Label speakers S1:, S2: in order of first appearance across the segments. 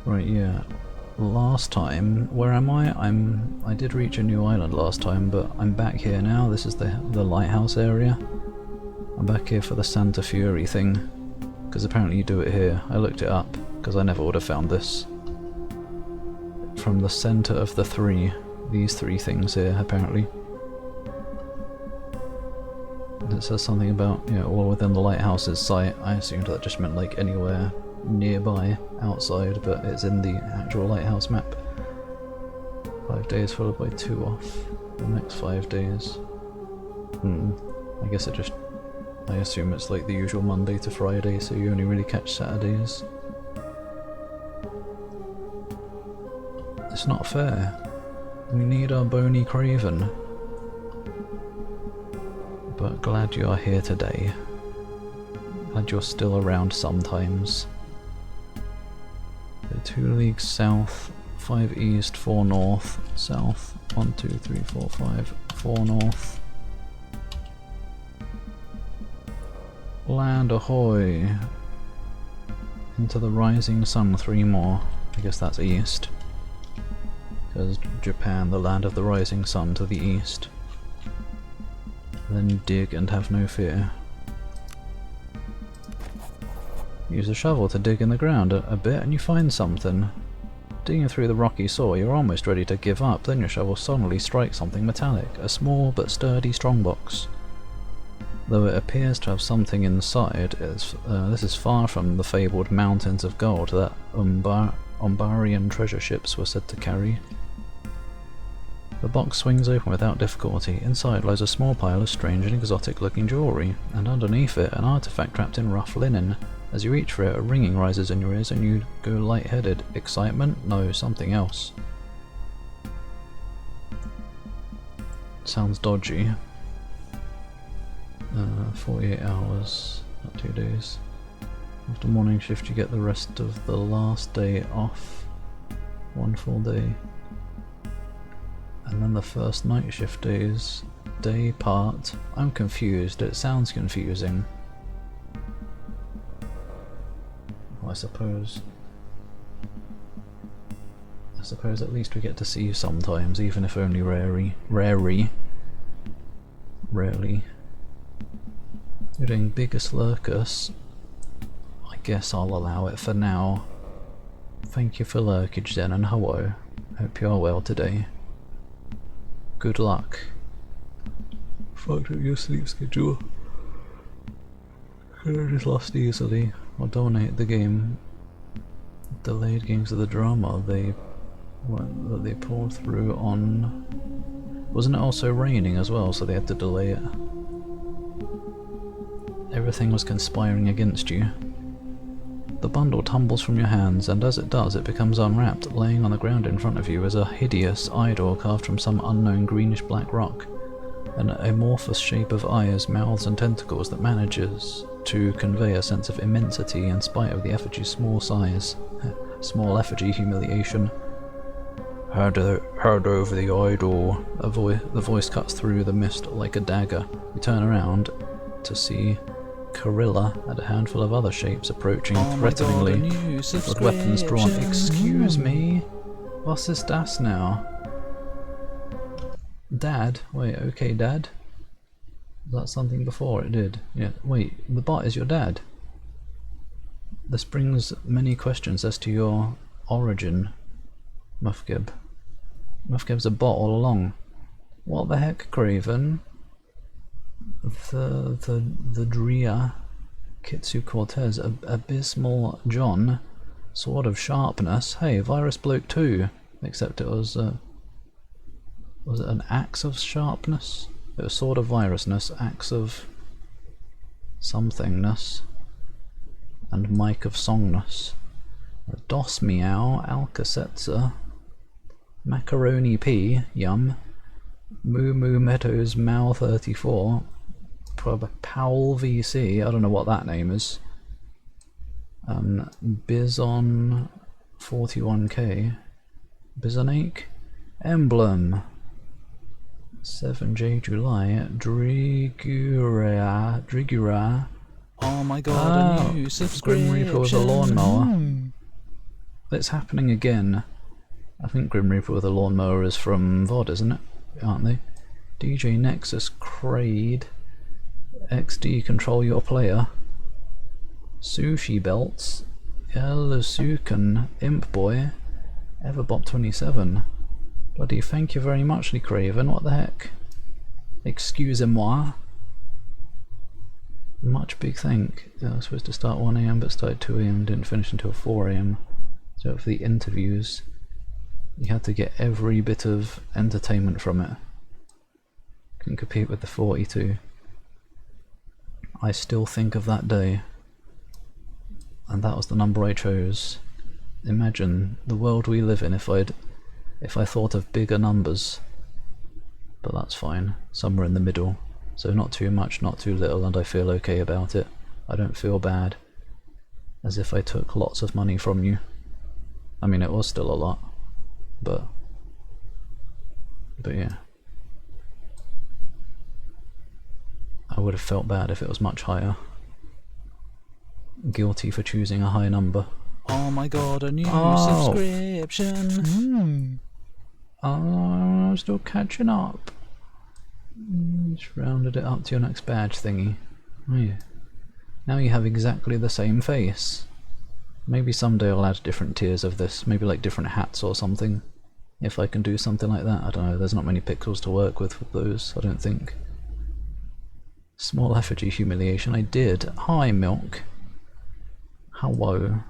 S1: Right, yeah. Last time, where am I? I did reach a new island last time, but I'm back here now. This is the lighthouse area. I'm back here for the Santa Fury thing, because apparently you do it here. I looked it up, because I never would have found this. From the center of the these three things here, apparently. It says something about, you know, all within the lighthouse's sight. I assumed that just meant like anywhere nearby, outside, but it's in the actual lighthouse map. 5 days followed by 2 off the next 5 days. I guess it just... I assume it's like the usual Monday to Friday, so you only really catch Saturdays. It's not fair. We need our bony craven. But glad you are here today. Glad you're still around sometimes. 2 leagues south, 5 east, 4 north, south, 1, 2, 3, 4, 5, 4 north. Land ahoy! Into the rising sun, 3 more. I guess that's east. Because Japan, the land of the rising sun, to the east. Then dig and have no fear. Use a shovel to dig in the ground a bit and you find something. Digging through the rocky soil, you're almost ready to give up, then your shovel suddenly strikes something metallic, a small but sturdy strongbox. Though it appears to have something inside, this is far from the fabled mountains of gold that Umbarian treasure ships were said to carry. The box swings open without difficulty. Inside lies a small pile of strange and exotic looking jewellery, and underneath it an artifact wrapped in rough linen. As you reach for it, a ringing rises in your ears and you go lightheaded. Excitement? No, something else. Sounds dodgy. 48 hours, not 2 days. After morning shift you get the rest of the last day off. 1 full day. And then the first night shift days. Day part. I'm confused, it sounds confusing. Well, I suppose at least we get to see you sometimes, even if only rarely. You're doing Biggest Lurkus. I guess I'll allow it for now. Thank you for lurkage then, and hello. Hope you're well today. Good luck. Fucked up your sleep schedule. Could have just lost easily. I'll donate the game. Delayed games of the drama that they pulled through on... Wasn't it also raining as well, so they had to delay it? Everything was conspiring against you. The bundle tumbles from your hands, and as it does, it becomes unwrapped. Laying on the ground in front of you is a hideous idol carved from some unknown greenish-black rock. An amorphous shape of eyes, mouths and tentacles that manages to convey a sense of immensity in spite of the effigy's small size. Small effigy humiliation. Hand over the idol. The voice cuts through the mist like a dagger. You turn around to see Corilla and a handful of other shapes approaching threateningly with weapons drawn. Excuse me? What's this das now? Dad? Wait, okay Dad? Was that something before it did? Yeah, wait, the bot is your dad? This brings many questions as to your origin, Mufgib. Mufgib's a bot all along. What the heck, Craven? The Drea, Kitsu Cortez, Abysmal John, Sword of Sharpness. Hey, Virus Bloke 2. Except it was it an Axe of Sharpness? It was Sword of Virusness, Axe of somethingness, and Mic of Songness. Dos Meow, Alka-Setzer, Macaroni P, Yum, Moo Moo Meadows Mal 34, Powell VC, I don't know what that name is, Bison 41k, Bisonake, Emblem, 7J July, Drigura.
S2: Oh my god, a new
S1: Grim Reaper with a lawnmower. It's happening again. I think Grim Reaper with a lawnmower is from VOD, isn't it? Aren't they? DJ Nexus, Kraid, XD, control your player. Sushi Belts, Elasukan, Imp Boy, Everbop27. Bloody thank you very much, Lee Craven, what the heck? Excusez-moi. Much big thank. I was supposed to start 1 AM but started 2 AM, didn't finish until 4 AM. So for the interviews, you had to get every bit of entertainment from it. Couldn't compete with the 42. I still think of that day, and that was the number I chose. Imagine the world we live in if I thought of bigger numbers. But that's fine, somewhere in the middle. So not too much, not too little, and I feel okay about it. I don't feel bad, as if I took lots of money from you. I mean, it was still a lot, but yeah. I would have felt bad if it was much higher. Guilty for choosing a high number.
S2: Oh my god, a new subscription!
S1: Oh, I'm still catching up. Just rounded it up to your next badge thingy. Oh yeah. Now you have exactly the same face. Maybe someday I'll add different tiers of this, maybe like different hats or something. If I can do something like that, I don't know, there's not many pixels to work with those, I don't think. Small effigy humiliation, I did. Hi Milk. Hello.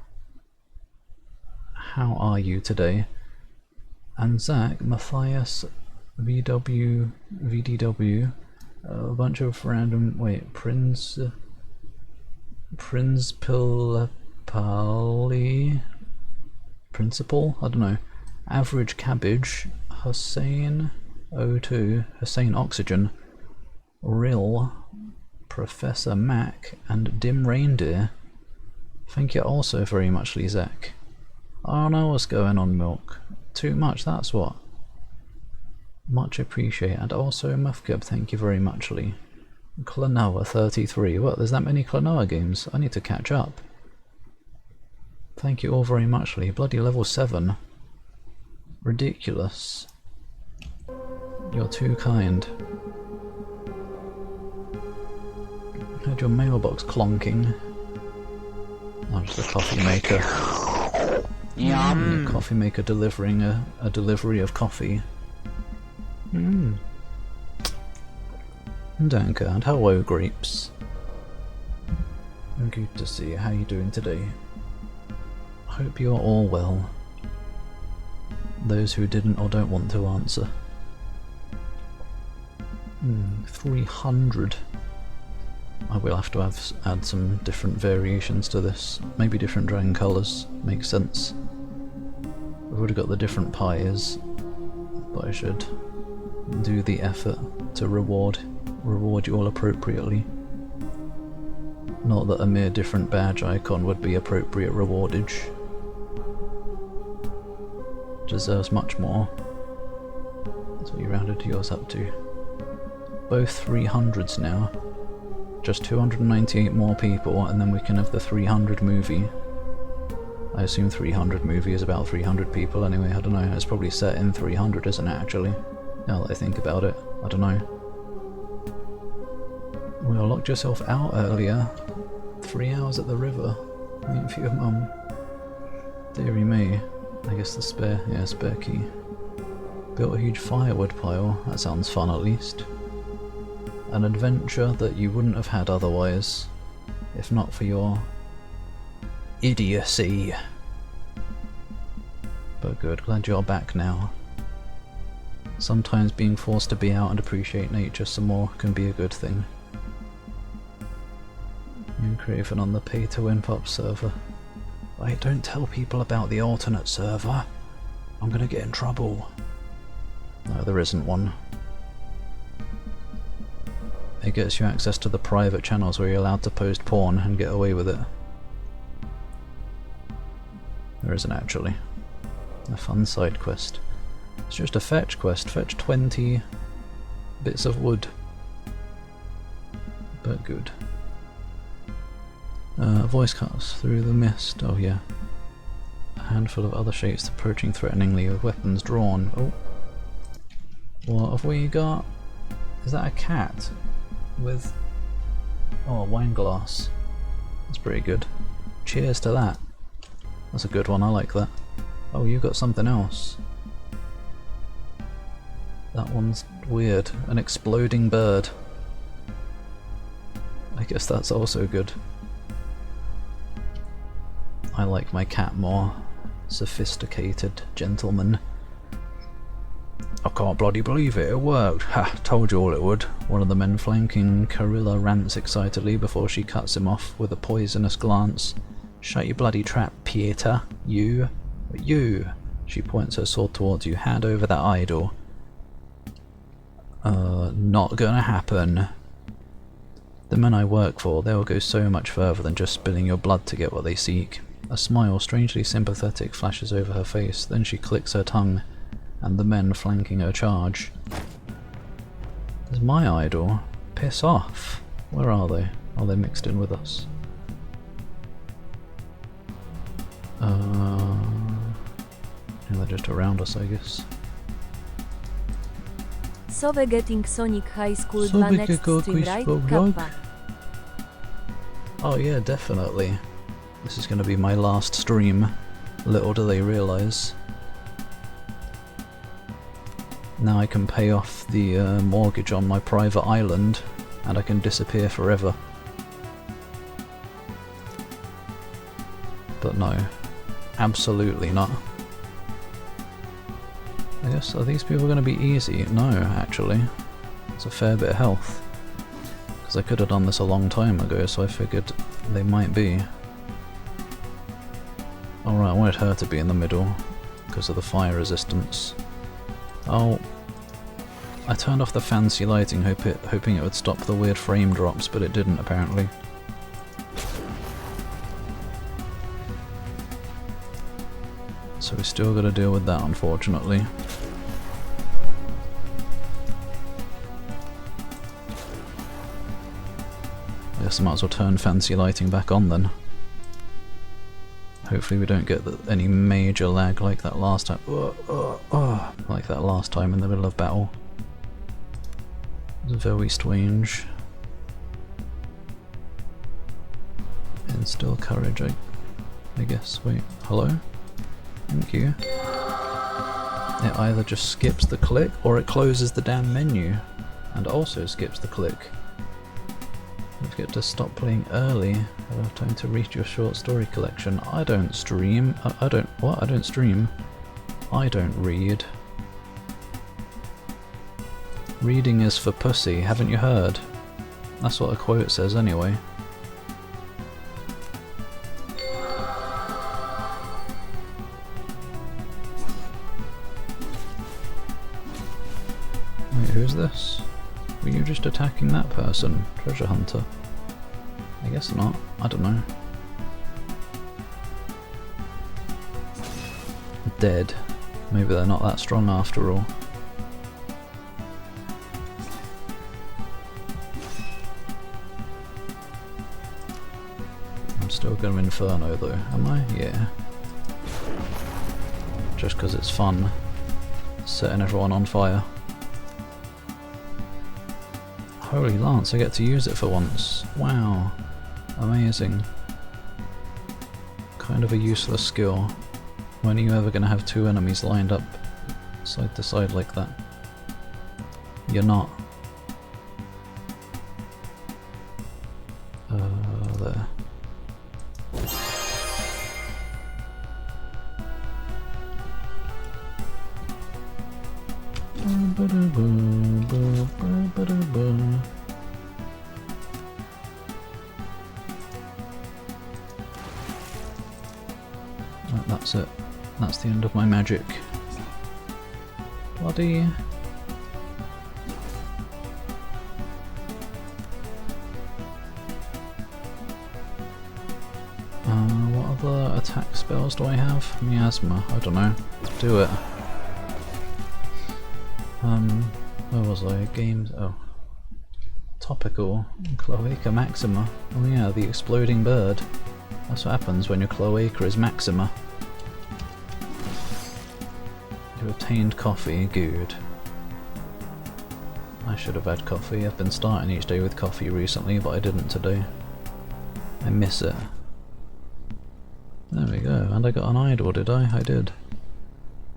S1: How are you today? And Zach, Matthias, VW, VDW, a bunch of random, wait, Prince Pilapali, Principal? I don't know. Average Cabbage, Hussein O2, Hussein Oxygen, Rill, Professor Mac, and Dim Reindeer. Thank you also very much, Lizak. I don't know what's going on, Milk. Too much, that's what. Much appreciated. And also Mufkeb, thank you very much, Lee. Klonoa 33. What, there's that many Klonoa games? I need to catch up. Thank you all very much, Lee. Bloody level 7. Ridiculous. You're too kind. Heard your mailbox clonking. Oh, just a coffee maker.
S2: Yum!
S1: A coffee maker delivering a delivery of coffee. Danke, and hello, Grapes. Good to see you. How you doing today? Hope you're all well. Those who didn't or don't want to answer. 300. I will have to add some different variations to this. Maybe different dragon colours. Makes sense. We've already got the different pies, but I should do the effort to reward you all appropriately. Not that a mere different badge icon would be appropriate rewardage. Deserves much more. That's what you rounded yours up to. Both 300s now. Just 298 more people, and then we can have the 300 movie. I assume 300 movie is about 300 people anyway, I don't know, it's probably set in 300, isn't it, actually? Now that I think about it, I don't know. Well, locked yourself out earlier. 3 hours at the river, waiting for your mum. Deary me. I guess the spare key. Built a huge firewood pile, that sounds fun at least. An adventure that you wouldn't have had otherwise, if not for your idiocy. But good, glad you're back now. Sometimes being forced to be out and appreciate nature some more can be a good thing. You're craving on the pay-to-win pop server. Wait, don't tell people about the alternate server. I'm gonna get in trouble. No, there isn't one. It gets you access to the private channels where you're allowed to post porn and get away with it. There isn't actually. A fun side quest. It's just a fetch quest. Fetch 20 bits of wood. But good. Voice cuts through the mist. Oh yeah. handful of other shapes approaching threateningly with weapons drawn. Oh. What have we got? Is that a cat? With... oh, a wine glass. That's pretty good. Cheers to that. That's a good one, I like that. Oh, you got something else. That one's weird. An exploding bird. I guess that's also good. I like my cat more. Sophisticated gentleman. I can't bloody believe it, it worked. Ha, told you all it would. One of the men flanking Carilla rants excitedly before she cuts him off with a poisonous glance. Shut your bloody trap, Pieter. You. You. She points her sword towards you. Hand over that idol. Not gonna happen. The men I work for, they will go so much further than just spilling your blood to get what they seek. A smile, strangely sympathetic, flashes over her face, then she clicks her tongue, and the men flanking her charge. There's my idol. Piss off. Where are they? Are they mixed in with us? Yeah, they're just around us, I guess.
S3: So we getting Sonic High School
S1: So
S3: dla
S1: we
S3: next
S1: could go
S3: stream,
S1: quiz
S3: right?
S1: for
S3: Kappa.
S1: vlog. Oh yeah, definitely. This is going to be my last stream. Little do they realise. Now I can pay off the mortgage on my private island, and I can disappear forever. But no, absolutely not. I guess, are these people going to be easy? No, actually. It's a fair bit of health. Because I could have done this a long time ago, so I figured they might be. Alright, I wanted her to be in the middle, because of the fire resistance. Oh, I turned off the fancy lighting hoping it would stop the weird frame drops, but it didn't apparently. So we still gotta deal with that, unfortunately. I guess I might as well turn fancy lighting back on then. Hopefully we don't get any major lag like that last time. Like that last time in the middle of battle. It was very strange. Instill courage, I guess. Wait, hello? Thank you. It either just skips the click or it closes the damn menu and also skips the click. Don't forget to stop playing early. You'll have time to read your short story collection. I don't stream. I don't... what? I don't stream. I don't read. Reading is for pussy, haven't you heard? That's what a quote says anyway. Wait, who's this? Were you just attacking that person? Treasure hunter? I guess not. I don't know. Dead. Maybe they're not that strong after all. I'm still going to Inferno though, am I? Yeah. Just because it's fun. Setting everyone on fire. Holy Lance, I get to use it for once. Wow. Amazing. Kind of a useless skill. When are you ever going to have two enemies lined up side to side like that? You're not. There. Right, that's it. That's the end of my magic. Bloody... what other attack spells do I have? Miasma, I don't know. Do it. Where was I? Games... oh. Topical. Cloaca Maxima. Oh yeah, the exploding bird. That's what happens when your Cloaca is Maxima. You obtained coffee, good. I should have had coffee. I've been starting each day with coffee recently, but I didn't today. I miss it. There we go, and I got an idol, did I? I did.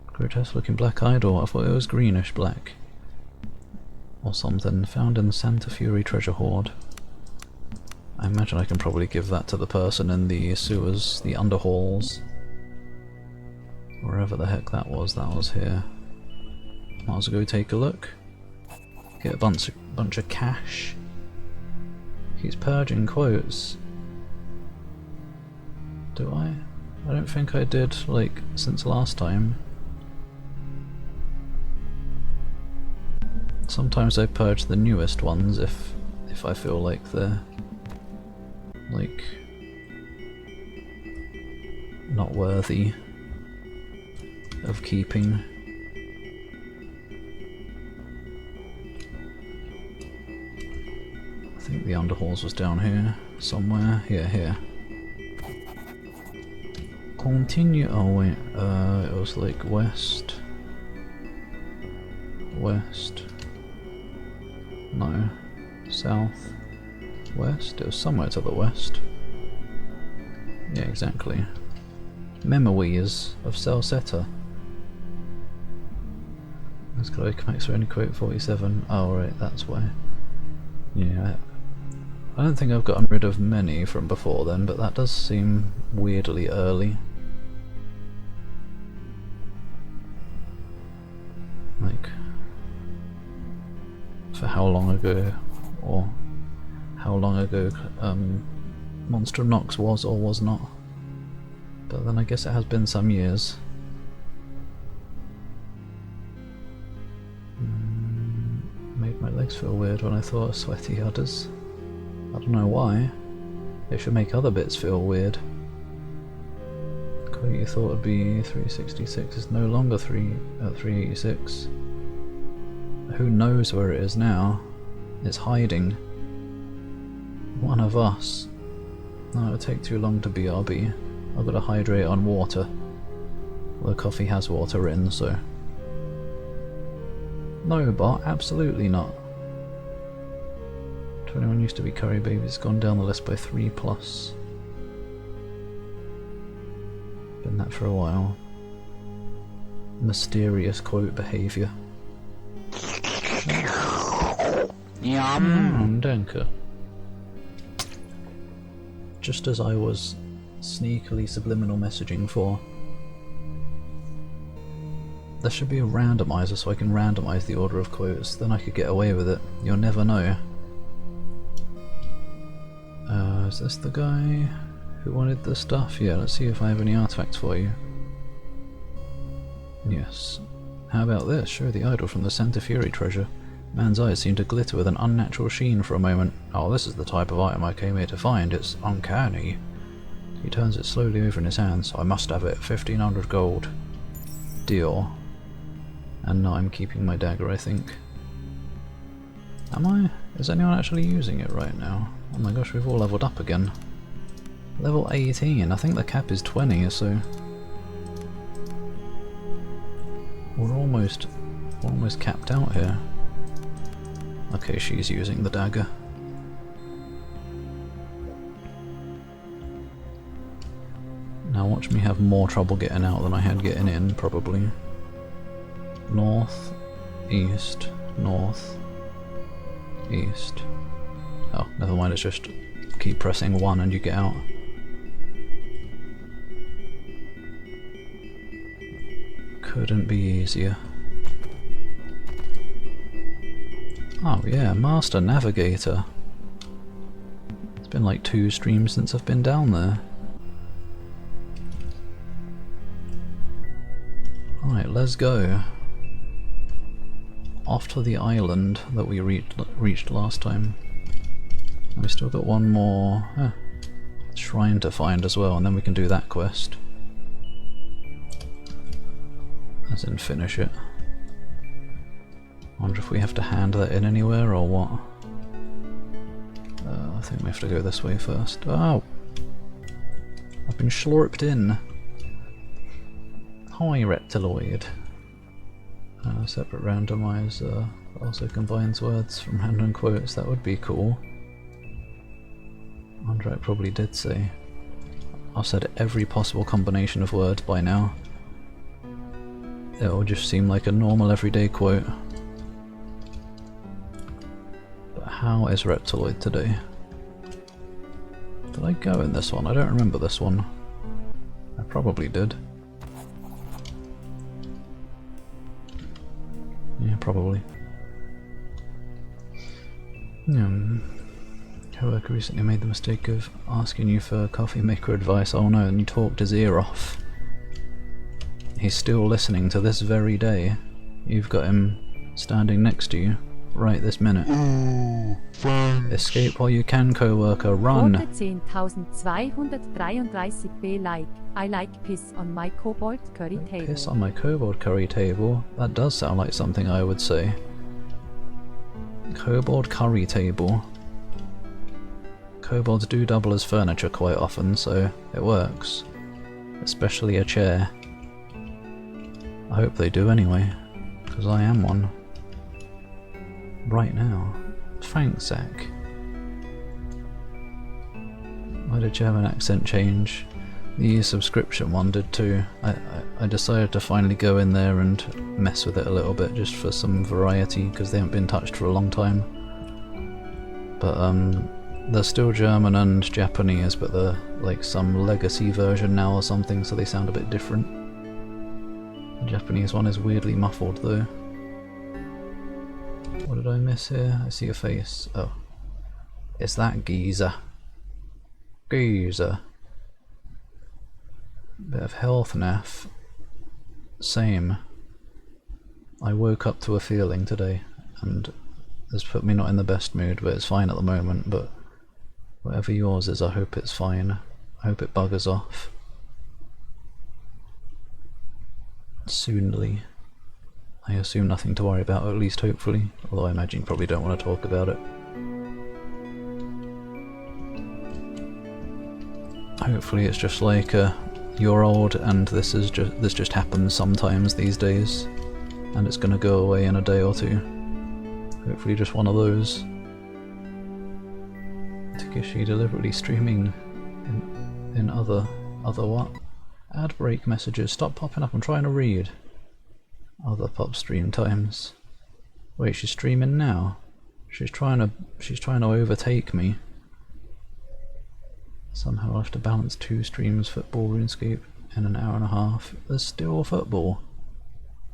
S1: Grotesque looking black idol. I thought it was greenish black. Or something. Found in the Santa Fury treasure hoard. I imagine I can probably give that to the person in the sewers, the underhalls. Wherever the heck that was here. Might as well go take a look. Get a bunch of cash. He's purging quotes. Do I? I don't think I did, like, since last time. Sometimes I purge the newest ones if I feel like they're, like, not worthy of keeping. I think the underhalls was down here somewhere. Yeah, here. Continue. Oh wait, it was like west. West. No. South. West? It was somewhere to the west. Yeah, exactly. Memoirs of Salsetta. Let's go connect for any quote 47. Oh right, that's why. Yeah. I don't think I've gotten rid of many from before then, but that does seem weirdly early. Like, for how long ago, or how long ago Monster of Nox was or was not. But then I guess it has been some years. Made my legs feel weird when I thought of sweaty udders. I don't know why. It should make other bits feel weird. The quote you thought would be 366 is no longer 386. Who knows where it is now? It's hiding. One of us. No, it'll take too long to BRB. I've got to hydrate on water. Well, the coffee has water in, so... No, bot, absolutely not. 21 used to be Curry Baby, it's gone down the list by 3+. Been that for a while. Mysterious quote behaviour.
S2: Yum.
S1: Danke. Just as I was sneakily subliminal messaging for. There should be a randomizer so I can randomize the order of quotes, then I could get away with it. You'll never know. Is this the guy who wanted the stuff? Yeah, let's see if I have any artifacts for you. Yes. How about this? Show the idol from the Santa Fury treasure. Man's eyes seem to glitter with an unnatural sheen for a moment. Oh, this is the type of item I came here to find. It's uncanny. He turns it slowly over in his hands. I must have it. 1500 gold. Deal. And now I'm keeping my dagger, I think. Am I? Is anyone actually using it right now? Oh my gosh, we've all leveled up again. Level 18. I think the cap is 20, so... We're almost capped out here. Okay, she's using the dagger. Now watch me have more trouble getting out than I had getting in, probably. North, east, north, east. Oh, never mind, it's just keep pressing 1 and you get out. Couldn't be easier. Oh yeah, Master Navigator. It's been like 2 streams since I've been down there. Alright, let's go. Off to the island that we reached last time. And we still got one more shrine to find as well, and then we can do that quest. As in finish it. Wonder if we have to hand that in anywhere or what. I think we have to go this way first. Oh! I've been slurped in. Hi, Reptiloid. Separate randomizer also combines words from random quotes. That would be cool. Andre probably did say. I've said every possible combination of words by now. It'll just seem like a normal everyday quote. But how is Reptiloid today? Did I go in this one? I don't remember this one. I probably did. Yeah, probably. Coworker recently made the mistake of asking you for coffee maker advice. Oh no, and you talked his ear off. He's still listening to this very day. You've got him standing next to you, right this minute. Escape while you can, coworker, run!
S3: Quote 10.233b like. I like piss on my kobold curry table.
S1: Piss on my kobold curry table? That does sound like something I would say. Kobold curry table. Kobolds do double as furniture quite often, so it works. Especially a chair. I hope they do anyway, because I am one. Right now. Thanks, Zach. Why did you have an accent change? The subscription one did too. I decided to finally go in there and mess with it a little bit just for some variety, because they haven't been touched for a long time. But they're still German and Japanese, but they're like some legacy version now or something, so they sound a bit different. The Japanese one is weirdly muffled though. What did I miss here? I see a face. Oh. It's that geezer. Geezer. Bit of health naff. Same. I woke up to a feeling today, and this put me not in the best mood, but it's fine at the moment, but whatever yours is, I hope it's fine. I hope it buggers off. Soonly. I assume nothing to worry about, at least hopefully, although I imagine you probably don't want to talk about it. Hopefully it's just like you're old and this just happens sometimes these days, and it's gonna go away in a day or two. Hopefully just one of those. Takeshi deliberately streaming in other what? Ad break messages. Stop popping up. I'm trying to read. Other pop stream times. Wait, she's streaming now. She's trying to overtake me. Somehow I have to balance 2 streams, football, RuneScape, in an hour and a half. There's still football.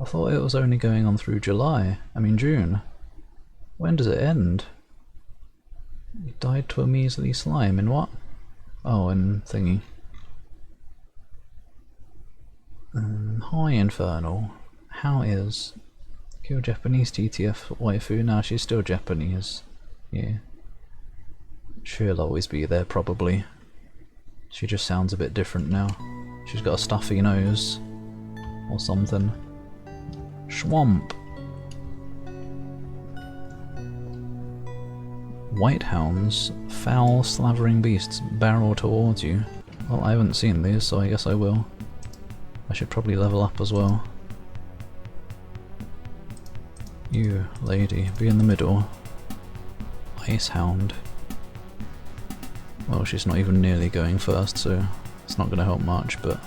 S1: I thought it was only going on through June. When does it end? You died to a measly slime in what? Oh, in thingy. Hi Infernal. How is? Kill Japanese TTF waifu. Now she's still Japanese. Yeah. She'll always be there probably. She just sounds a bit different now. She's got a stuffy nose. Or something. Swamp. White hounds, foul slavering beasts barrel towards you. Well, I haven't seen these, so I guess I will. I should probably level up as well. You, lady, be in the middle. Ice hound. Well, she's not even nearly going first, so it's not going to help much, but...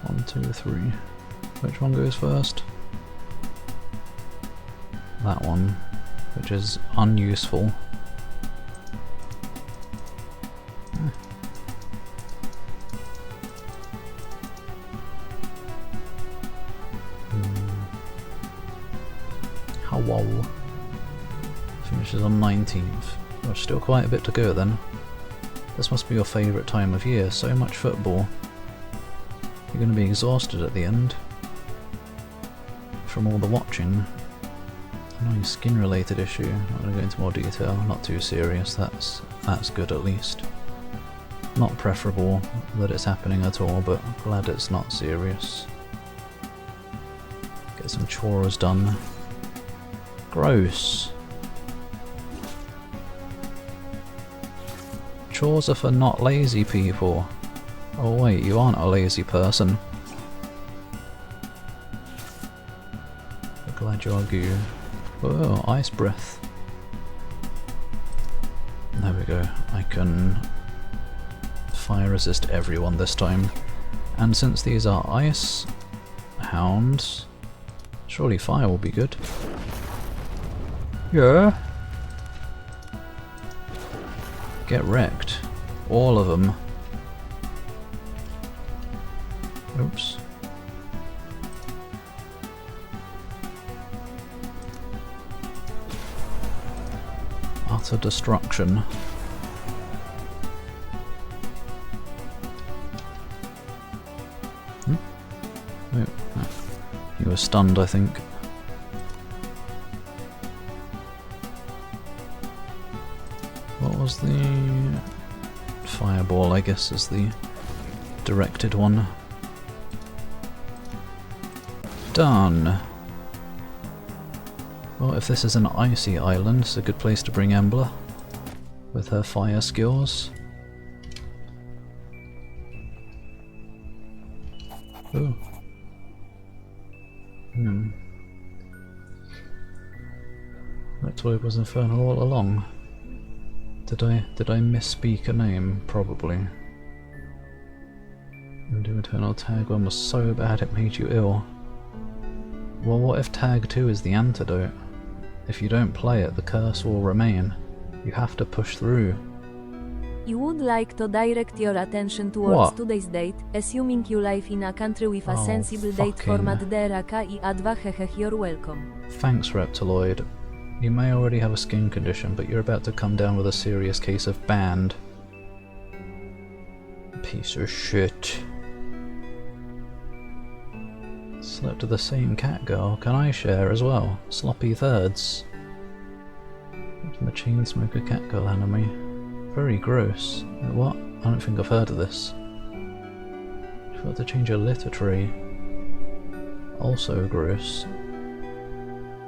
S1: 1, 2, 3. Which one goes first? That one, which is unuseful. Hello. Finishes on 19th. There's still quite a bit to go then. This must be your favourite time of year, so much football. You're going to be exhausted at the end. From all the watching. Annoying skin related issue, not going to go into more detail, not too serious, that's good at least. Not preferable that it's happening at all, but glad it's not serious. Get some chores done. Gross. Chores are for not lazy people. Oh wait, you aren't a lazy person. glad you are goo. Oh, ice breath. There we go. I can fire resist everyone this time. And since these are ice hounds, surely fire will be good. Yeah. Get wrecked. All of them. Oops. Utter destruction. Oh, no. You were stunned, I think. What was the... Fireball, I guess, is the directed one. Done. Well, if this is an icy island, it's a good place to bring Embla with her fire skills. Ooh. Reptoid was infernal all along. Did I misspeak a name? Probably. Into Eternal Tag 1 was so bad it made you ill. Well, what if Tag 2 is the antidote? If you don't play it, the curse will remain. You have to push through.
S4: You would like to direct your attention towards
S1: What?
S4: today's date, assuming you live in a country with a
S1: Oh,
S4: sensible date
S1: fucking-
S4: format deraka I adwa heheh, you're welcome.
S1: Thanks, Reptiloid. You may already have a skin condition, but you're about to come down with a serious case of band. Piece of shit. Slept with the same cat girl. Can I share as well? Sloppy thirds. From the Chainsmoker cat girl anime. Very gross. What? I don't think I've heard of this. Forgot to change your litter tree. Also gross.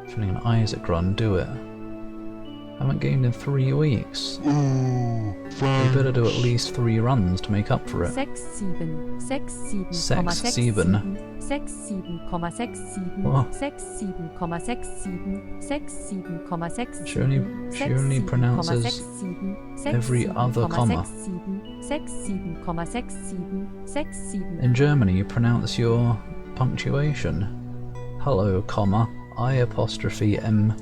S1: Feeling an Isaac run, do it. Haven't gamed in 3 weeks. You better do at least 3 runs to make up for it.
S3: 6, 7, 6, 7,
S1: Sex
S3: 6,
S1: 7.
S3: 6, 7, 6, 7,
S1: What?
S3: 6, 7, 6, 7, 6, 7, 6,
S1: She only pronounces every other comma.
S3: 6, 7, 6, 7, 6, 7.
S1: In Germany, you pronounce your punctuation. Hello, comma, I apostrophe M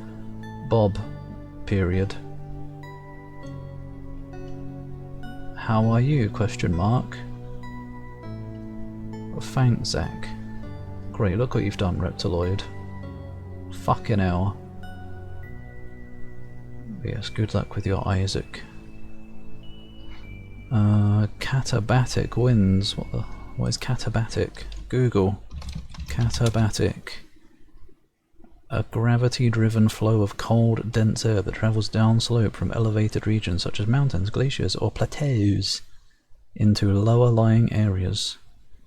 S1: Bob, period. How are you, question mark. Thanks, Zach. Great, look what you've done, Reptiloid. Fucking hell. Yes, good luck with your Isaac. Catabatic wins. What is catabatic? Google. Catabatic. A gravity-driven flow of cold, dense air that travels downslope from elevated regions such as mountains, glaciers, or plateaus into lower-lying areas.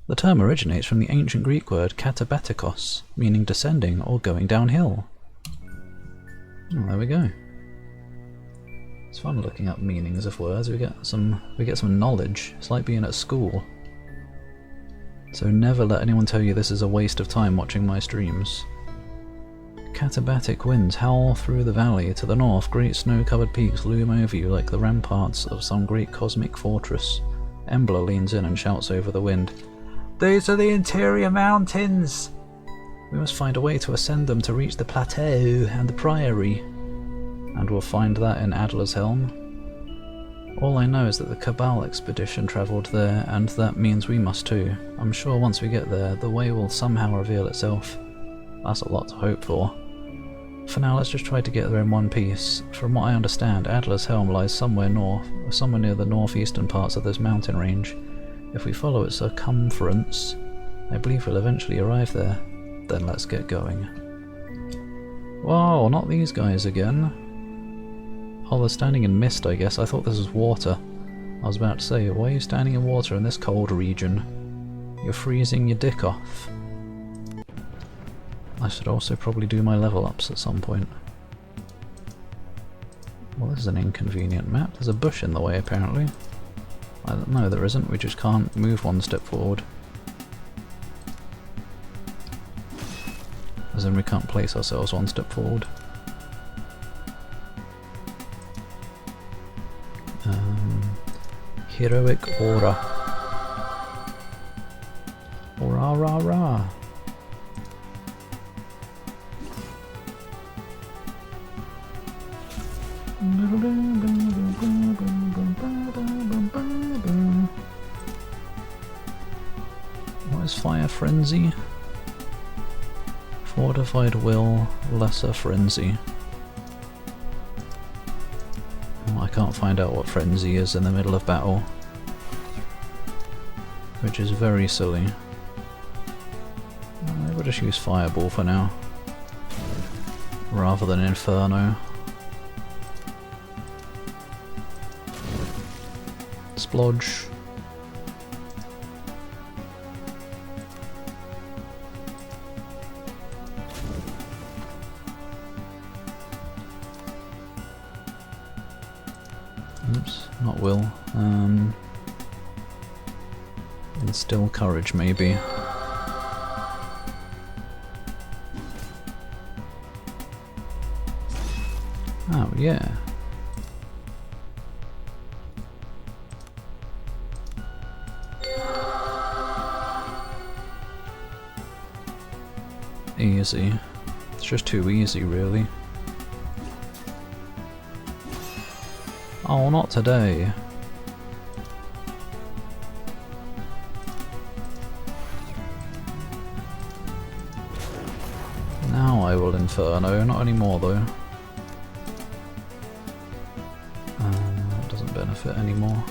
S1: The term originates from the ancient Greek word katabatikos, meaning descending or going downhill. Oh, there we go. It's fun looking up meanings of words. We get some knowledge. It's like being at school. So never let anyone tell you this is a waste of time watching my streams. Katabatic winds howl through the valley. To the north, great snow-covered peaks loom over you like the ramparts of some great cosmic fortress. Embla leans in and shouts over the wind, "These are the interior mountains! We must find a way to ascend them to reach the plateau and the Priory." And we'll find that in Adler's Helm. All I know is that the Cabal expedition travelled there, and that means we must too. I'm sure once we get there, the way will somehow reveal itself. That's a lot to hope for. For now, let's just try to get there in one piece. From what I understand, Adler's Helm lies somewhere near the northeastern parts of this mountain range. If we follow its circumference, I believe we'll eventually arrive there. Then let's get going. Whoa, not these guys again. Oh, they're standing in mist, I guess. I thought this was water. I was about to say, why are you standing in water in this cold region? You're freezing your dick off. I should also probably do my level ups at some point. Well, this is an inconvenient map. There's a bush in the way, apparently. I don't know, there isn't. We just can't move one step forward. As in we can't place ourselves one step forward. Heroic aura. Aura ra ra. What is Fire Frenzy? Fortified Will, Lesser Frenzy. I can't find out what Frenzy is in the middle of battle, which is very silly. We'll just use Fireball for now, rather than Inferno. Splodge. Oops, not Will. Instill Courage, maybe. Oh, yeah. Easy. It's just too easy, really. Oh, not today. Now I will Inferno, not anymore though. That doesn't benefit anymore.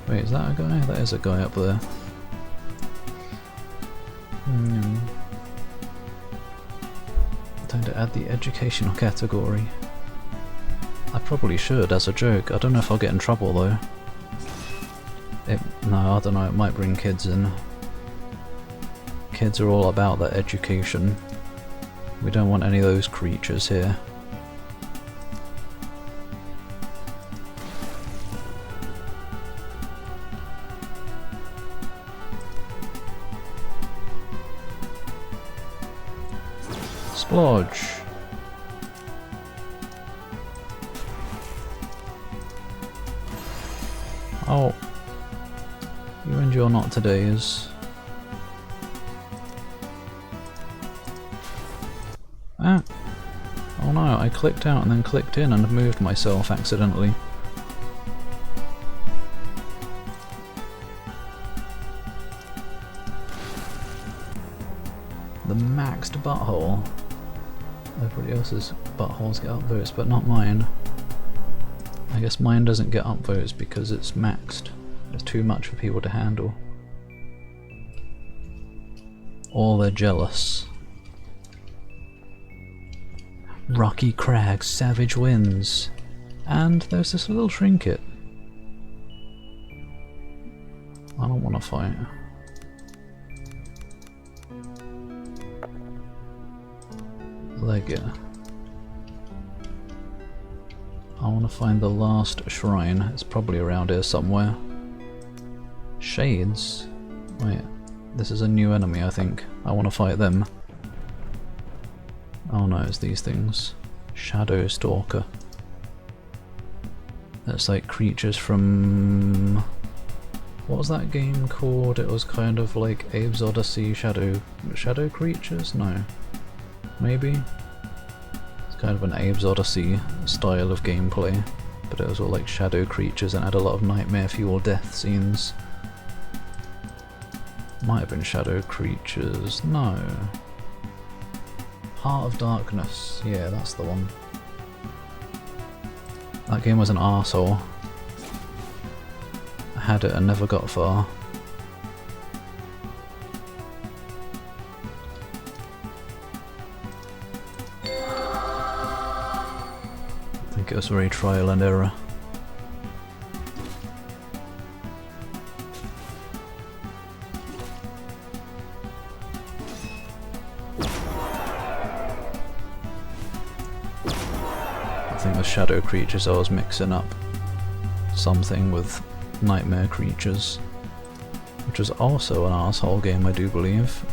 S1: Wait, is that a guy? That is a guy up there. Time to add the educational category. I probably should, as a joke. I don't know if I'll get in trouble though. No, I don't know, it might bring kids in. Kids are all about their education. We don't want any of those creatures here. Splodge. Oh. You and your not todays. Ah. Oh no, I clicked out and then clicked in and moved myself accidentally. The maxed butthole. Everybody else's buttholes get upvotes, but not mine. I guess mine doesn't get upvotes because it's maxed. It's too much for people to handle. Or they're jealous. Rocky crags, savage winds. And there's this little trinket. I don't want to fight. Legate. I want to find the last shrine. It's probably around here somewhere. Shades? Wait, this is a new enemy, I think. I want to fight them. Oh no, it's these things. Shadow Stalker. That's like creatures from... what was that game called? It was kind of like Abe's Odyssey Shadow creatures? No. Maybe? It's kind of an Abe's Odyssey style of gameplay, but it was all like shadow creatures and had a lot of nightmare fuel death scenes. Might have been shadow creatures. No. Heart of Darkness. Yeah, that's the one. That game was an arsehole. I had it and never got far. I think it was very trial and error. I think the shadow creatures I was mixing up something with nightmare creatures, which was also an arsehole game, I do believe.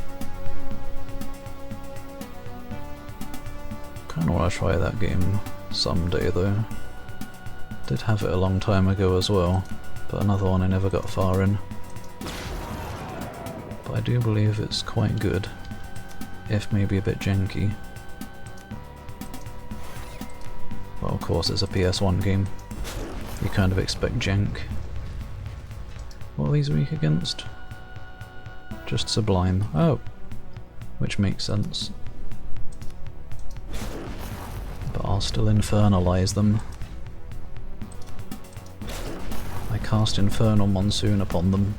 S1: Kinda wanna try that game someday though. Did have it a long time ago as well, but another one I never got far in. But I do believe it's quite good, if maybe a bit janky. Well, of course it's a PS1 game. You kind of expect jank. What are these weak against? Just Sublime. Oh! Which makes sense. But I'll still infernalize them. I cast Infernal Monsoon upon them.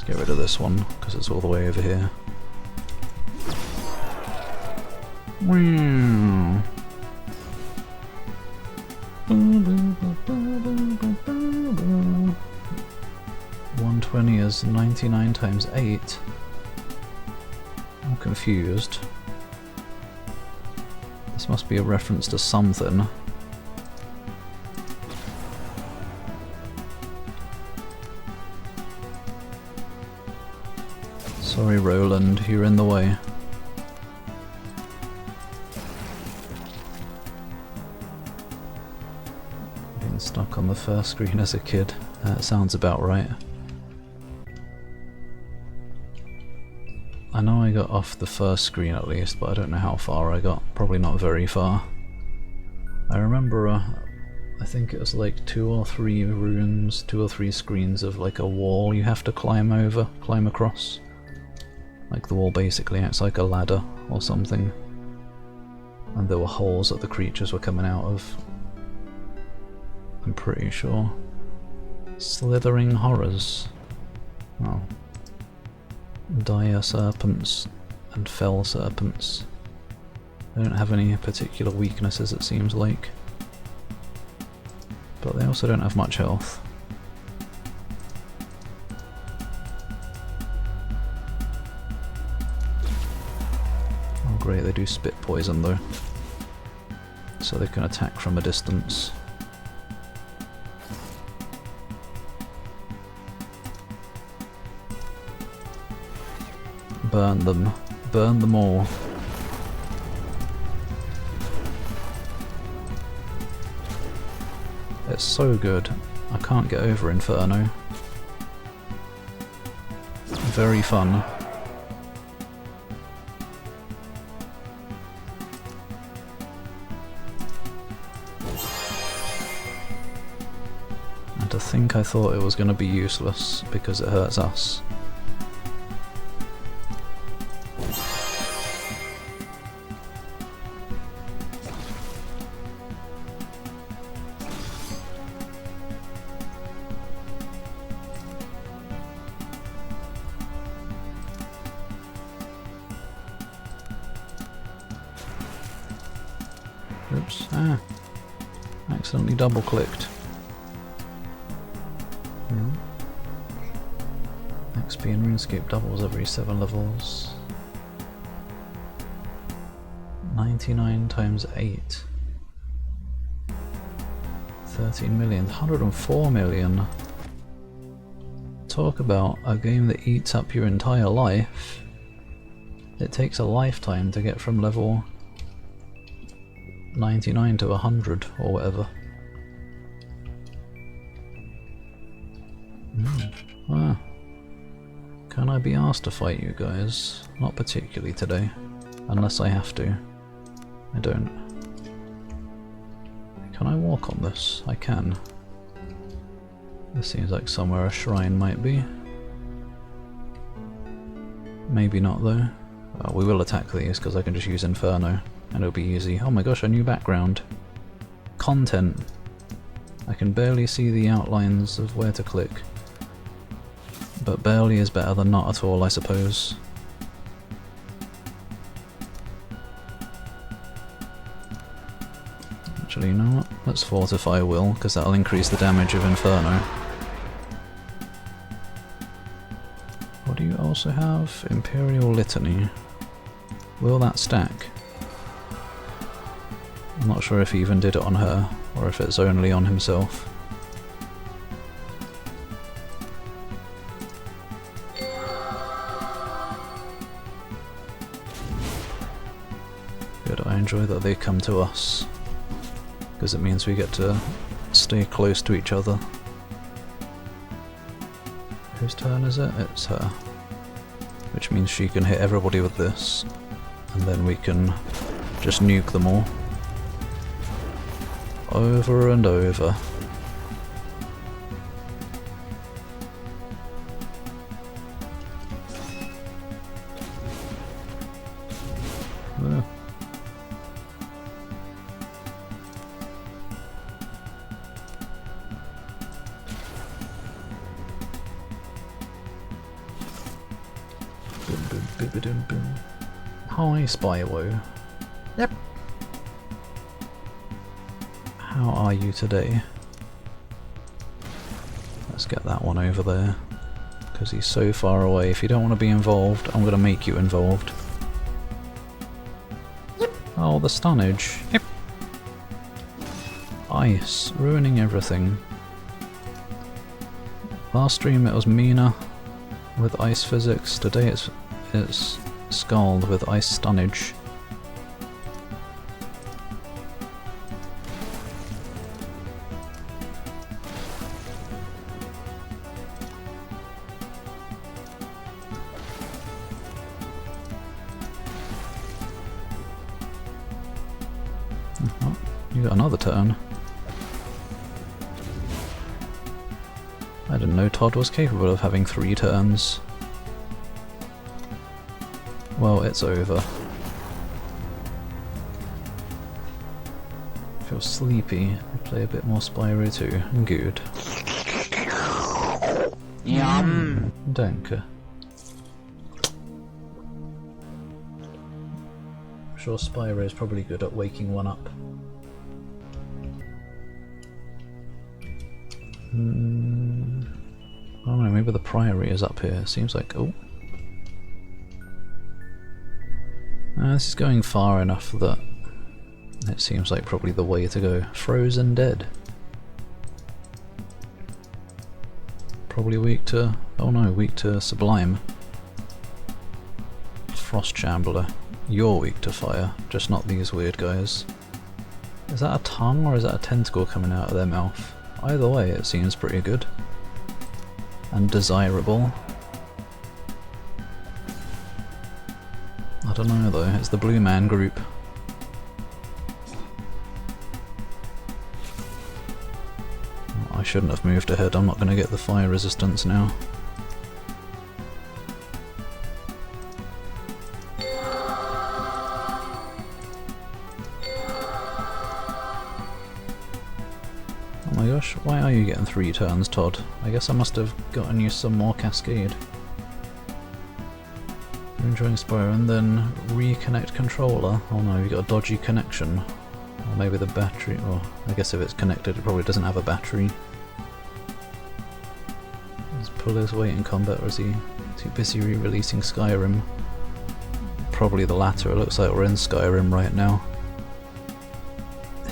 S1: Get rid of this one, because it's all the way over here. Wow. 120 is 99 times 8. I'm confused. This must be a reference to something. Sorry Roland, you're in the way. Being stuck on the first screen as a kid, that sounds about right. I know I got off the first screen at least, but I don't know how far I got. Probably not very far. I remember, I think it was like 2 or 3 rooms, 2 or 3 screens of like a wall you have to climb across. Like the wall basically acts like a ladder or something. And there were holes that the creatures were coming out of. I'm pretty sure. Slithering horrors. Oh. Dire serpents and fell serpents. They don't have any particular weaknesses, it seems like. But they also don't have much health. Great, they do spit poison though, so they can attack from a distance. Burn them. Burn them all. It's so good. I can't get over Inferno. Very fun. I think I thought it was going to be useless because it hurts us. Oops, accidentally double clicked. XP in RuneScape doubles every 7 levels. 99 times 8. 13 million. 104 million. Talk about a game that eats up your entire life. It takes a lifetime to get from level 99 to 100 or whatever. Ah. Can I be asked to fight you guys? Not particularly today. Unless I have to. I don't. Can I walk on this? I can. This seems like somewhere a shrine might be. Maybe not though. We will attack these because I can just use Inferno and it'll be easy. Oh my gosh, a new background. Content. I can barely see the outlines of where to click. But barely is better than not at all, I suppose. Actually, you know what? Let's fortify Will, because that'll increase the damage of Inferno. What do you also have? Imperial Litany. Will that stack? I'm not sure if he even did it on her, or if it's only on himself. Good, I enjoy that they come to us, because it means we get to stay close to each other. Whose turn is it? It's her. Which means she can hit everybody with this, and then we can just nuke them all. Over and over. Ugh. Boom, boom, boom, boom, boom. Hi, Spyro.
S2: Yep.
S1: How are you today? Let's get that one over there, because he's so far away. If you don't want to be involved, I'm going to make you involved.
S2: Yep.
S1: Oh, the stunnage.
S2: Yep.
S1: Ice, ruining everything. Last stream it was Mina with ice physics. Today it's SKALD with ice stunnage. Oh, you got another turn. I didn't know Todd was capable of having 3 turns. Well, it's over. Feel sleepy. Play a bit more Spyro 2. Good.
S2: Yum.
S1: Danke. I'm sure Spyro is probably good at waking one up. I don't know, maybe the Priory is up here. Seems like... oh. This is going far enough that it seems like probably the way to go. Frozen Dead. Probably weak to... oh no, weak to Sublime. Frost Shambler. You're weak to fire, just not these weird guys. Is that a tongue or is that a tentacle coming out of their mouth? Either way, it seems pretty good. And desirable. I don't know though, it's the Blue Man group. I shouldn't have moved ahead, I'm not going to get the fire resistance now. Oh my gosh, why are you getting 3 turns, Todd? I guess I must have gotten you some more Cascade. You're enjoying Spyro and then reconnect controller. Oh no, you got a dodgy connection. Or maybe the battery, or I guess if it's connected it probably doesn't have a battery. Does pull his weight in combat, or is he too busy re-releasing Skyrim? Probably the latter, it looks like we're in Skyrim right now.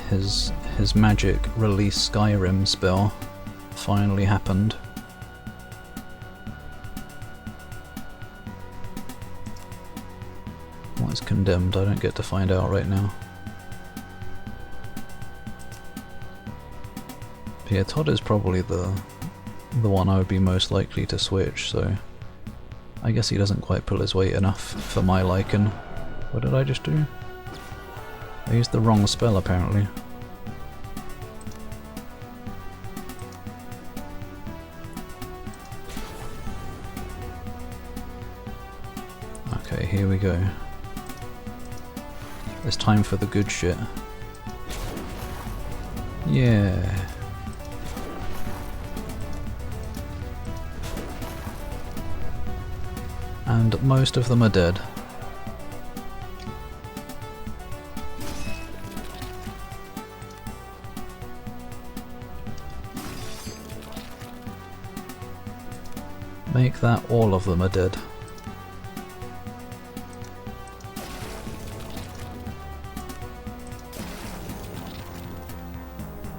S1: His magic release Skyrim spell finally happened. What's condemned? I don't get to find out right now. But yeah, Todd is probably the one I would be most likely to switch, so I guess he doesn't quite pull his weight enough for my liking. What did I just do? I used the wrong spell apparently. Okay, here we go. It's time for the good shit. Yeah. And most of them are dead. Make that all of them are dead.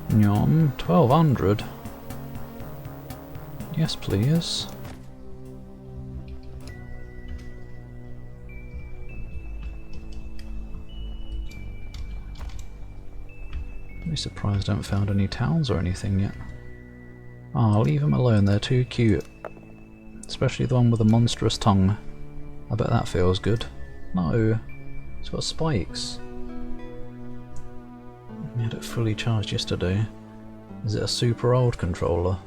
S1: Yum, 1200. Yes, please. Really surprised I haven't found any towns or anything yet. Ah, leave them alone, they're too cute. Especially the one with the monstrous tongue. I bet that feels good. No, it's got spikes. I had it fully charged yesterday. Is it a super old controller?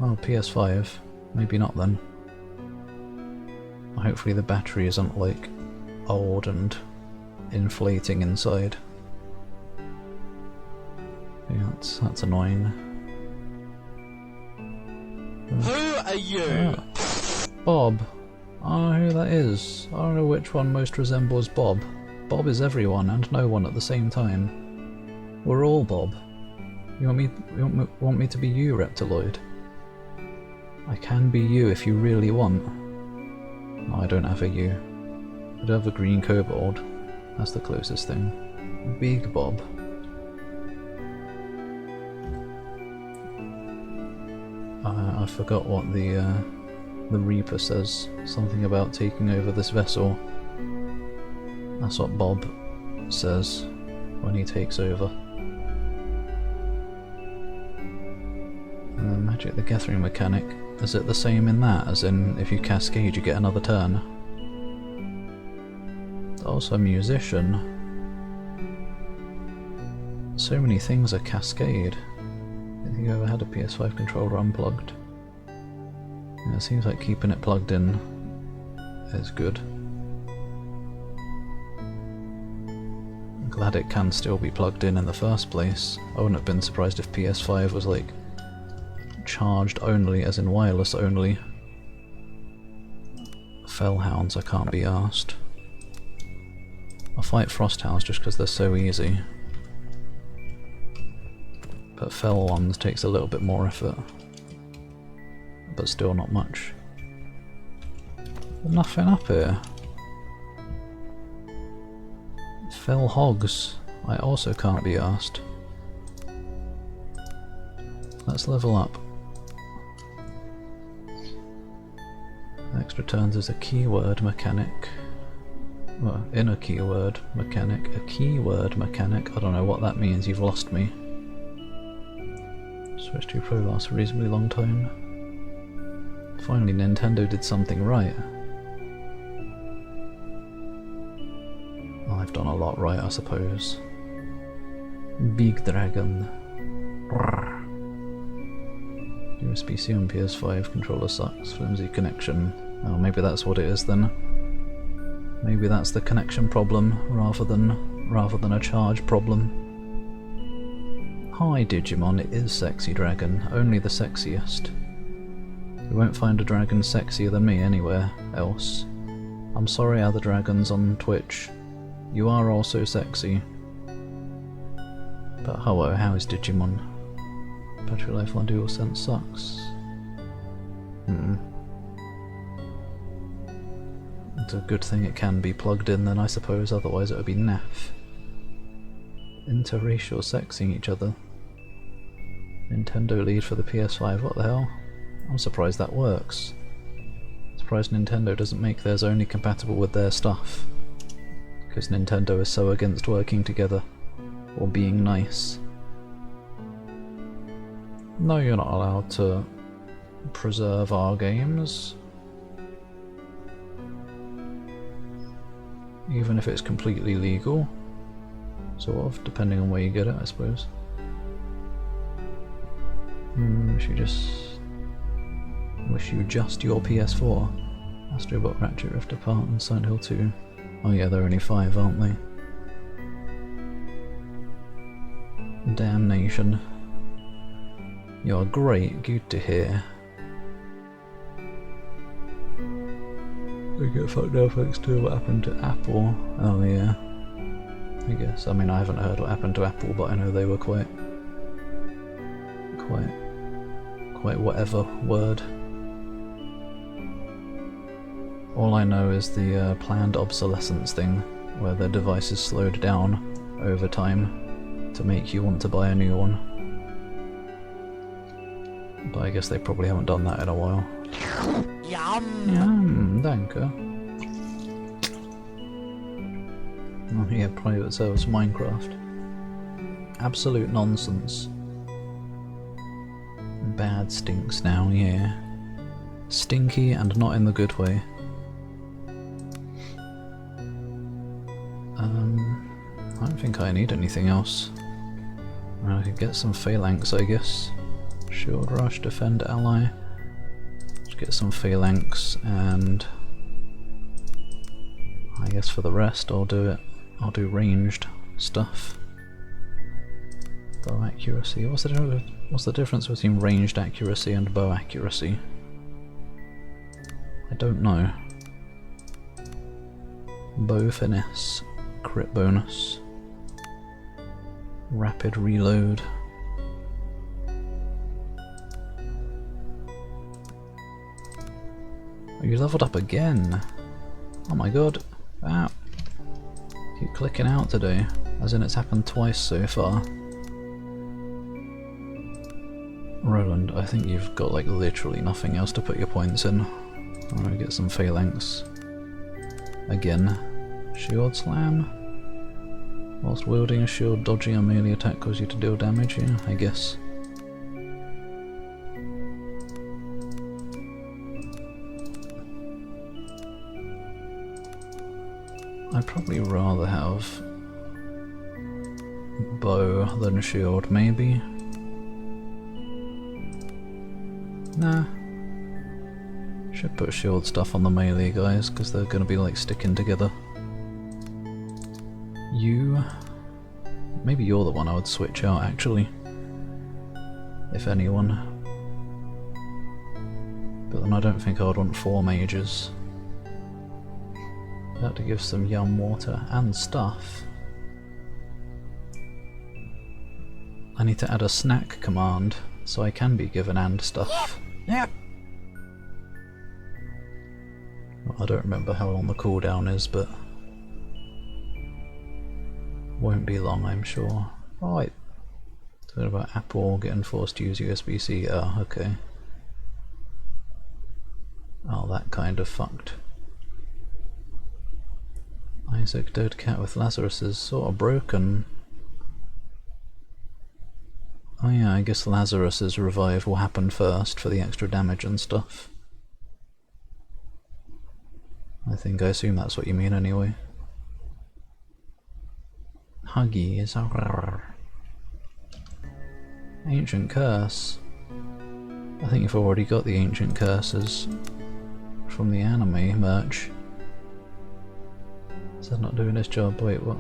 S1: Oh, PS5. Maybe not then. Hopefully the battery isn't like old and inflating inside. Yeah, that's annoying.
S2: Who are you?
S1: Bob. I don't know who that is. I don't know which one most resembles Bob. Bob is everyone and no one at the same time. We're all Bob. You want me to be you, Reptiloid? I can be you if you really want. No, I don't have a you. I do have a green kobold. That's the closest thing. Big Bob. I forgot what the Reaper says. Something about taking over this vessel. That's what Bob says when he takes over. Magic the Gathering mechanic. Is it the same in that, as in if you cascade you get another turn? Also a musician. So many things are cascade. I don't think I ever had a PS5 controller unplugged. Yeah, it seems like keeping it plugged in is good. I'm glad it can still be plugged in the first place. I wouldn't have been surprised if PS5 was like charged only, as in wireless only. Fellhounds, I can't be arsed. I'll fight Frosthounds just because they're so easy. But Fell ones takes a little bit more effort. But still not much. There's nothing up here. Fell Hogs, I also can't be asked. Let's level up. Extra turns is a keyword mechanic. Well, in a keyword mechanic. A keyword mechanic. I don't know what that means, you've lost me. Switch 2 Pro lasts a reasonably long time. Finally Nintendo did something right. Well, I've done a lot right, I suppose. Big Dragon. USB-C on PS5 controller sucks. Flimsy connection. Oh, maybe that's what it is then. Maybe that's the connection problem rather than a charge problem. Hi Digimon, it is Sexy Dragon, only the sexiest. You won't find a dragon sexier than me anywhere else. I'm sorry other dragons on Twitch. You are also sexy. But hello, how is Digimon? Battery life on DualSense sucks. It's a good thing it can be plugged in then, I suppose, otherwise it would be naff. Interracial sexing each other. Nintendo lead for the PS5, what the hell? I'm surprised that works. Surprised Nintendo doesn't make theirs only compatible with their stuff. Because Nintendo is so against working together. Or being nice. No, you're not allowed to preserve our games. Even if it's completely legal. Sort of, depending on where you get it, I suppose. Wish you just your PS4. Astrobot, Ratchet Rift Apart and Silent Hill 2. Oh yeah, they're only 5, aren't they? Damnation. You're great, good to hear. We get fucked up thanks to what happened to Apple. Oh yeah. I guess. I mean, I haven't heard what happened to Apple, but I know they were quite whatever word. All I know is the planned obsolescence thing, where the device is slowed down over time to make you want to buy a new one. But I guess they probably haven't done that in a while.
S2: Yum!
S1: Yum, danke. Oh yeah, private service Minecraft. Absolute nonsense. Bad stinks now, yeah. Stinky and not in the good way. I don't think I need anything else. I could get some phalanx, I guess. Shield rush, defend ally. Let's get some phalanx, and I guess for the rest I'll do ranged stuff. Bow accuracy. What's the difference between ranged accuracy and bow accuracy? I don't know. Bow finesse, crit bonus, rapid reload. Oh, you leveled up again! Oh my god! Ah! Keep clicking out today, as in it's happened twice so far. Roland, I think you've got like literally nothing else to put your points in. I'm gonna get some phalanx. Again. Shield slam? Whilst wielding a shield, dodging a melee attack causes you to deal damage? Yeah, I guess. I'd probably rather have bow than shield, maybe. Nah. Should put shield stuff on the melee guys, because they're gonna be like sticking together. You... maybe you're the one I would switch out actually. If anyone. But then I don't think I would want 4 mages. I'd have to give some yum water and stuff. I need to add a snack command so I can be given and stuff.
S2: Yeah.
S1: Well, I don't remember how long the cooldown is, but won't be long, I'm sure. Right. Talking about Apple getting forced to use USB-C. Oh, okay. Oh, that kind of fucked. Isaac, dead cat with Lazarus is sort of broken. Oh yeah, I guess Lazarus's revive will happen first for the extra damage and stuff. I assume that's what you mean anyway. Huggy is Ancient Curse. I think you've already got the Ancient Curses from the anime merch. Is that not doing its job? Wait, what?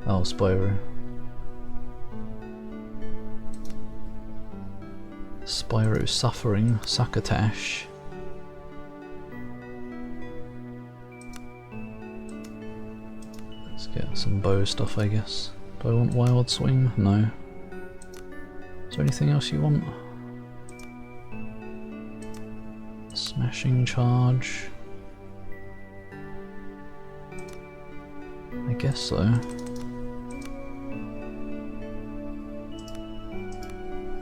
S1: Oh, Spyro. Spyro Suffering, Succotash. Let's get some bow stuff, I guess. Do I want Wild Swing? No. Is there anything else you want? Smashing Charge. I guess so.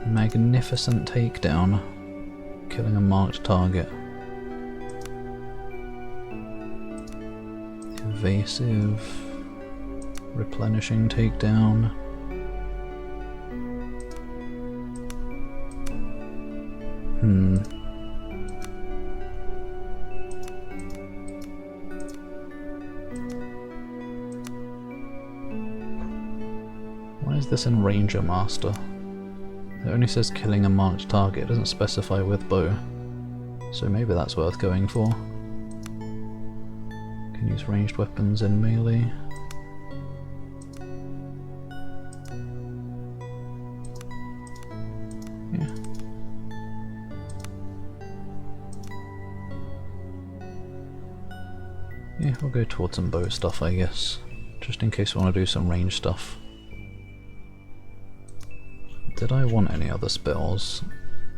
S1: Magnificent Takedown. Killing a marked target. Evasive. Replenishing Takedown. Why is this in Ranger Master? It only says killing a marked target, it doesn't specify with bow. So maybe that's worth going for. Can use ranged weapons in melee. Yeah. Yeah, we'll go towards some bow stuff, I guess. Just in case we want to do some range stuff. Did I want any other spells?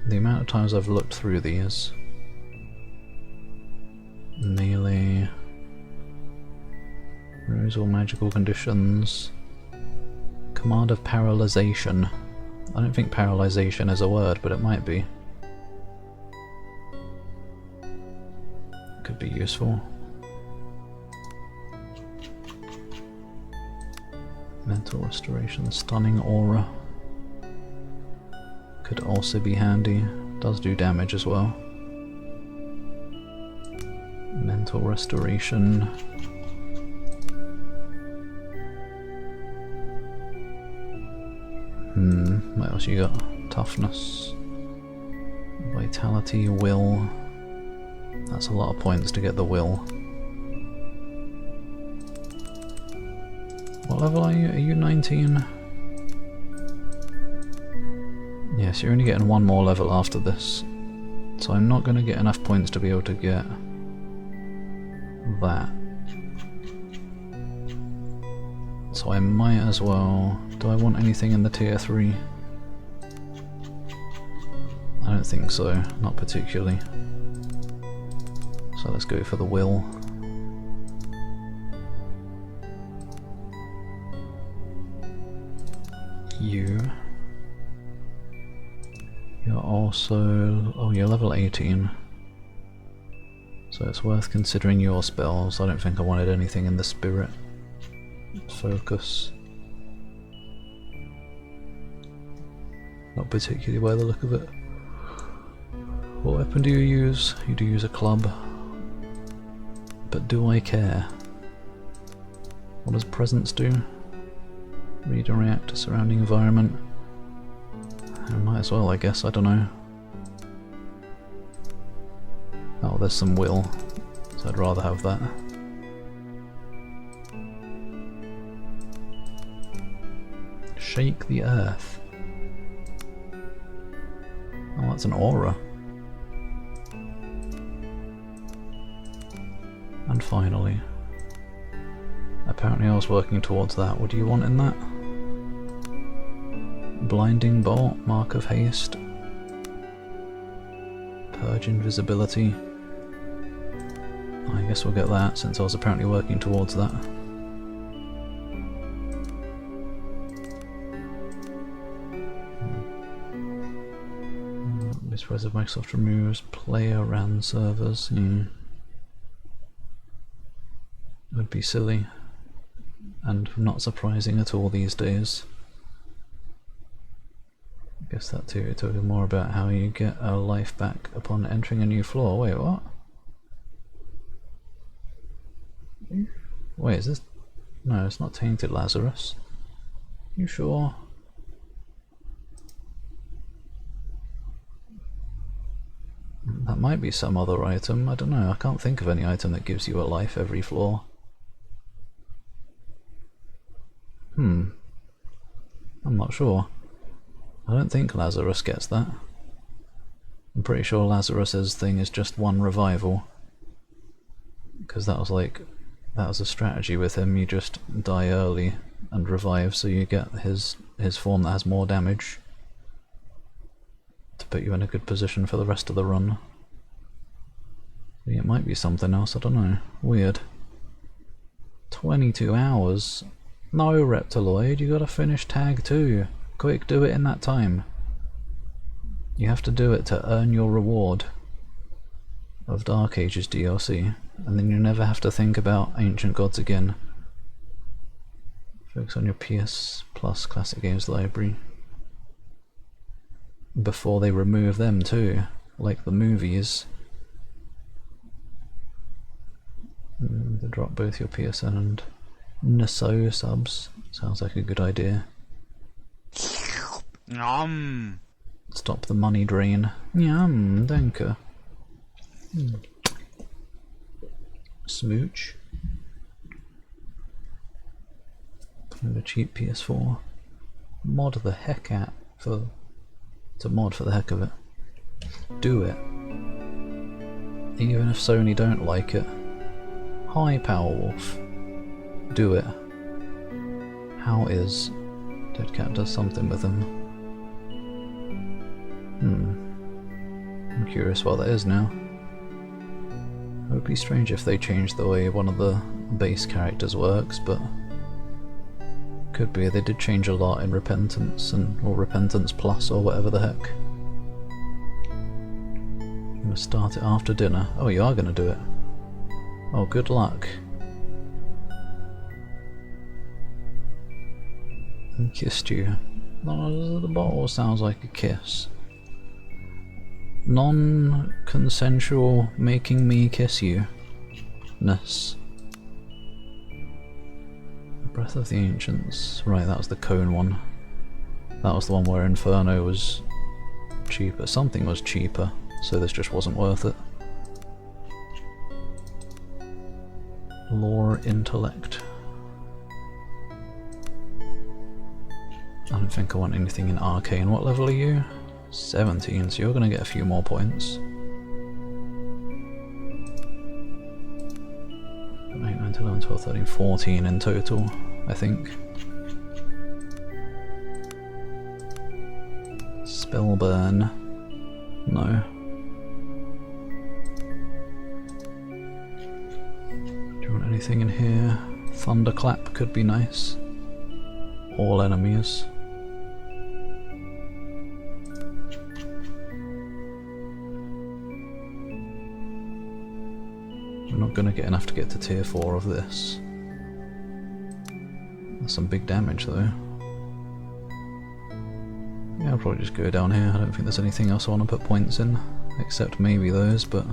S1: The amount of times I've looked through these. Melee. Remove all magical conditions. Command of paralyzation. I don't think paralyzation is a word, but it might be. Could be useful. Mental restoration, stunning aura. Could also be handy. Does do damage as well. Mental restoration. What else you got? Toughness. Vitality, will. That's a lot of points to get the will. What level are you? Are you 19? Yes, you're only getting one more level after this. So I'm not going to get enough points to be able to get that. So I might as well... Do I want anything in the tier 3? I don't think so, not particularly. So let's go for the will. You're also... oh, you're level 18. So it's worth considering your spells. I don't think I wanted anything in the spirit. Focus. Not particularly by the look of it. What weapon do you use? You do use a club. But do I care? What does presence do? Redirect to surrounding environment. I might as well, I guess, I don't know. Oh, there's some will, so I'd rather have that. Shake the earth. Oh, that's an aura. And finally. Apparently I was working towards that. What do you want in that? Blinding bolt, mark of haste. Purge invisibility. I guess we'll get that since I was apparently working towards that. This of Microsoft removes player ran servers. Would be silly. And not surprising at all these days. I guess that too, it talking more about how you get a life back upon entering a new floor. Wait, what? Wait, is this... No, it's not Tainted Lazarus. You sure? That might be some other item, I don't know, I can't think of any item that gives you a life every floor. I'm not sure. I don't think Lazarus gets that. I'm pretty sure Lazarus's thing is just one revival. Because that was like... that was a strategy with him, you just die early and revive so you get his form that has more damage. To put you in a good position for the rest of the run. It might be something else, I don't know. Weird. 22 hours? No, Reptiloid, you gotta finish tag 2. Quick, do it in that time. You have to do it to earn your reward of Dark Ages DLC, and then you never have to think about Ancient Gods again. Focus on your PS Plus Classic Games Library. Before they remove them too, like the movies. They drop both your PSN and NSO subs. Sounds like a good idea. Stop the money drain. Yum, danke. Smooch. Find a cheap PS4. Mod the heck out for... It's a mod for the heck of it. Do it. Even if Sony don't like it. Hi, Powerwolf. Do it. How is... Dead Cat does something with him. I'm curious what that is now. It would be strange if they changed the way one of the base characters works, but could be. They did change a lot in Repentance or Repentance Plus or whatever the heck. I'm gonna start it after dinner. Oh, you are gonna do it. Oh, good luck. And kissed you. Oh, the bottle sounds like a kiss. Non-consensual making me kiss you. Ness. Breath of the Ancients. Right, that was the cone one. That was the one where Inferno was cheaper. Something was cheaper, so this just wasn't worth it. Lore Intellect. I don't think I want anything in Arcane. What level are you? 17, so you're gonna get a few more points. 8, 9, 10, 11, 12, 13, 14 in total, I think. Spellburn. No. Do you want anything in here? Thunderclap could be nice. All enemies. We're not gonna get enough to get to tier 4 of this. That's some big damage though. Yeah, I'll probably just go down here. I don't think there's anything else I want to put points in, except maybe those, but...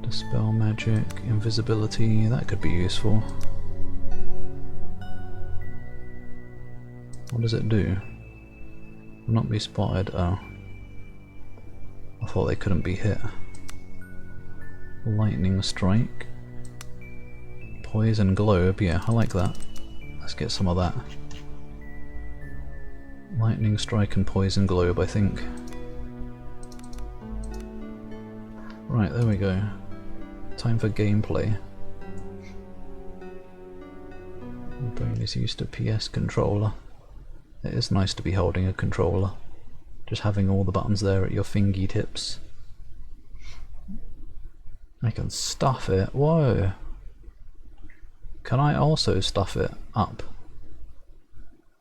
S1: Dispel magic, invisibility, that could be useful. What does it do? Will not be spotted. Oh. I thought they couldn't be hit. Lightning strike. Poison globe, yeah, I like that. Let's get some of that. Lightning strike and poison globe, I think. Right, there we go. Time for gameplay. My brain is used to PS controller. It is nice to be holding a controller. Just having all the buttons there at your fingy tips. I can stuff it. Whoa! Can I also stuff it up?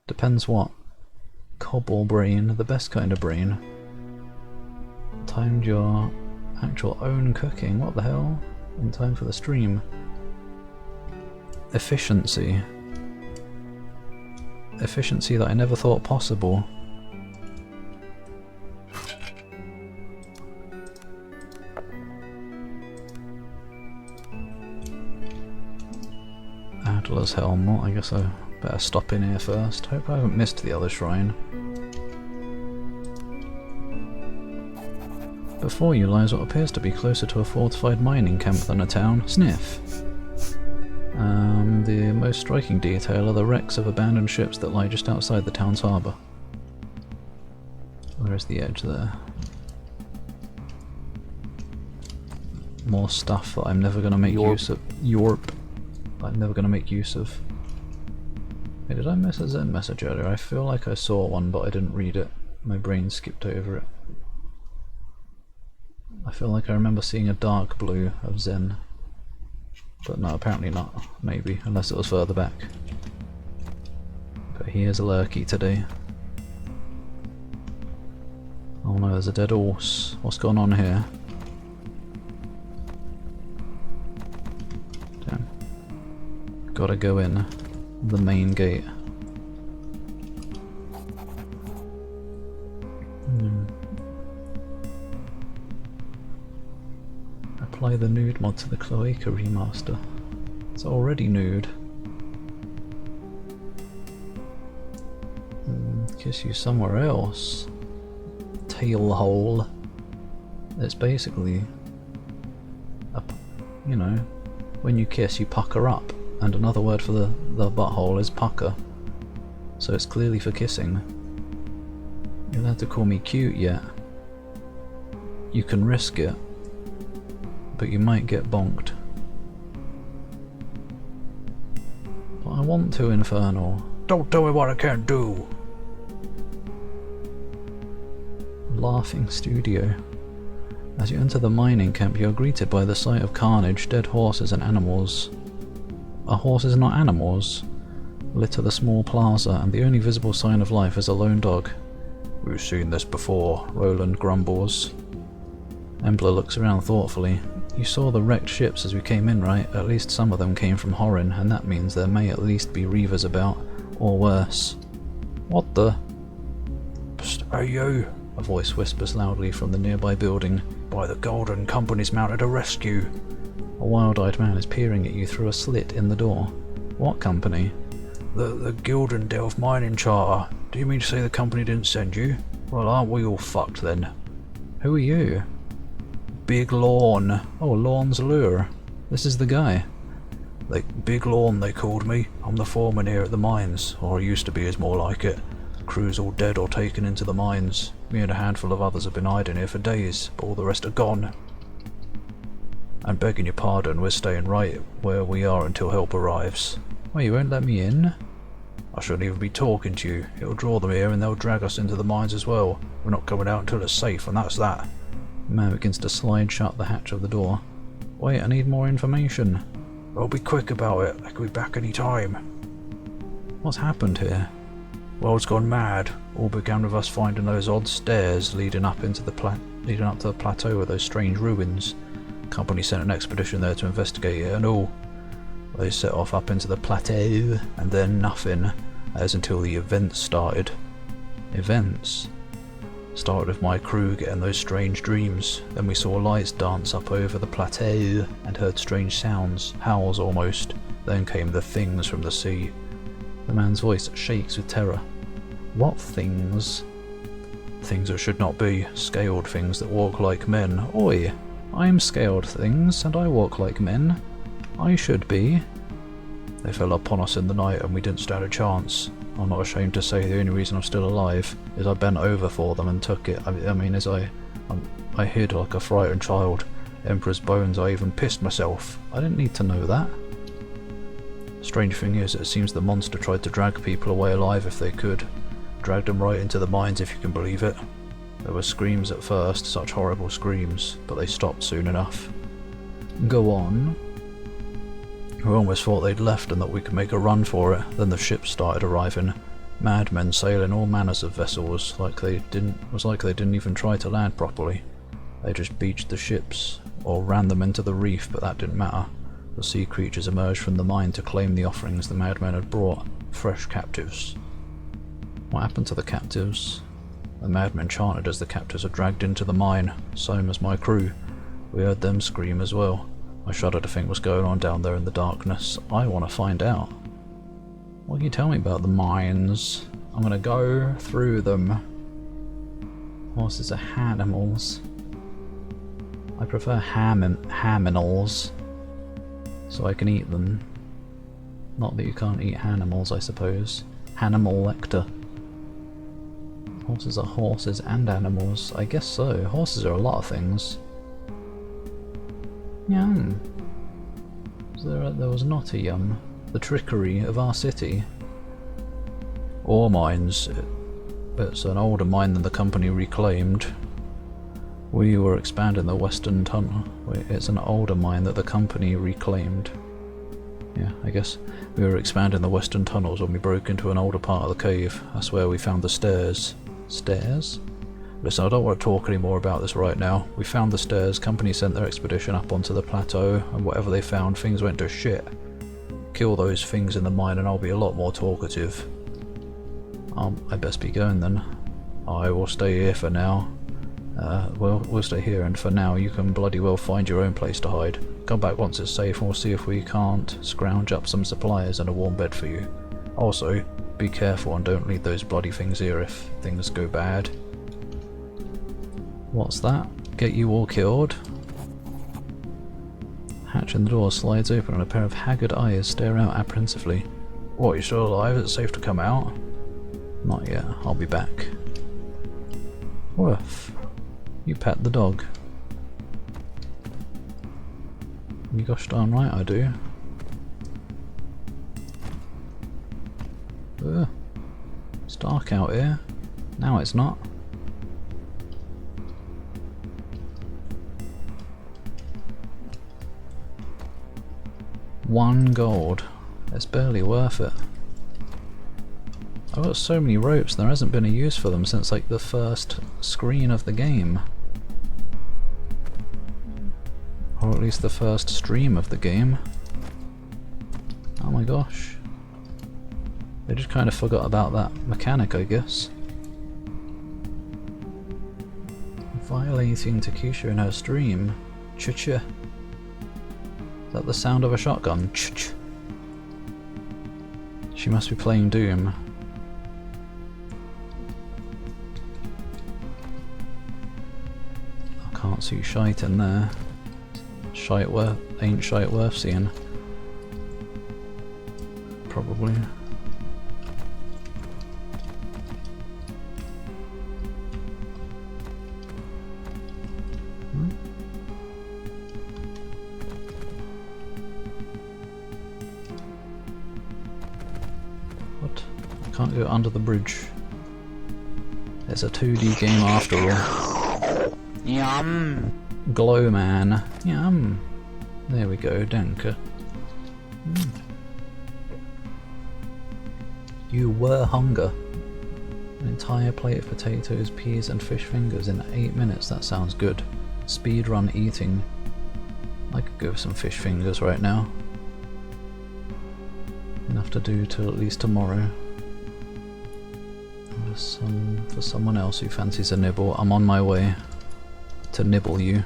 S1: Depends what. Cobble brain, the best kind of brain. Timed your actual own cooking. What the hell? In time for the stream. Efficiency. Efficiency that I never thought possible. Adler's Helm. Well, I guess I better stop in here first. Hope I haven't missed the other shrine. Before you lies what appears to be closer to a fortified mining camp than a town. Sniff. The most striking detail are the wrecks of abandoned ships that lie just outside the town's harbour. Where's the edge there? More stuff that I'm never going to make use of. Yorp. I'm never going to make use of. Hey, did I miss a Zen message earlier? I feel like I saw one, but I didn't read it. My brain skipped over it. I feel like I remember seeing a dark blue of Zen. But no, apparently not. Maybe, unless it was further back. But he is a lurky today. Oh no, there's a dead horse. What's going on here? Damn. Gotta go in the main gate. Apply the nude mod to the Cloaca remaster. It's already nude. Kiss you somewhere else. Tail hole. It's basically a, you know, when you kiss you pucker up, and another word for the butthole is pucker. So it's clearly for kissing. You don't have to call me cute yet. You can risk it, but you might get bonked. But I want to, Infernal. Don't tell me what I can't do! laughing studio. As you enter the mining camp, you are greeted by the sight of carnage, dead horses and animals. Are horses not animals? Litter the small plaza, and the only visible sign of life is a lone dog. We've seen this before, Roland grumbles. Embla looks around thoughtfully. You saw the wrecked ships as we came in, right? At least some of them came from Horin, and that means there may at least be reavers about, or worse. What the? Psst, hey you! A voice whispers loudly from the nearby building. By the Golden Company's mounted a rescue! A wild-eyed man is peering at you through a slit in the door. What company? The Gildendelf mining charter. Do you mean to say the company didn't send you? Well, aren't we all fucked then? Who are you? Big Lawn. Oh, Lawn's Lure. This is the guy. Big Lawn, they called me. I'm the foreman here at the mines, or I used to be, is more like it. The crew's all dead or taken into the mines. Me and a handful of others have been hiding here for days, but all the rest are gone. And begging your pardon, we're staying right where we are until help arrives. Well, you won't let me in? I shouldn't even be talking to you. It'll draw them here and they'll drag us into the mines as well. We're not coming out until it's safe, and that's that. The man begins to slide shut the hatch of the door. Wait, I need more information. Well, be quick about it. They could be back any time. What's happened here? World's gone mad. All began with us finding those odd stairs leading up to the plateau with those strange ruins. The company sent an expedition there to investigate it and all. They set off up into the plateau, and then nothing. That is until the events started. Events? Started with my crew getting those strange dreams. Then we saw lights dance up over the plateau and heard strange sounds, howls almost. Then came the things from the sea. The man's voice shakes with terror. What things? Things that should not be. Scaled things that walk like men. Oi! I am scaled things, and I walk like men. I should be. They fell upon us in the night and we didn't stand a chance. I'm not ashamed to say the only reason I'm still alive is I bent over for them and took it. I mean, I hid like a frightened child. Emperor's bones, I even pissed myself. I didn't need to know that. Strange thing is, it seems the monster tried to drag people away alive if they could. Dragged them right into the mines, if you can believe it. There were screams at first, such horrible screams, but they stopped soon enough. Go on. We almost thought they'd left and that we could make a run for it. Then the ships started arriving. Madmen sailing all manners of vessels, like they didn't even try to land properly. They just beached the ships, or ran them into the reef, but that didn't matter. The sea creatures emerged from the mine to claim the offerings the madmen had brought. Fresh captives. What happened to the captives? The madmen chanted as the captives were dragged into the mine, same as my crew. We heard them scream as well. I shudder to think what's going on down there in the darkness. I want to find out. What can you tell me about the mines? I'm gonna go through them. Horses are animals. I prefer haminals, so I can eat them. Not that you can't eat animals, I suppose. Hanimal lector. Horses are horses and animals. I guess so. Horses are a lot of things. Yum. There was not a yum. The trickery of our city. Ore mines. It's an older mine than the company reclaimed. We were expanding the western tunnel. It's an older mine that the company reclaimed. Yeah, I guess we were expanding the western tunnels when we broke into an older part of the cave. That's where we found the stairs. Stairs? Listen, I don't want to talk any more about this right now. We found the stairs, company sent their expedition up onto the plateau, and whatever they found, things went to shit. Kill those things in the mine and I'll be a lot more talkative. I best be going then. I will stay here for now. We'll stay here, and for now you can bloody well find your own place to hide. Come back once it's safe and we'll see if we can't scrounge up some supplies and a warm bed for you. Also, be careful and don't leave those bloody things here if things go bad. What's that? Get you all killed? Hatch in the door slides open and a pair of haggard eyes stare out apprehensively. What, you still alive? Is it safe to come out? Not yet. I'll be back. Woof. You pet the dog. You gosh darn right I do. Ugh. It's dark out here. Now it's not. 1 gold. It's barely worth it. I've got so many ropes, there hasn't been a use for them since like the first screen of the game. Or at least the first stream of the game. Oh my gosh. They just kind of forgot about that mechanic, I guess. Violating Takesha in her stream. Ch-ch. Is that the sound of a shotgun? Ch-ch. She must be playing Doom. I can't see shite in there. Ain't shite worth seeing. Probably. What? I can't go under the bridge. It's a 2D game after all.
S2: Yum.
S1: Glow man. Yum. There we go, danke. You were hunger. An entire plate of potatoes, peas and fish fingers in 8 minutes. That sounds good. Speedrun eating. I could go for some fish fingers right now. Enough to do till at least tomorrow. For someone else who fancies a nibble, I'm on my way to nibble you.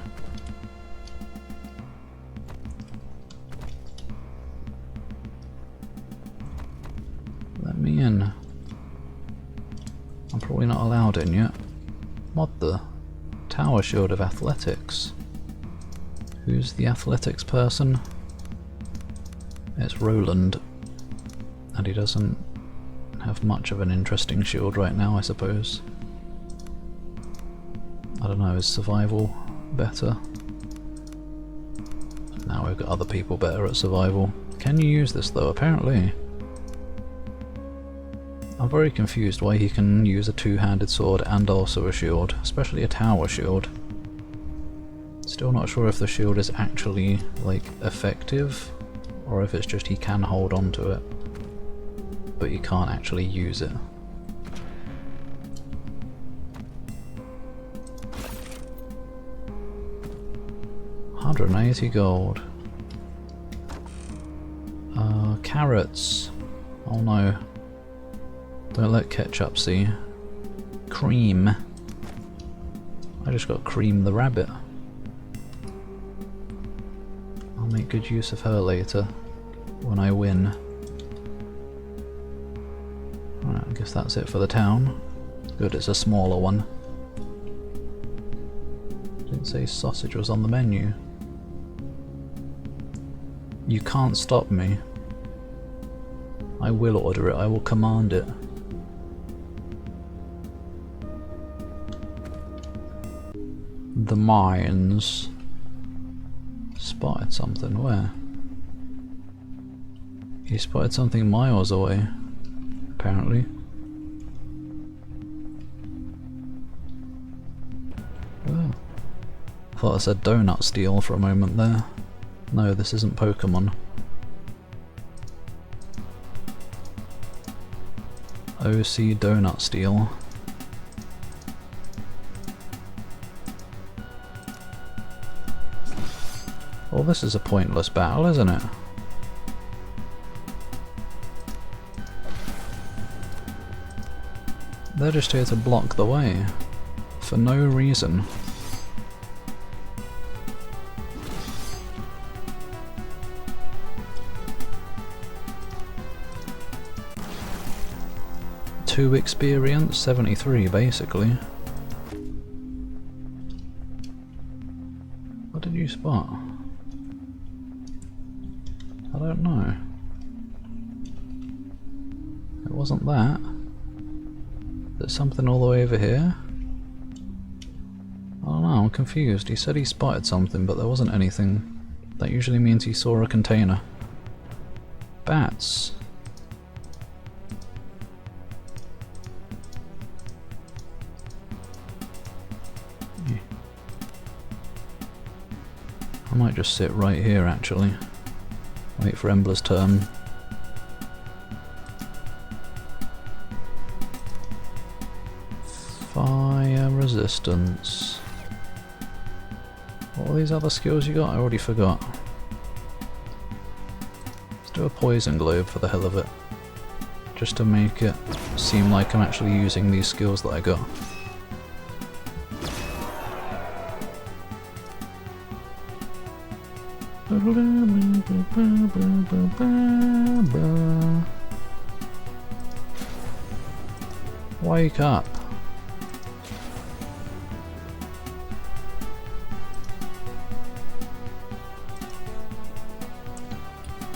S1: Let me in. I'm probably not allowed in yet. What the? Tower Shield of Athletics. Who's the athletics person? It's Roland. And he doesn't have much of an interesting shield right now, I suppose. I don't know, is survival better? Now we've got other people better at survival. Can you use this though? Apparently. I'm very confused why he can use a two-handed sword and also a shield, especially a tower shield. Still not sure if the shield is actually, like, effective, or if it's just he can hold on to it, but you can't actually use it. $180 gold. Carrots. Oh no. Don't let ketchup see. Cream. I just got Cream the rabbit. I'll make good use of her later, when I win. Alright, I guess that's it for the town. Good, it's a smaller one. Didn't say sausage was on the menu. You can't stop me. I will order it, I will command it. The mines. Spotted something, where? He spotted something miles away, apparently. Oh. I thought I said donut steal for a moment there. No, this isn't Pokemon. OC donut steal. Well, this is a pointless battle, isn't it? They're just here to block the way. For no reason. Two experience, 73 basically. What did you spot? I don't know. It wasn't that. There's something all the way over here? I don't know, I'm confused. He said he spotted something, but there wasn't anything. That usually means he saw a container. Bats. Yeah. I might just sit right here actually. Wait for Embler's turn. Fire resistance. What are these other skills you got? I already forgot. Let's do a poison globe for the hell of it. Just to make it seem like I'm actually using these skills that I got. Wake up.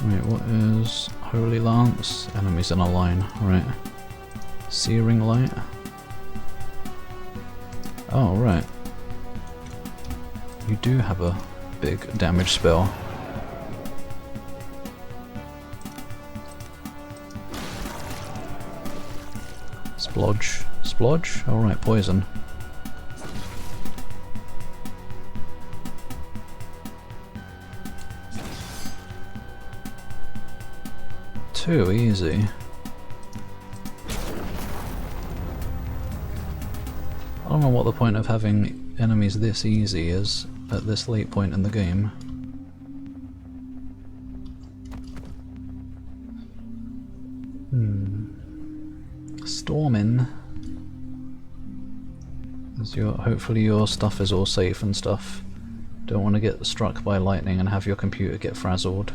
S1: Wait, what is Holy Lance? Enemies in a line, right. Searing Light. Oh, right. You do have a big damage spell. Splodge. Splodge? Alright, poison. Too easy. I don't know what the point of having enemies this easy is at this late point in the game. Storming. Hopefully your stuff is all safe and stuff. Don't want to get struck by lightning and have your computer get frazzled.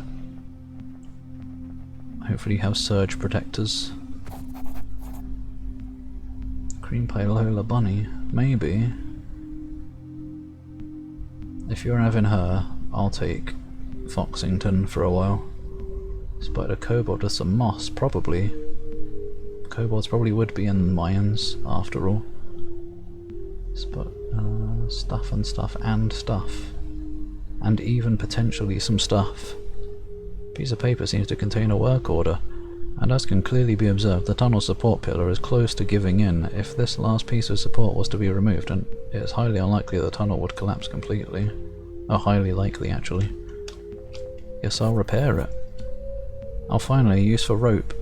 S1: Hopefully you have surge protectors. Cream Pie Lola Bunny. Maybe. If you're having her, I'll take Foxington for a while. Spider Kobold with some moss, probably. Kobolds probably would be in mines, after all. Stuff and stuff and stuff. And even potentially some stuff. Piece of paper seems to contain a work order, and as can clearly be observed, the tunnel support pillar is close to giving in. If this last piece of support was to be removed, and it's highly unlikely the tunnel would collapse completely. Oh, highly likely actually. Guess I'll repair it. Oh, finally, a use for rope.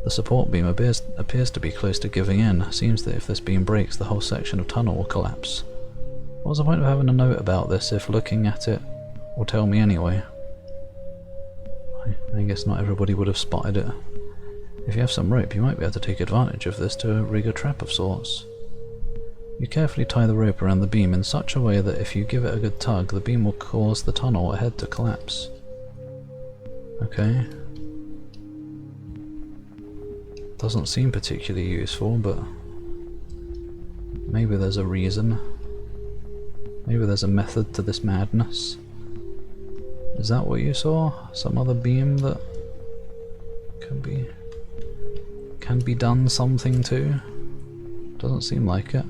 S1: The support beam appears to be close to giving in. Seems that if this beam breaks, the whole section of tunnel will collapse. What was the point of having a note about this if looking at it will tell me anyway? I guess not everybody would have spotted it. If you have some rope, you might be able to take advantage of this to rig a trap of sorts. You carefully tie the rope around the beam in such a way that if you give it a good tug, the beam will cause the tunnel ahead to collapse. Okay. Doesn't seem particularly useful, but maybe there's a reason. Maybe there's a method to this madness. Is that what you saw? Some other beam that can be done something to? Doesn't seem like it.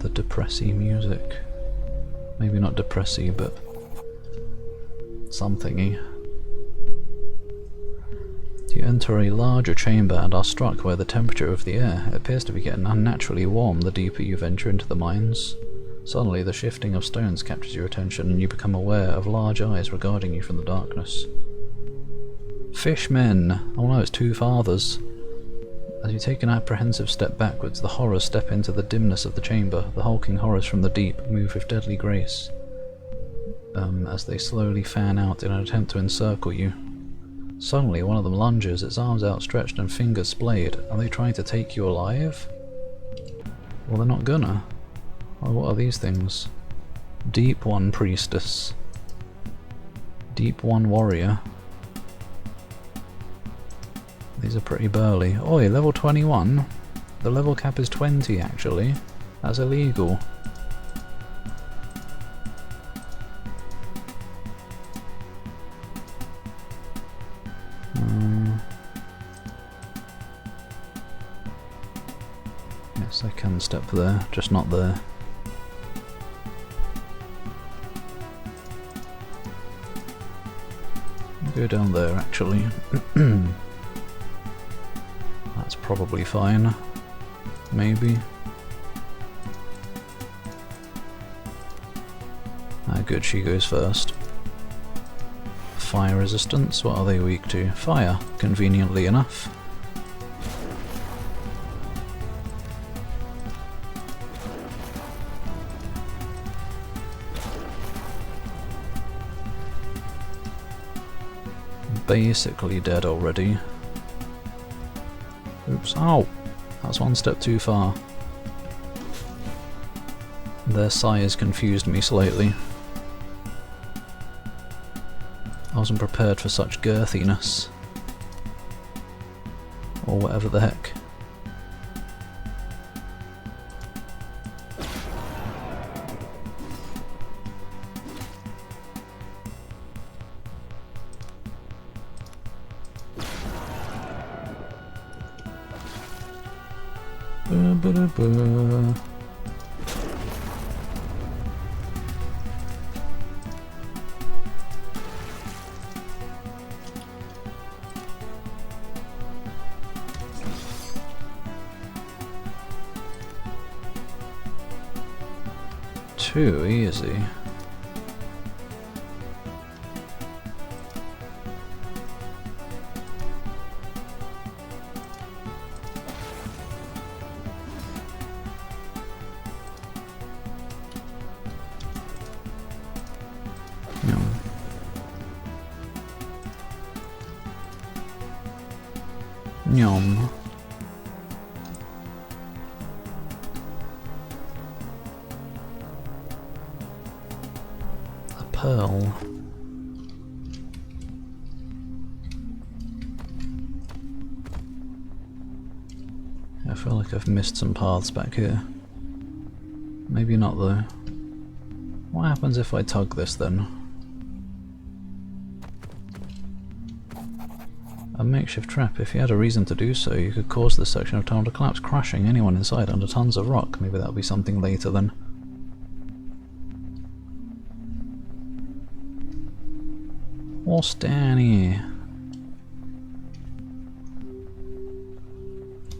S1: The depressy music. Maybe not depressy, but something-y. You enter a larger chamber and are struck by the temperature of the air. It appears to be getting unnaturally warm the deeper you venture into the mines. Suddenly the shifting of stones captures your attention and you become aware of large eyes regarding you from the darkness. Fishmen! Oh no, it's two fathers. As you take an apprehensive step backwards, the horrors step into the dimness of the chamber. The hulking horrors from the deep move with deadly grace, as they slowly fan out in an attempt to encircle you. Suddenly, one of them lunges, its arms outstretched and fingers splayed. Are they trying to take you alive? Well, they're not gonna. Oh, what are these things? Deep One Priestess. Deep One Warrior. These are pretty burly. Oi, level 21? The level cap is 20 actually. That's illegal. Yes, I can step there, just not there. Go down there, actually. That's probably fine. Maybe. Ah, good, she goes first. Fire resistance, what are they weak to? Fire, conveniently enough. Basically dead already. Oops, ow! That's one step too far. Their size confused me slightly. I wasn't prepared for such girthiness. Or whatever the heck. Ba-ba-da-ba. Too easy. Nyom. A pearl. I feel like I've missed some paths back here. Maybe not though. What happens if I tug this then? A makeshift trap. If you had a reason to do so, you could cause this section of tunnel to collapse, crushing anyone inside under tons of rock. Maybe that'll be something later then. What's down here?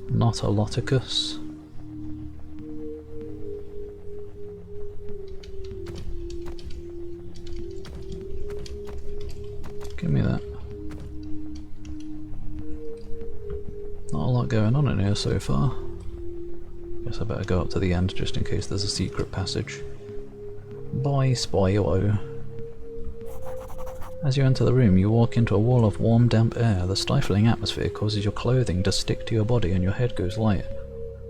S1: Not a Loticus. Give me that. Not a lot going on in here so far. Guess I better go up to the end just in case there's a secret passage. Bye, Spyro. As you enter the room, you walk into a wall of warm, damp air. The stifling atmosphere causes your clothing to stick to your body and your head goes light.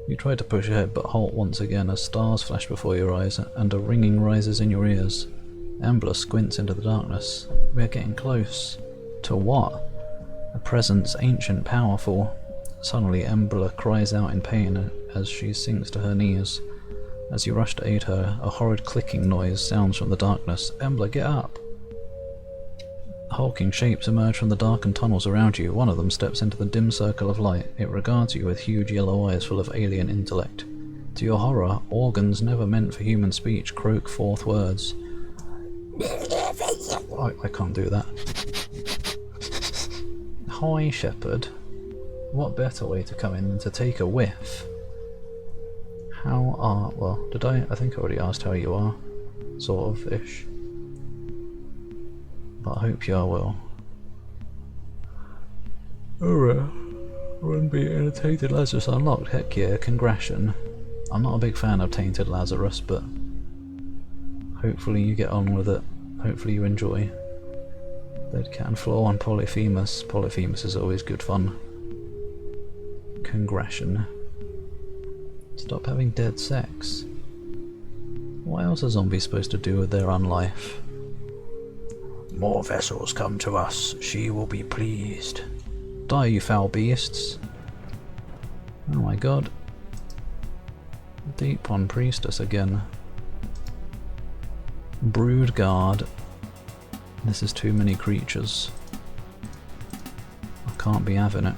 S1: You try to push ahead but halt once again as stars flash before your eyes and a ringing rises in your ears. Embla squints into the darkness. We're getting close. To what? A presence ancient, powerful. Suddenly Embla cries out in pain as she sinks to her knees. As you rush to aid her, a horrid clicking noise sounds from the darkness. Embla, get up! Hulking shapes emerge from the darkened tunnels around you. One of them steps into the dim circle of light. It regards you with huge yellow eyes full of alien intellect. To your horror, organs never meant for human speech croak forth words. I can't do that. Hi, Shepherd. What better way to come in than to take a whiff? How are... well, did I think I already asked how you are. Sort of, ish. But I hope you are well. Alright. Run being a Tainted Lazarus unlocked. Heck yeah, congration. I'm not a big fan of Tainted Lazarus, but hopefully you get on with it. Hopefully you enjoy. Dead Cat and Floor on Polyphemus. Polyphemus is always good fun. Congration. Stop having dead sex. What else are zombies supposed to do with their unlife? More vessels come to us. She will be pleased. Die, you foul beasts. Oh my god. Deep Pond Priestess again. Brood Guard. This is too many creatures. I can't be having it.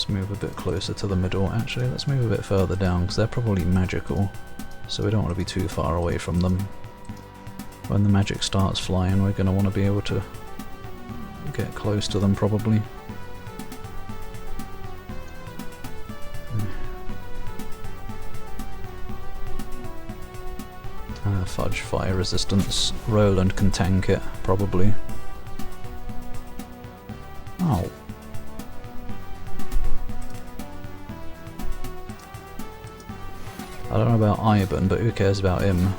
S1: Let's move a bit closer to the middle. Actually, let's move a bit further down, because they're probably magical, so we don't want to be too far away from them. When the magic starts flying, we're going to want to be able to get close to them, probably. Fudge, fire resistance. Roland can tank it, probably. Oh. I don't know about Ivan, but who cares about him?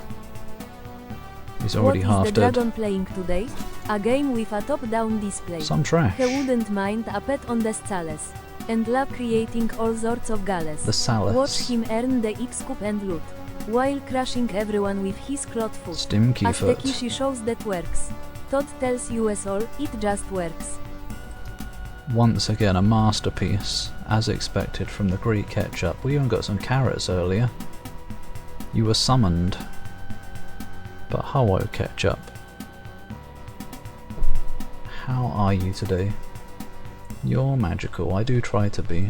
S1: He's already half
S4: What is the
S1: dead.
S4: dragon playing today? A game with a top-down display.
S1: Some trash.
S4: He wouldn't mind a pet on the Scales. And love creating all sorts of gales.
S1: The Salus.
S4: Watch him earn the X-Cup and loot, while crushing everyone with his cloth foot.
S1: Stimky
S4: As the
S1: foot.
S4: Kishi shows that works. Todd tells us all, it just works.
S1: Once again, a masterpiece, as expected from the Greek ketchup. We even got some carrots earlier. You were summoned. But hello, ketchup. How are you today? You're magical. I do try to be.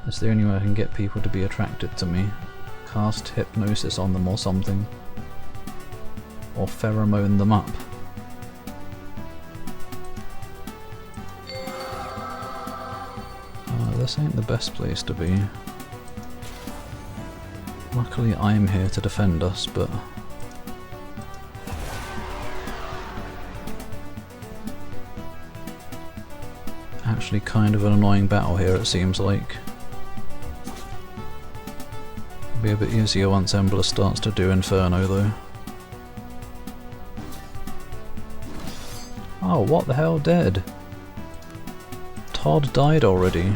S1: It's the only way I can get people to be attracted to me. Cast hypnosis on them or something. Or pheromone them up. This ain't the best place to be. Luckily I'm here to defend us, but... actually kind of an annoying battle here, it seems like. It'll be a bit easier once Embla starts to do Inferno though. Oh, what the hell, dead? Todd died already.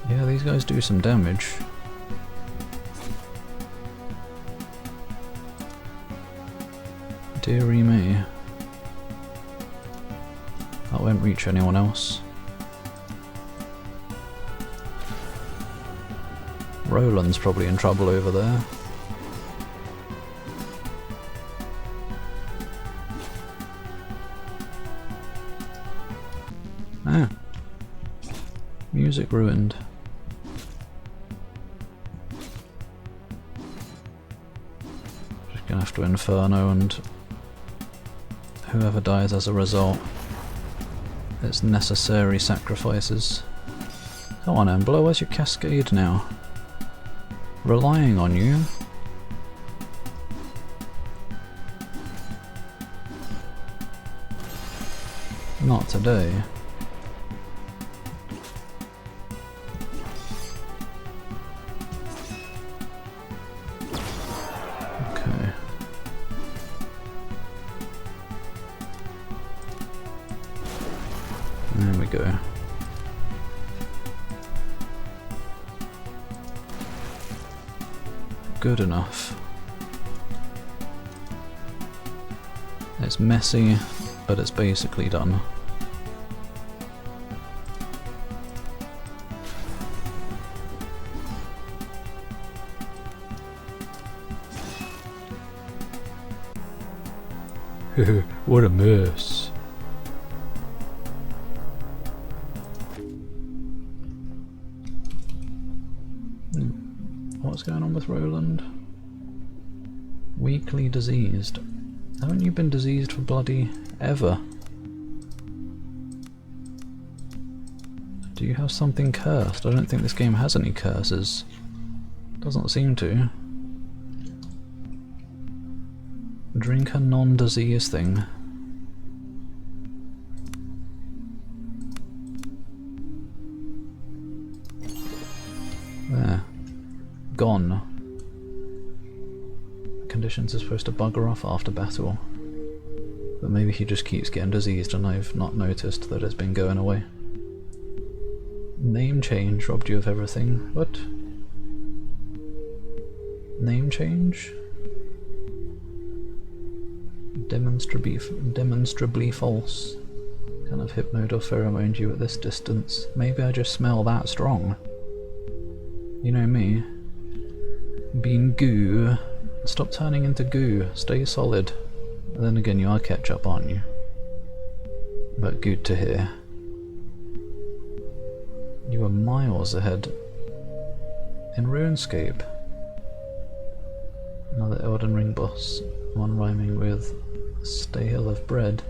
S1: Yeah, these guys do some damage. Dearie me. That won't reach anyone else. Roland's probably in trouble over there. Ah. Music ruined. Just gonna have to Inferno and whoever dies as a result. It's necessary sacrifices. Come on, Embla, where's your cascade now? Relying on you. Not today. Okay. There we go. Good enough. It's messy, but it's basically done. What a mess. What's going on with Roland? Weakly diseased. Haven't you been diseased for bloody ever? Do you have something cursed? I don't think this game has any curses. Doesn't seem to. Drink a non-disease thing. There. Gone. Conditions are supposed to bugger off after battle. But maybe he just keeps getting diseased and I've not noticed that it's been going away. Name change robbed you of everything. What? Name change? Demonstrably false. Kind of hypnoed or pheromoned you at this distance. Maybe I just smell that strong. You know me. Being goo. Stop turning into goo. Stay solid. And then again, you are ketchup, aren't you? But good to hear. You are miles ahead in RuneScape. Another Elden Ring boss. One rhyming with stale of bread.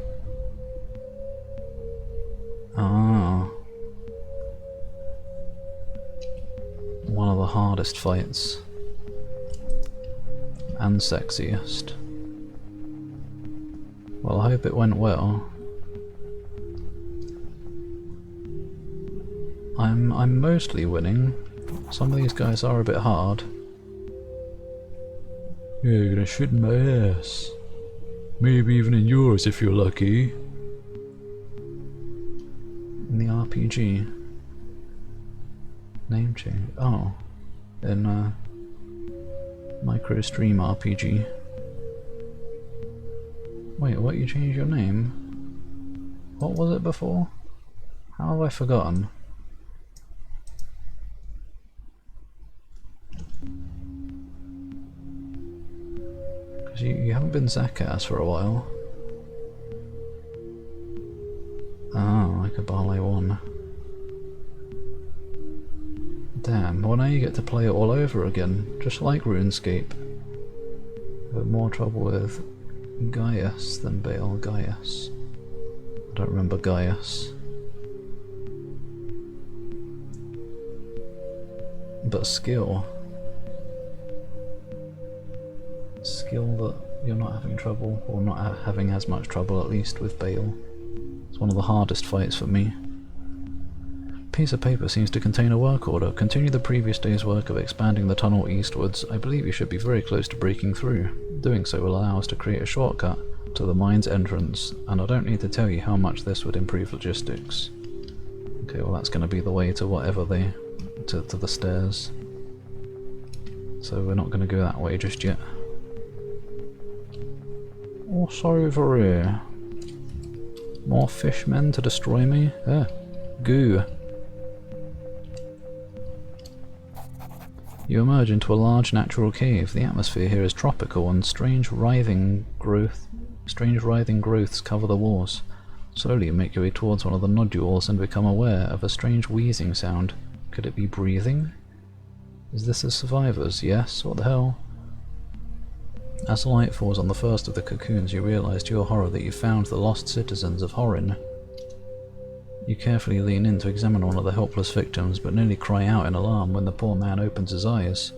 S1: Ah. One of the hardest fights. And sexiest. Well, I hope it went well. I'm mostly winning. Some of these guys are a bit hard. Yeah, you're gonna shit in my ass. Maybe even in yours if you're lucky. In the RPG. Name change. Oh. In Micro Stream RPG. Wait, what, you changed your name? What was it before? How have I forgotten? Because you haven't been Zakas for a while. Oh, like a Barley 1. Damn, well now you get to play it all over again, just like RuneScape. But more trouble with Gaius than Baal Gaius. I don't remember Gaius. But skill. Skill that you're not having trouble, or not having as much trouble at least, with Baal. It's one of the hardest fights for me. Piece of paper seems to contain a work order. Continue the previous day's work of expanding the tunnel eastwards. I believe you should be very close to breaking through. Doing so will allow us to create a shortcut to the mine's entrance, and I don't need to tell you how much this would improve logistics. Okay, well that's going to be the way to whatever they... to the stairs. So we're not going to go that way just yet. What's over here? More fishmen to destroy me? Goo. You emerge into a large natural cave. The atmosphere here is tropical and strange writhing growths cover the walls. Slowly you make your way towards one of the nodules and become aware of a strange wheezing sound. Could it be breathing? Is this the survivors? Yes, what the hell? As the light falls on the first of the cocoons, you realise to your horror that you found the lost citizens of Horin. You carefully lean in to examine one of the helpless victims, but nearly cry out in alarm when the poor man opens his eyes.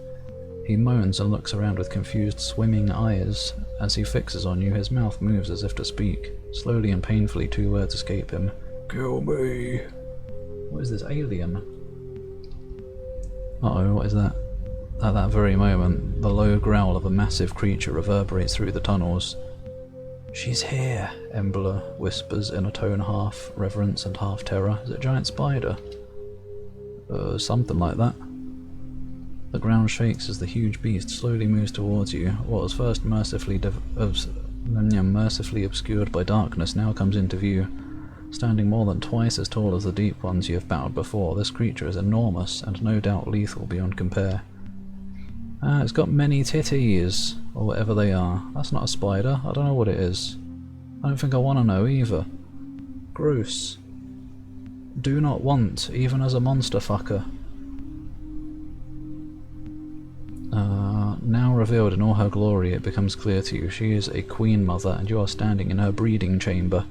S1: He moans and looks around with confused, swimming eyes. As he fixes on you, his mouth moves as if to speak. Slowly and painfully, two words escape him. Kill me! What is this, alien? Uh-oh, what is that? At that very moment, the low growl of a massive creature reverberates through the tunnels. She's here, Embler whispers in a tone half reverence and half terror. Is it a giant spider? Something like that. The ground shakes as the huge beast slowly moves towards you. What was first mercifully obscured by darkness now comes into view. Standing more than twice as tall as the deep ones you have battled before, this creature is enormous and no doubt lethal beyond compare. Ah, it's got many titties, or whatever they are. That's not a spider, I don't know what it is. I don't think I want to know either. Gross. Do not want, even as a monster fucker. Now revealed in all her glory, it becomes clear to you she is a queen mother and you are standing in her breeding chamber.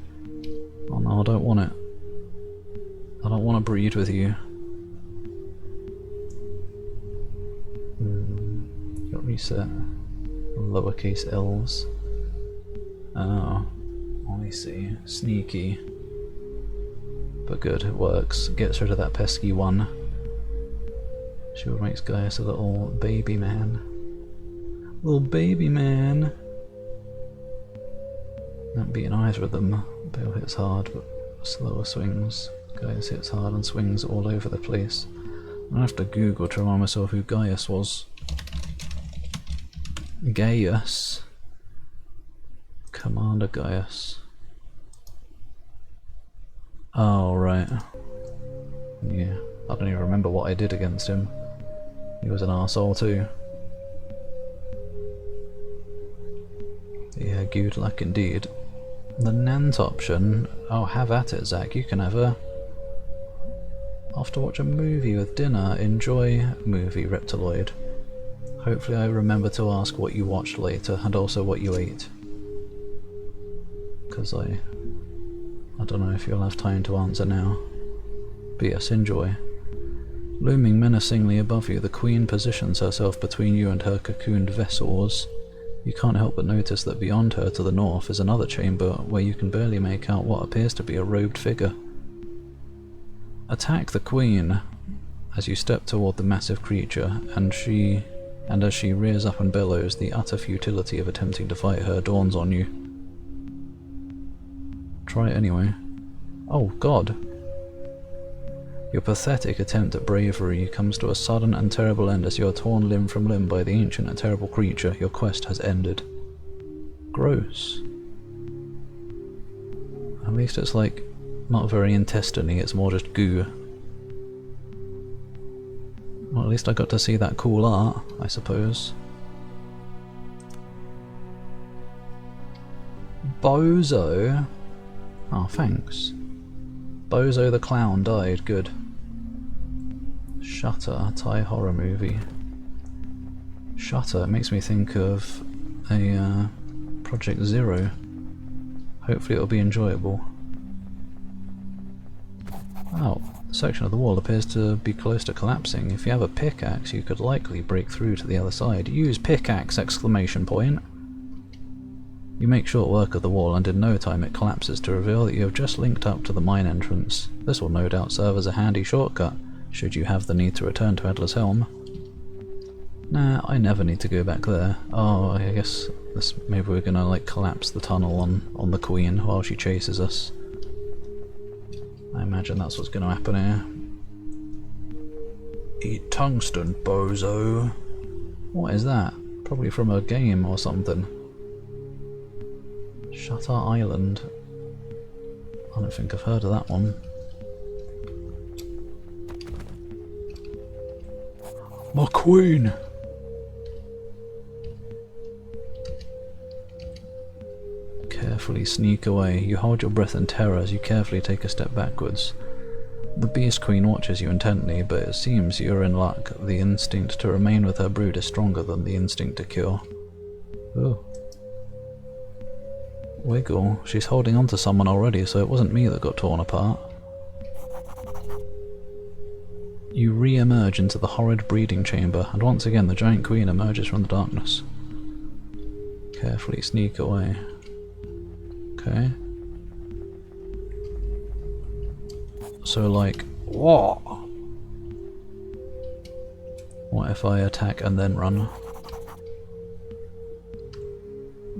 S1: Oh no, I don't want it. I don't want to breed with you. Got reset. Lowercase elves. Oh, I see. Sneaky. But good, it works. Gets rid of that pesky one. She makes Gaius a little baby man. Little baby man! Not beating either of them. Bale hits hard, but slower swings. Gaius hits hard and swings all over the place. I have to Google to remind myself who Gaius was. Gaius. Commander Gaius. Oh, right. Yeah, I don't even remember what I did against him. He was an arsehole too. good luck indeed. The Nant option, oh have at it Zach, you can have a... After watch a movie with dinner, enjoy movie Reptiloid. Hopefully I remember to ask what you watched later, and also what you ate. Because I don't know if you'll have time to answer now. But yes, enjoy. Looming menacingly above you, the Queen positions herself between you and her cocooned vessels. You can't help but notice that beyond her to the north is another chamber where you can barely make out what appears to be a robed figure. Attack the Queen as you step toward the massive creature, and as she rears up and bellows, the utter futility of attempting to fight her dawns on you. Try it anyway. Oh God! Your pathetic attempt at bravery comes to a sudden and terrible end as you are torn limb from limb by the ancient and terrible creature. Your quest has ended. Gross. At least it's like not very intestine-y, it's more just goo. Well, at least I got to see that cool art, I suppose. Bozo? Oh, thanks. Bozo the clown died, good. Shutter, Thai horror movie. Shutter makes me think of a Project Zero. Hopefully it'll be enjoyable. Oh, the section of the wall appears to be close to collapsing. If you have a pickaxe, you could likely break through to the other side. Use pickaxe! Exclamation point. You make short work of the wall, and in no time it collapses to reveal that you have just linked up to the mine entrance. This will no doubt serve as a handy shortcut, should you have the need to return to Adler's Helm. Nah, I never need to go back there. Oh, I guess maybe we're gonna like collapse the tunnel on the Queen while she chases us. I imagine that's what's gonna happen here. Eat tungsten, bozo. What is that? Probably from a game or something. Shutter Island. I don't think I've heard of that one. My Queen! Carefully sneak away. You hold your breath in terror as you carefully take a step backwards. The Beast Queen watches you intently, but it seems you're in luck. The instinct to remain with her brood is stronger than the instinct to kill. Oh. Wiggle. She's holding on to someone already, so it wasn't me that got torn apart. You re-emerge into the horrid breeding chamber, and once again the giant queen emerges from the darkness. Carefully sneak away. Okay. So like, what? What if I attack and then run?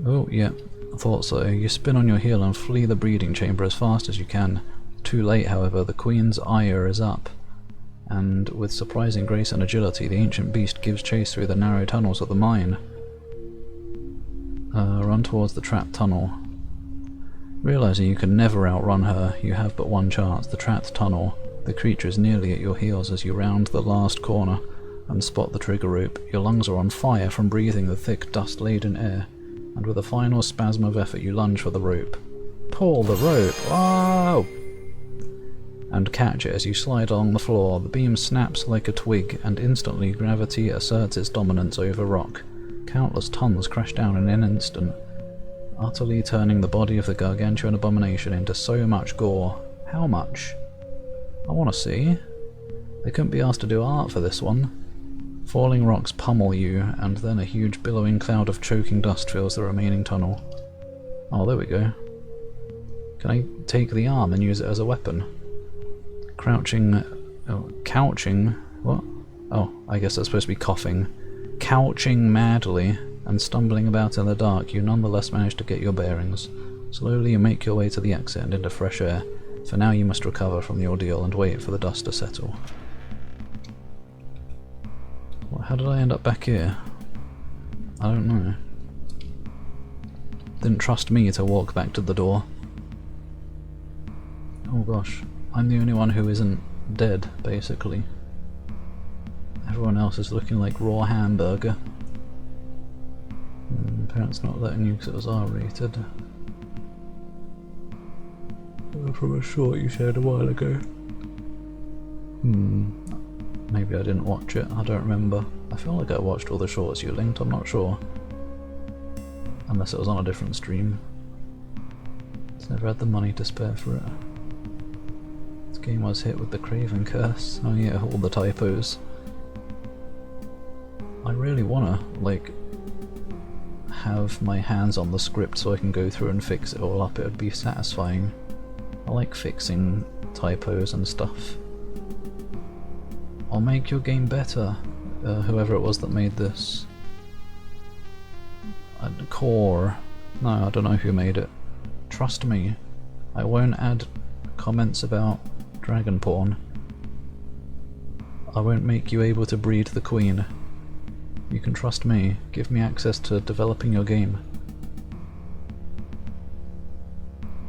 S1: Oh, yeah. I thought so. You spin on your heel and flee the breeding chamber as fast as you can. Too late, however, the Queen's ire is up, and with surprising grace and agility, the ancient beast gives chase through the narrow tunnels of the mine. Run towards the trapped tunnel. Realizing you can never outrun her, you have but one chance, the trapped tunnel. The creature is nearly at your heels as you round the last corner and spot the trigger rope. Your lungs are on fire from breathing the thick, dust-laden air, and with a final spasm of effort you lunge for the rope. Pull the rope! Whoa! And catch it as you slide along the floor. The beam snaps like a twig, and instantly gravity asserts its dominance over rock. Countless tons crash down in an instant, utterly turning the body of the gargantuan abomination into so much gore. How much? I want to see. They couldn't be asked to do art for this one. Falling rocks pummel you, and then a huge billowing cloud of choking dust fills the remaining tunnel. Oh, there we go. Can I take the arm and use it as a weapon? Crouching... oh, couching... what? Oh, I guess that's supposed to be coughing. Couching madly and stumbling about in the dark, you nonetheless manage to get your bearings. Slowly you make your way to the exit and into fresh air. For now you must recover from the ordeal and wait for the dust to settle. How did I end up back here? I don't know. Didn't trust me to walk back to the door. Oh gosh, I'm the only one who isn't dead, basically. Everyone else is looking like raw hamburger. Parents not letting you because it was R-rated. From a short you shared a while ago. Maybe I didn't watch it, I don't remember. I feel like I watched all the shorts you linked, I'm not sure. Unless it was on a different stream. Just never had the money to spare for it. This game was hit with the Craven curse. Oh yeah, all the typos. I really wanna, like, have my hands on the script so I can go through and fix it all up. It would be satisfying. I like fixing typos and stuff. I'll make your game better, whoever it was that made this. Core. No, I don't know who made it. Trust me, I won't add comments about dragon porn. I won't make you able to breed the queen. You can trust me. Give me access to developing your game.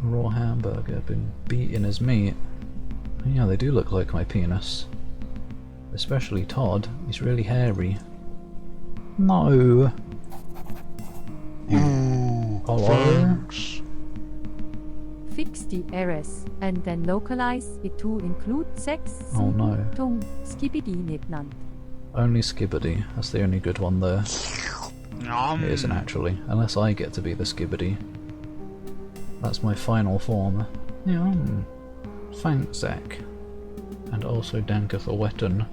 S1: Raw hamburger, been beaten as meat. Yeah, they do look like my penis. Especially Todd, he's really hairy. No! Hello?
S3: Fix the errors, and then localize it to include sex,
S1: Oh no.
S3: tongue, skibidi nitnant.
S1: Only Skibbity, that's the only good one there. It isn't actually, unless I get to be the Skibbity. That's my final form. Yum. Thanks, Zach. And also Danketh or Wetton.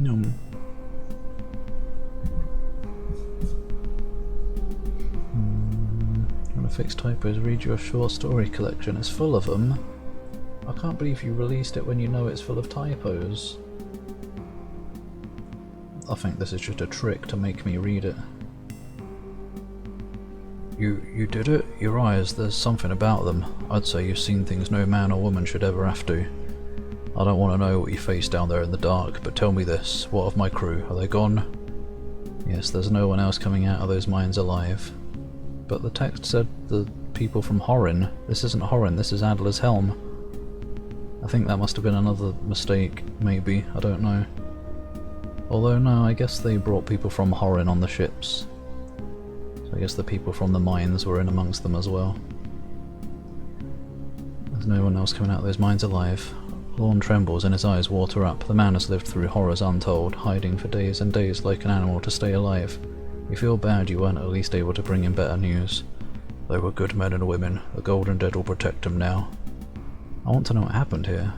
S1: Yum. Wanna fix typos, read your short story collection. It's full of them. I can't believe you released it when you know it's full of typos. I think this is just a trick to make me read it. You did it? Your eyes, there's something about them. I'd say you've seen things no man or woman should ever have to. I don't want to know what you face down there in the dark, but tell me this, what of my crew? Are they gone? Yes, there's no one else coming out of those mines alive. But the text said the people from Horin. This isn't Horin, this is Adler's Helm. I think that must have been another mistake, maybe, I don't know. Although no, I guess they brought people from Horin on the ships. So I guess the people from the mines were in amongst them as well. There's no one else coming out of those mines alive. Lorne trembles and his eyes water up. The man has lived through horrors untold, hiding for days and days like an animal to stay alive. You feel bad you weren't at least able to bring him better news. They were good men and women. The Golden Dead will protect him now. I want to know what happened here.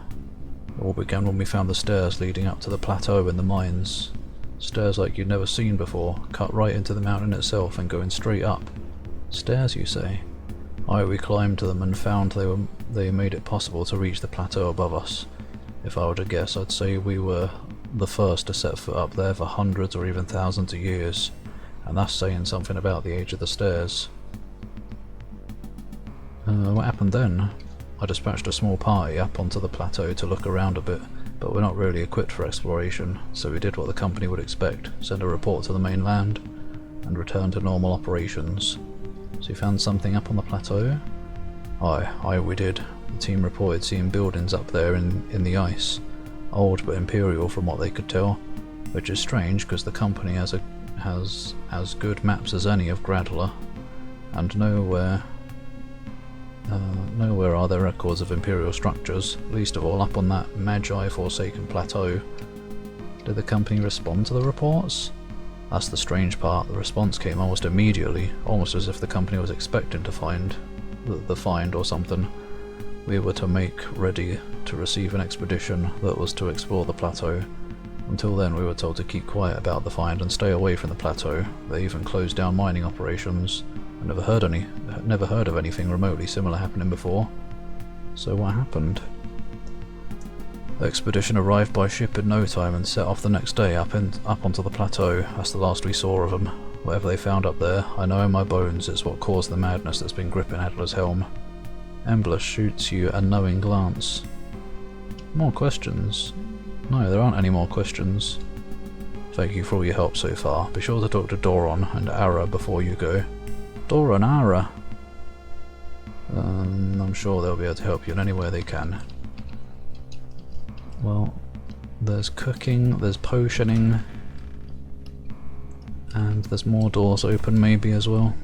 S1: It all began when we found the stairs leading up to the plateau in the mines. Stairs like you'd never seen before, cut right into the mountain itself and going straight up. Stairs, you say? Aye, we climbed to them and found they made it possible to reach the plateau above us. If I were to guess, I'd say we were the first to set foot up there for hundreds or even thousands of years, and that's saying something about the age of the stairs. What happened then? I dispatched a small party up onto the plateau to look around a bit, but we're not really equipped for exploration, so we did what the company would expect, send a report to the mainland, and return to normal operations. So you found something up on the plateau? Aye, we did. The team reported seeing buildings up there in the ice, old but imperial from what they could tell, which is strange because the company has as good maps as any of Gradler, and nowhere are there records of imperial structures, least of all up on that Magi-forsaken plateau. Did the company respond to the reports? That's the strange part, the response came almost immediately, almost as if the company was expecting to find the find or something. We were to make ready to receive an expedition that was to explore the plateau. Until then we were told to keep quiet about the find and stay away from the plateau. They even closed down mining operations. I never heard of anything remotely similar happening before. So what happened? The expedition arrived by ship in no time and set off the next day up onto the plateau. That's the last we saw of them. Whatever they found up there, I know in my bones it's what caused the madness that's been gripping Adler's Helm. Embler shoots you a knowing glance. More questions? No, there aren't any more questions. Thank you for all your help so far. Be sure to talk to Doron and Ara before you go. Doron, Ara? I'm sure they'll be able to help you in any way they can. Well, there's cooking, there's potioning. And there's more doors open maybe as well.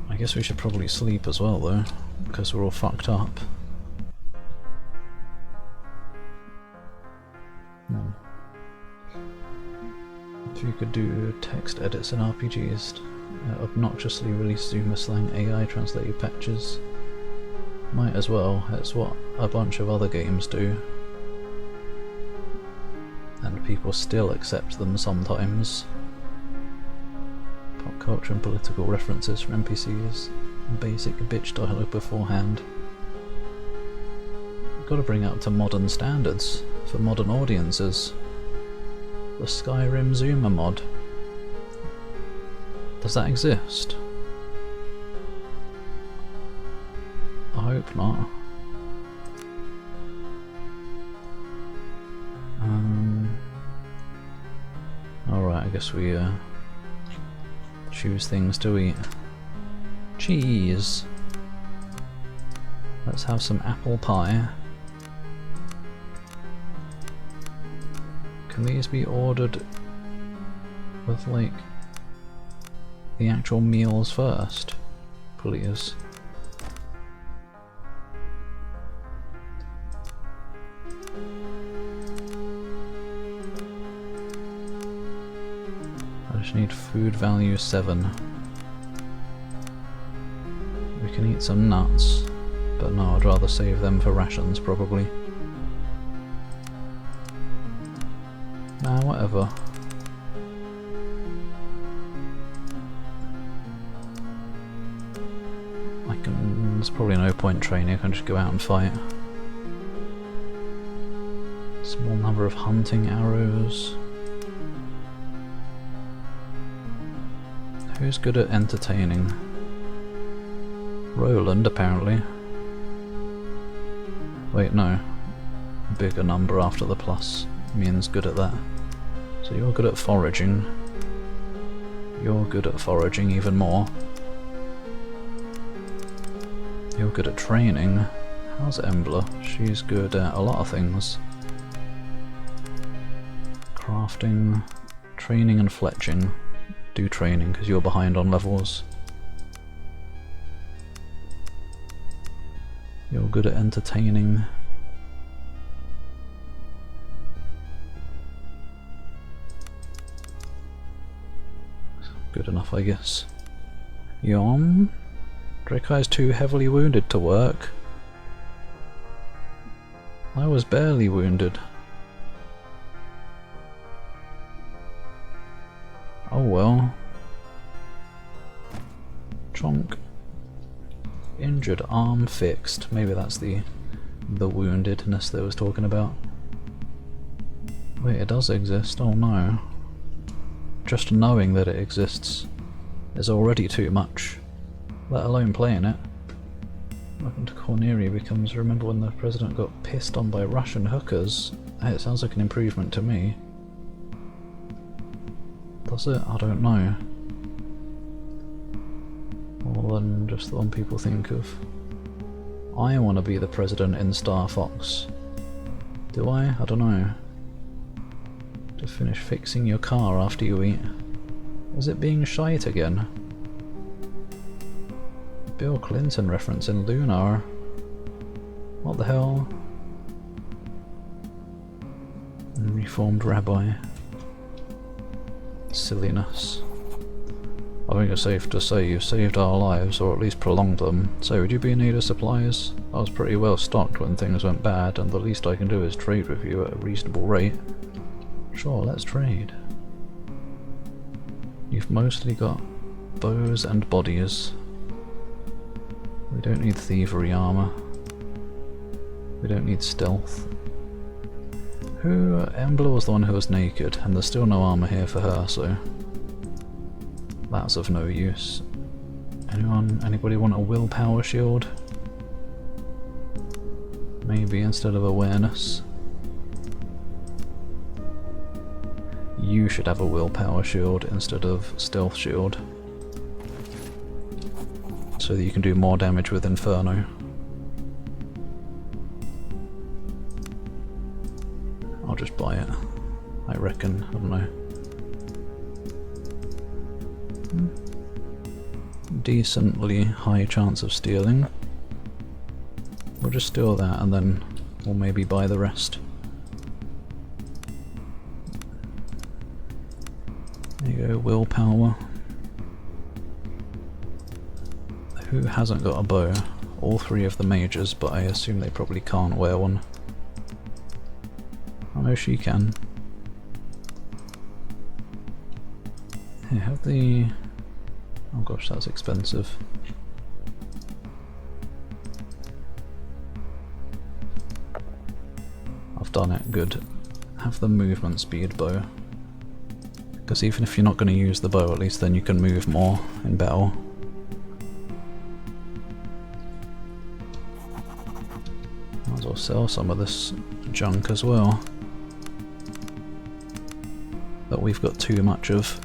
S1: I guess we should probably sleep as well though, because we're all fucked up. If you could do text edits in RPGs, obnoxiously release Zoomer slang AI translated patches. Might as well, it's what a bunch of other games do. And people still accept them sometimes. Pop culture and political references from NPCs. Basic bitch dialogue beforehand. Gotta bring it up to modern standards for modern audiences. The Skyrim Zoomer mod. Does that exist? I hope not. Alright, I guess we choose things to eat. Cheese! Let's have some apple pie. Can these be ordered with, like, the actual meals first? Please. I just need food value 7. We can eat some nuts, but no, I'd rather save them for rations probably. Nah, whatever. There's probably no point training, I can just go out and fight. Small number of hunting arrows. Who's good at entertaining? Roland, apparently. Wait, no. Bigger number after the plus means good at that. So you're good at foraging. You're good at foraging even more. You're good at training. How's Embla? She's good at a lot of things. Crafting, training and fletching. Do training because you're behind on levels. You're good at entertaining. Good enough, I guess. Yom? Drakai's too heavily wounded to work. I was barely wounded. Oh well. Chonk. Injured arm fixed. Maybe that's the woundedness that I was talking about. Wait, it does exist? Oh no. Just knowing that it exists is already too much, let alone playing it. Welcome to Corneria becomes, remember when the president got pissed on by Russian hookers? Hey, it sounds like an improvement to me. Does it? I don't know. More than just the one people think of. I want to be the president in Star Fox. Do I? I don't know. To finish fixing your car after you eat. Is it being shite again? Bill Clinton reference in Lunar. What the hell? Reformed rabbi. Silliness. I think it's safe to say you've saved our lives, or at least prolonged them. So would you be in need of supplies? I was pretty well stocked when things went bad, and the least I can do is trade with you at a reasonable rate. Sure, let's trade. You've mostly got bows and bodies. We don't need thievery armor. We don't need stealth. Embla was the one who was naked, and there's still no armor here for her, so that's of no use. Anybody want a willpower shield? Maybe instead of awareness. You should have a willpower shield instead of stealth shield, so that you can do more damage with Inferno. I'll just buy it. I reckon. I don't know. Decently high chance of stealing. We'll just steal that and then we'll maybe buy the rest. There you go, willpower. Who hasn't got a bow? All three of the mages, but I assume they probably can't wear one. Oh no, she can. Here, have the... Oh gosh, that's expensive. I've done it, good. Have the movement speed bow. Because even if you're not going to use the bow, at least then you can move more in battle. Might as well sell some of this junk as well. That we've got too much of.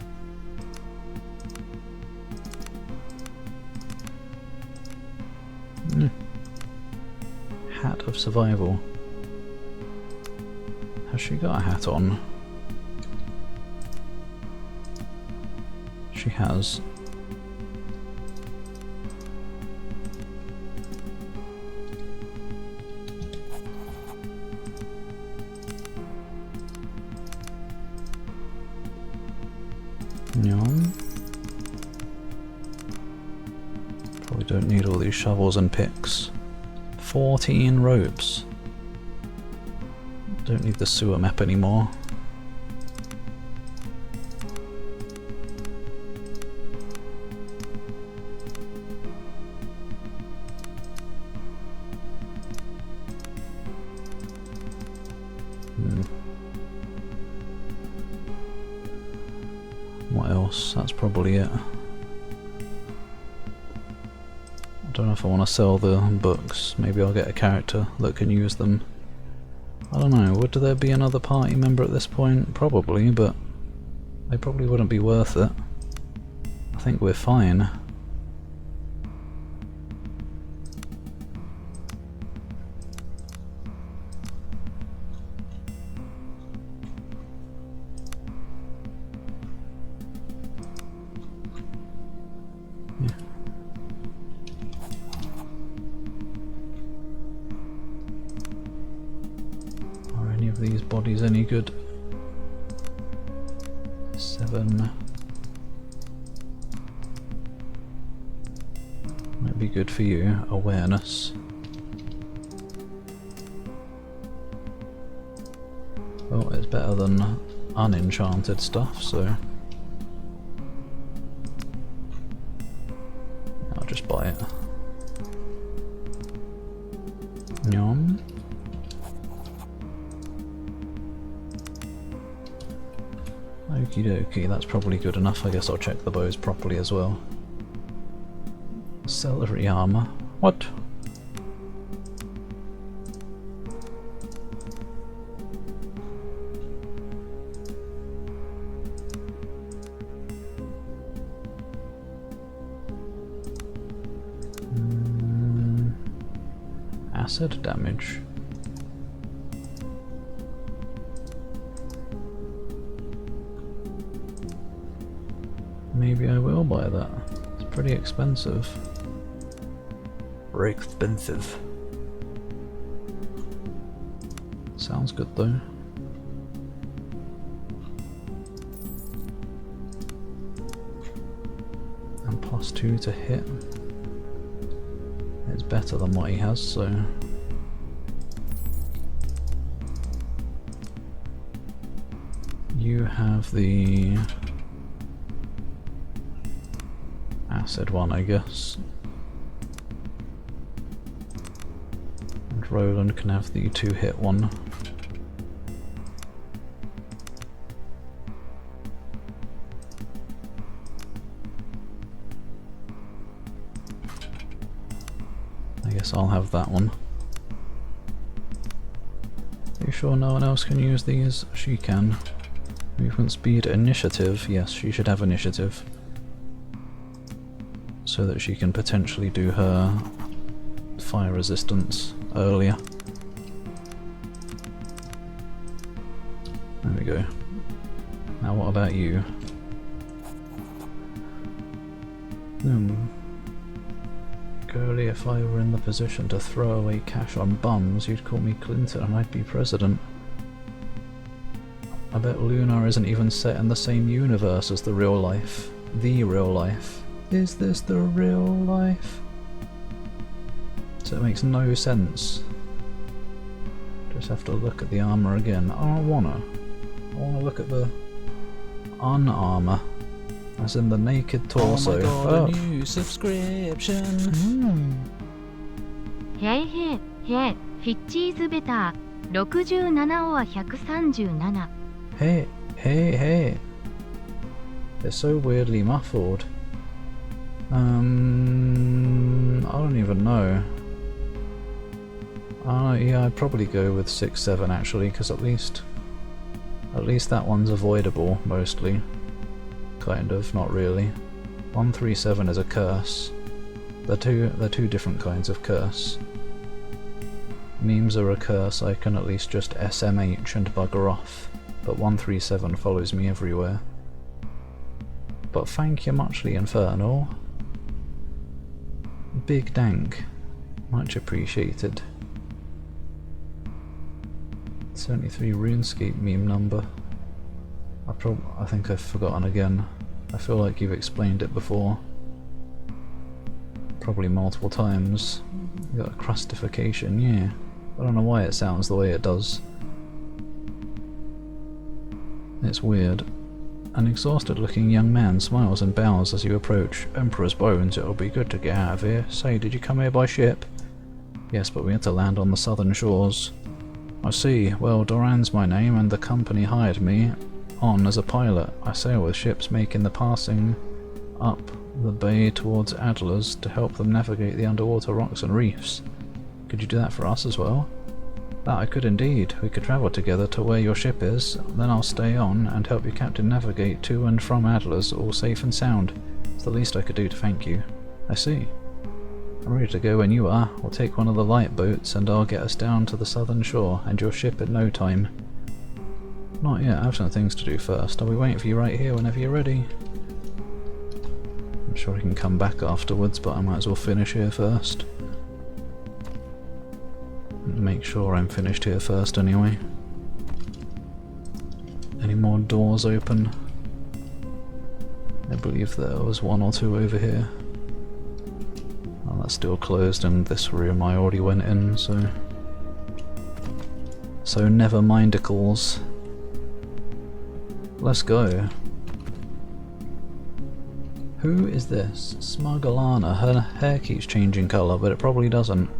S1: Hat of survival. Has she got a hat on? She has. Yum. Probably don't need all these shovels and picks. 14 ropes. Don't need the sewer map anymore. What else? That's probably it. I don't know if I want to sell the books. Maybe I'll get a character that can use them. I don't know, would there be another party member at this point? Probably, but they probably wouldn't be worth it. I think we're fine. These bodies any good? 7. Might be good for you. Awareness. Well, it's better than unenchanted stuff, so I'll just buy it. Yum. Okie dokie, that's probably good enough. I guess I'll check the bows properly as well. Celery armor. What? Acid damage. Maybe I will buy that. It's pretty expensive. Very expensive. Sounds good though. And +2 to hit. It's better than what he has, so... You have the... acid one, I guess. And Roland can have the 2-hit one. I guess I'll have that one. Are you sure no one else can use these? She can. Movement speed, initiative. Yes, she should have initiative. So that she can potentially do her fire resistance earlier. There we go. Now what about you? Girlie, if I were in the position to throw away cash on bums, you'd call me Clinton and I'd be president. I bet Lunar isn't even set in the same universe as the real life. The real life. Is this the real life? So it makes no sense. Just have to look at the armour again. I don't wanna. I wanna look at the un-armour. As in the naked torso.
S2: Oh my god, a new subscription.
S5: へいへいへい、フィッチーズベター67オア137。
S1: Hey, hey, hey. They're so weirdly muffled. I don't even know. Yeah, I'd probably go with 6-7 actually, because at least that one's avoidable, mostly. Kind of, not really. 137 is a curse. They're two different kinds of curse. Memes are a curse, I can at least just SMH and bugger off. But 137 follows me everywhere. But thank you muchly, Infernal. Big dank. Much appreciated. 73 RuneScape meme number. I think I've forgotten again. I feel like you've explained it before. Probably multiple times. You got a crustification, yeah. I don't know why it sounds the way it does. It's weird. An exhausted looking young man smiles and bows as you approach. Emperor's Bones, it'll be good to get out of here. Say, did you come here by ship? Yes, but we had to land on the southern shores. I see. Well, Doran's my name and the company hired me on as a pilot. I sail with ships making the passing up the bay towards Adler's to help them navigate the underwater rocks and reefs. Could you do that for us as well? That I could indeed. We could travel together to where your ship is, then I'll stay on and help your captain navigate to and from Adler's all safe and sound. It's the least I could do to thank you. I see. I'm ready to go when you are. We'll take one of the light boats and I'll get us down to the southern shore and your ship in no time. Not yet, I have some things to do first. I'll be waiting for you right here whenever you're ready. I'm sure I can come back afterwards, but I might as well finish here first. Make sure I'm finished here first anyway. Any more doors open? I believe there was one or two over here. Oh, that's still closed, and this room I already went in, so... So never mindicals. Let's go. Who is this? Smugglana. Her hair keeps changing colour, but it probably doesn't.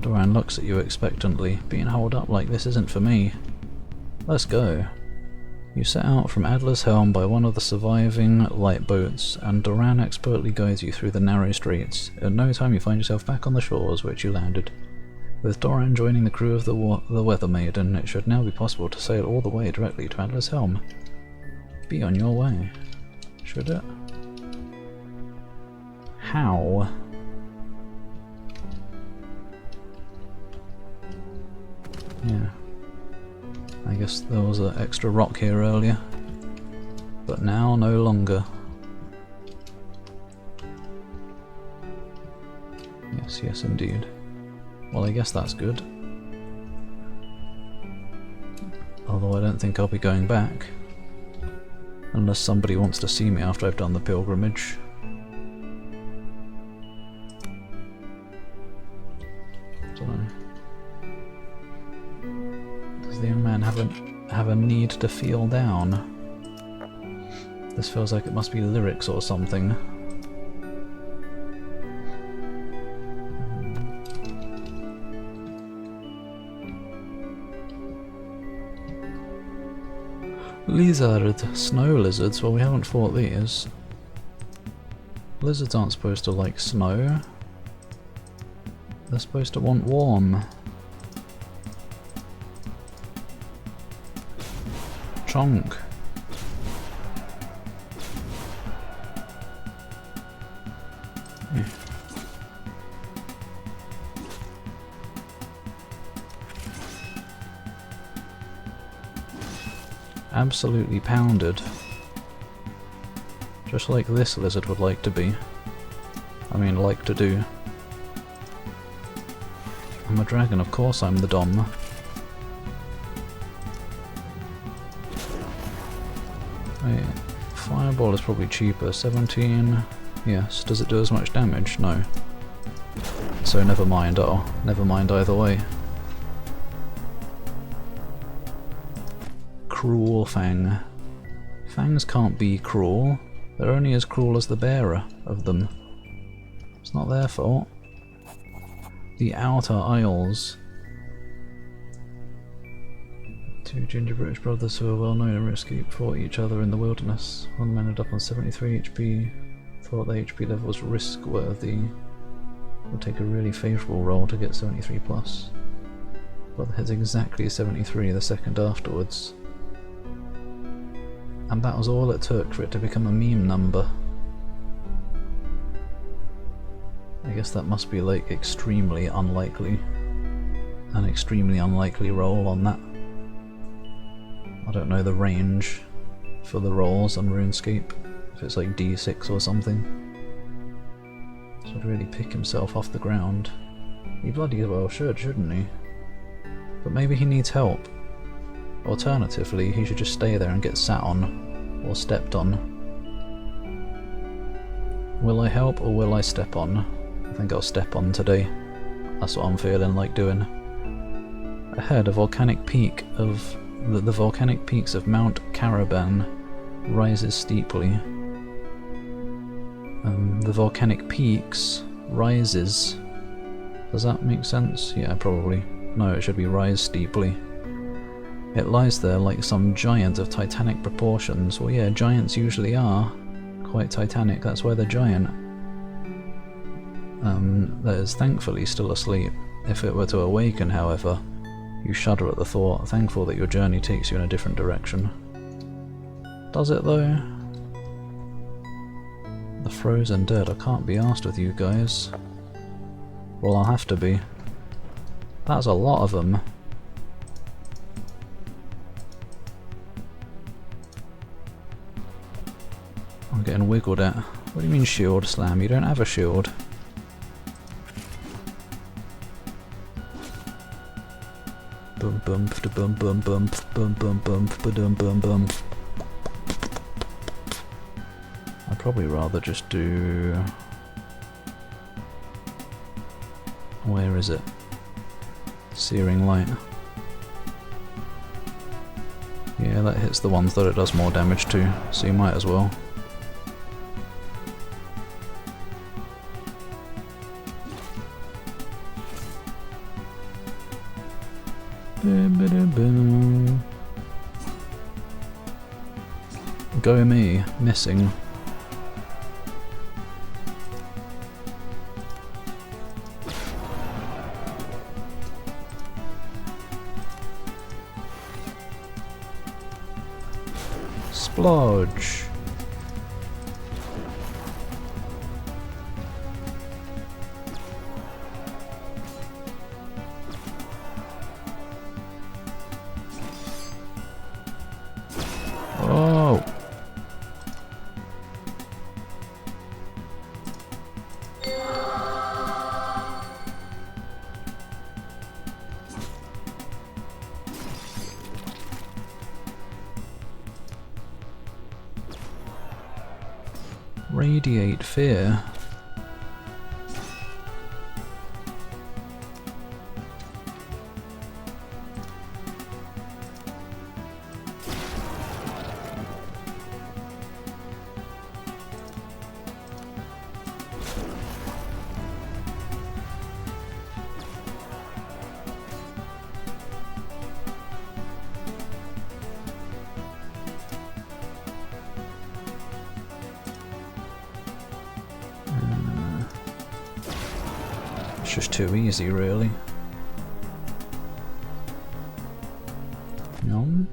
S1: Doran looks at you expectantly. Being holed up like this isn't for me. Let's go. You set out from Adler's Helm by one of the surviving light boats, and Doran expertly guides you through the narrow straits. In no time you find yourself back on the shores which you landed. With Doran joining the crew of the Weather Maiden, it should now be possible to sail all the way directly to Adler's Helm. Be on your way. Should it? How? Yeah. I guess there was an extra rock here earlier, but now no longer. Yes, yes indeed. Well, I guess that's good. Although I don't think I'll be going back. Unless somebody wants to see me after I've done the pilgrimage. Dunno. Does the young man have a need to feel down? This feels like it must be lyrics or something. Lizard. Snow lizards? Well, we haven't fought these. Lizards aren't supposed to like snow. They're supposed to want warm. Chonk. Yeah. absolutely pounded. Just like this lizard would like to be. I mean, like to do. I'm a dragon, of course I'm the dom. Wait, fireball is probably cheaper. 17. Yes. Does it do as much damage? No. So never mind. Oh, never mind either way. Cruel Fang. Fangs can't be cruel. They're only as cruel as the bearer of them. It's not their fault. The Outer Isles. Two ginger British brothers who are well known and escaped fought each other in the wilderness. One man ended up on 73 HP, thought the HP level was risk worthy. Would take a really favourable roll to get 73 plus. But hits exactly 73 the second afterwards. And that was all it took for it to become a meme number. I guess that must be like extremely unlikely. An extremely unlikely roll on that. I don't know the range for the rolls on RuneScape, if it's like D6 or something. Should really pick himself off the ground. He bloody well should, shouldn't he? But maybe he needs help. Alternatively, he should just stay there and get sat on, or stepped on. Will I help or will I step on? I think I'll step on today. That's what I'm feeling like doing. Ahead, a volcanic peak of the volcanic peaks of Mount Caraban rises steeply. The volcanic peaks rises. Does that make sense? Yeah, probably. No, it should be rise steeply. It lies there like some giant of titanic proportions. Well, yeah, giants usually are quite titanic. That's why they're giant. That is thankfully still asleep. If it were to awaken, however, you shudder at the thought, thankful that your journey takes you in a different direction. Does it though? The frozen dead, I can't be arsed with you guys. Well, I'll have to be. That's a lot of them. I'm getting wiggled at. What do you mean shield slam? You don't have a shield. Bum bum bum bum bum bum bum bum bum bum bum. I'd probably rather just do... Where is it? Searing Light. Yeah, that hits the ones that it does more damage to, so you might as well. Go me, missing. Splodge. Oh. Radiate Fear. It's just too easy, really. Yum.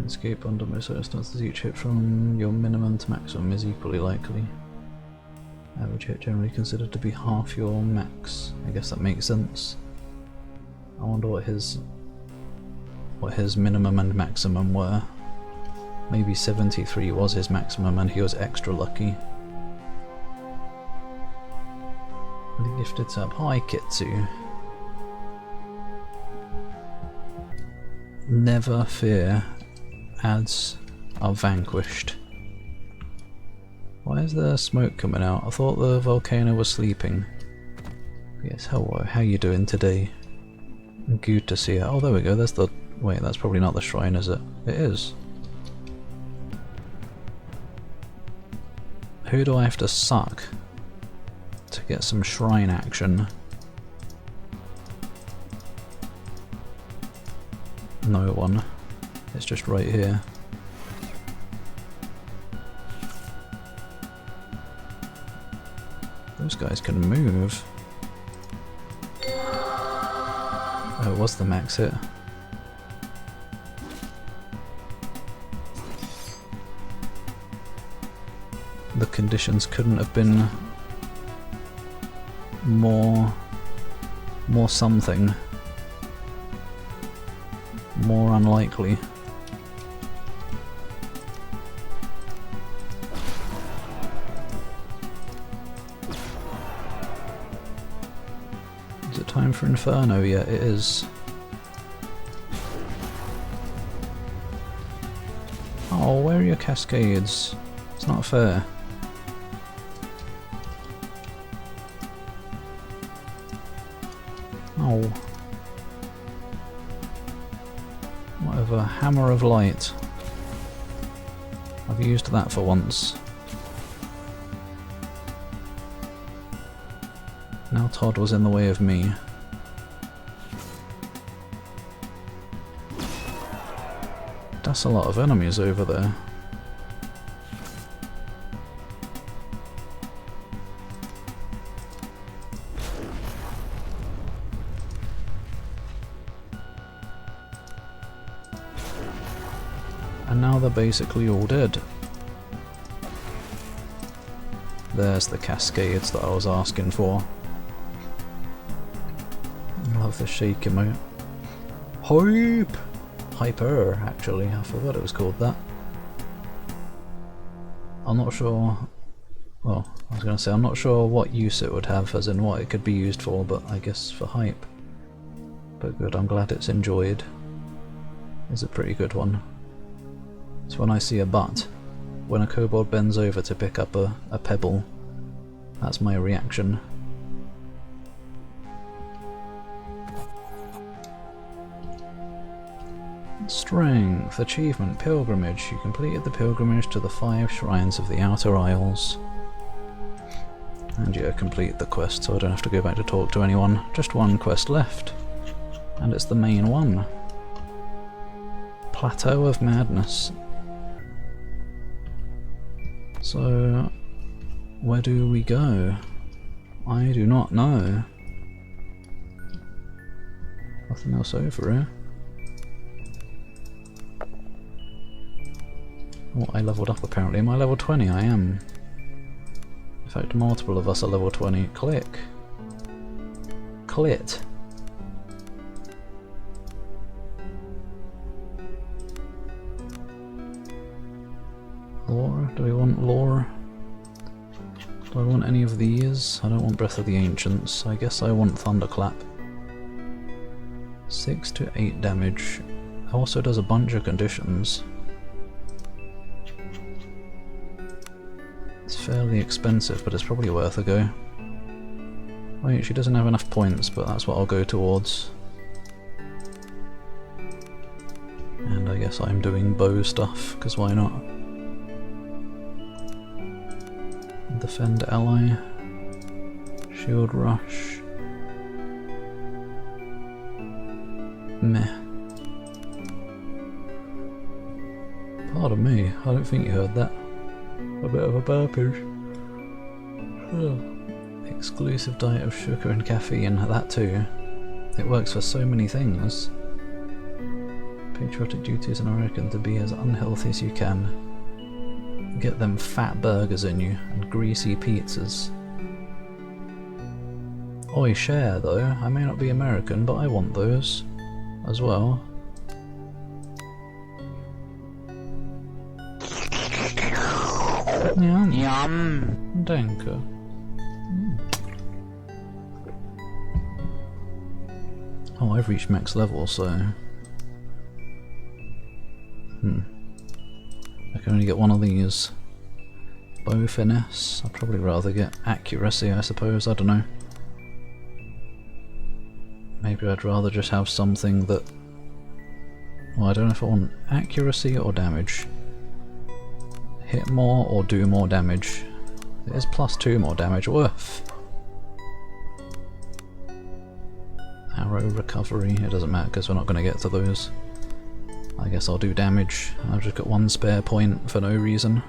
S1: Escape under most circumstances. Each hit from your minimum to maximum is equally likely. Average hit generally considered to be half your max. I guess that makes sense. I wonder what his what his minimum and maximum were. Maybe 73 was his maximum and he was extra lucky. The gifted sub. Hi Kitsu. Never fear, ads are vanquished. Why is there smoke coming out? I thought the volcano was sleeping. Yes, hello, how you doing today? Good to see you. Oh, there we go, there's the... Wait, that's probably not the shrine, is it? It is. Who do I have to suck to get some shrine action? No one. It's just right here. Those guys can move. Oh, it was the max hit. The conditions couldn't have been more something. More unlikely. Is it time for Inferno? Yeah, it is. Oh, where are your cascades? It's not fair. Oh. Whatever, Hammer of Light. I've used that for once. Now Todd was in the way of me. That's a lot of enemies over there. And now they're basically all dead. There's the cascades that I was asking for. I love the shake emote. Hype! Hyper, actually. I forgot it was called that. I'm not sure... Well, I was going to say, I'm not sure what use it would have, as in what it could be used for, but I guess for hype. But good, I'm glad it's enjoyed. It's a pretty good one. It's when I see a butt. When a kobold bends over to pick up a pebble. That's my reaction. Strength, achievement, pilgrimage. You completed the pilgrimage to the 5 shrines of the Outer Isles. And yeah, complete the quest, so I don't have to go back to talk to anyone. Just one quest left. And it's the main one. Plateau of Madness. So, where do we go? I do not know. Nothing else over here. Oh, I leveled up apparently. Am I level 20? I am. In fact, multiple of us are level 20. Click. Clit. Lore? Do we want lore? Do I want any of these? I don't want Breath of the Ancients. I guess I want Thunderclap. 6 to 8 damage. Also does a bunch of conditions. It's fairly expensive, but it's probably worth a go. Wait, she doesn't have enough points, but that's what I'll go towards. And I guess I'm doing bow stuff, because why not? Defend ally. Shield rush. Meh. Pardon me, I don't think you heard that. A bit of a burpage. Exclusive diet of sugar and caffeine, that too. It works for so many things. Patriotic duty as an American to be as unhealthy as you can. Get them fat burgers in you and greasy pizzas. Oi, share though. I may not be American, but I want those as well. Yum.
S2: Yum.
S1: Danke. Oh, I've reached max level, so... I can only get one of these. Bow finesse. I'd probably rather get accuracy, I suppose. I don't know. Maybe I'd rather just have something that... Well, I don't know if I want accuracy or damage. Hit more or do more damage. It is +2 more damage. Woof! Arrow recovery. It doesn't matter because we're not going to get to those. I guess I'll do damage. I've just got 1 spare point for no reason.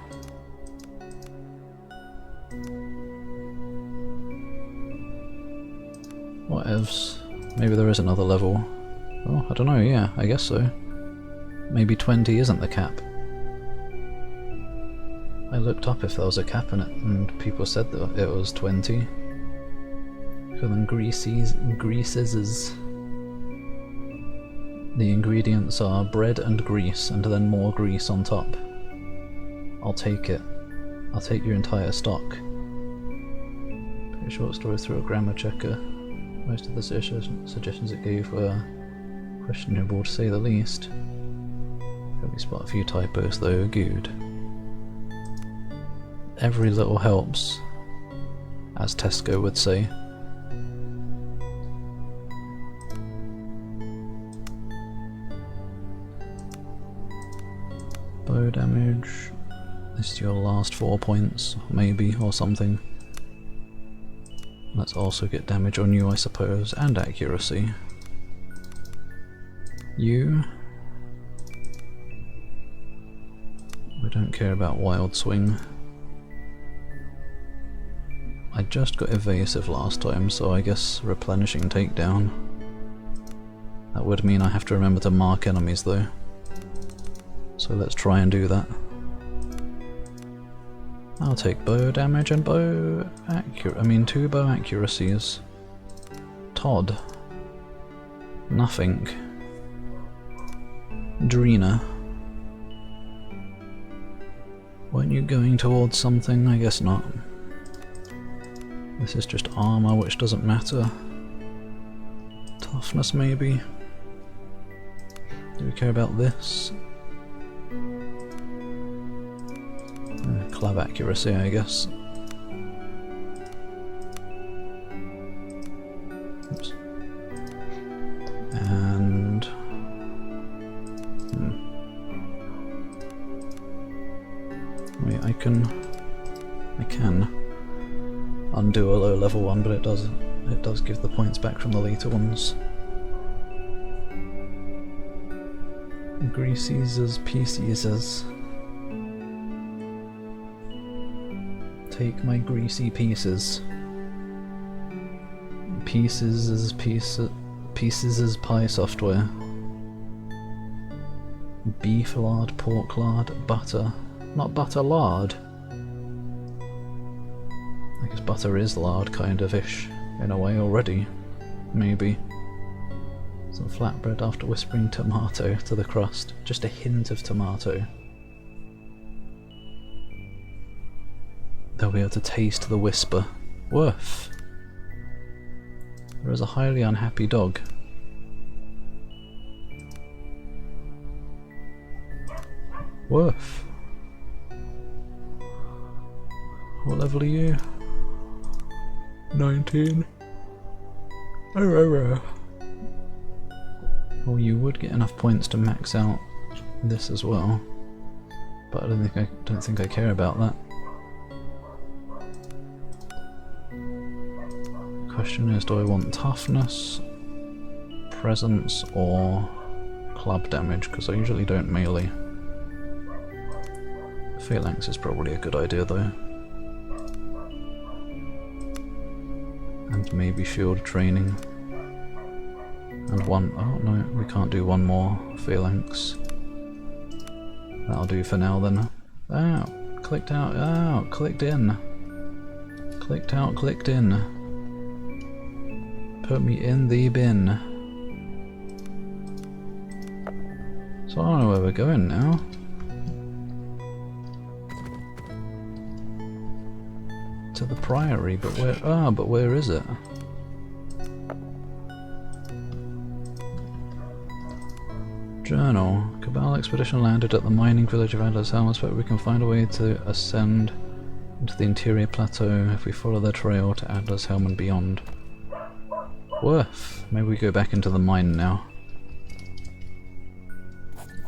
S1: Whatevs. Maybe there is another level. Oh, I don't know, yeah, I guess so. Maybe 20 isn't the cap. I looked up if there was a cap in it, and people said that it was 20. Call them greases. The ingredients are bread and grease, and then more grease on top. I'll take it. I'll take your entire stock. Pretty short story through a grammar checker. Most of the suggestions it gave were questionable to say the least. Hope we spot a few typos though, good. Every little helps, as Tesco would say. Bow damage. This is your last 4 points, maybe, or something. Let's also get damage on you, I suppose, and accuracy. You. We don't care about Wild Swing. I just got evasive last time, so I guess replenishing takedown. That would mean I have to remember to mark enemies though. So let's try and do that. I'll take bow damage and bow accuracy. I mean 2 bow accuracies. Todd. Nothing. Drina. Weren't you going towards something? I guess not. This is just armor, which doesn't matter. Toughness, maybe? Do we care about this? Club accuracy, I guess. Oops. And... Wait, I can undo a low level one, but it does give the points back from the later ones. Greases, pieces. Take my greasy pieces. Pieces as pie software. Beef lard, pork lard, butter. Not butter lard. I guess butter is lard, kind of ish, in a way already. Maybe. Some flatbread after whispering tomato to the crust. Just a hint of tomato. They'll be able to taste the whisper. Woof! There is a highly unhappy dog. Woof! What level are you? 19. Well, you would get enough points to max out this as well, but I don't think I care about that. Question is, do I want toughness, presence, or club damage? Because I usually don't melee. Phalanx is probably a good idea though. And maybe shield training. And one, oh no, we can't do one more Phalanx. That'll do for now then. Ow, clicked out, ow, clicked in. Clicked out, clicked in. Put me in the bin. So I don't know where we're going now. To the Priory, but where? Ah, but where is it? Journal. Cabal expedition landed at the mining village of Atlas House, but we can find a way to ascend into the interior plateau if we follow their trail to Atlas Helm and beyond. Woof. Maybe we go back into the mine now.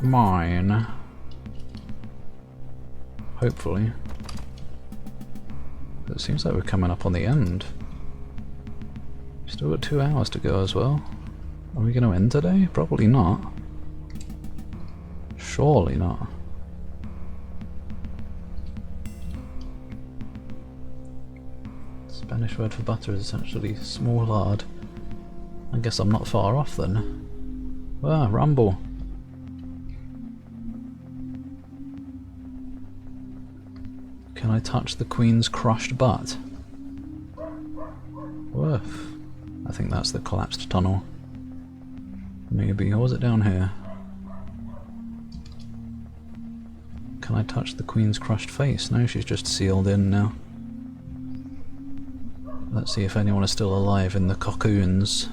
S1: Mine. Hopefully. It seems like we're coming up on the end. Still got 2 hours to go as well. Are we going to end today? Probably not. Surely not. Spanish word for butter is essentially small lard. I guess I'm not far off then. Ah, rumble. Can I touch the Queen's crushed butt? Woof. I think that's the collapsed tunnel. Maybe. Or was it down here? Can I touch the Queen's crushed face? No, she's just sealed in now. Let's see if anyone is still alive in the cocoons.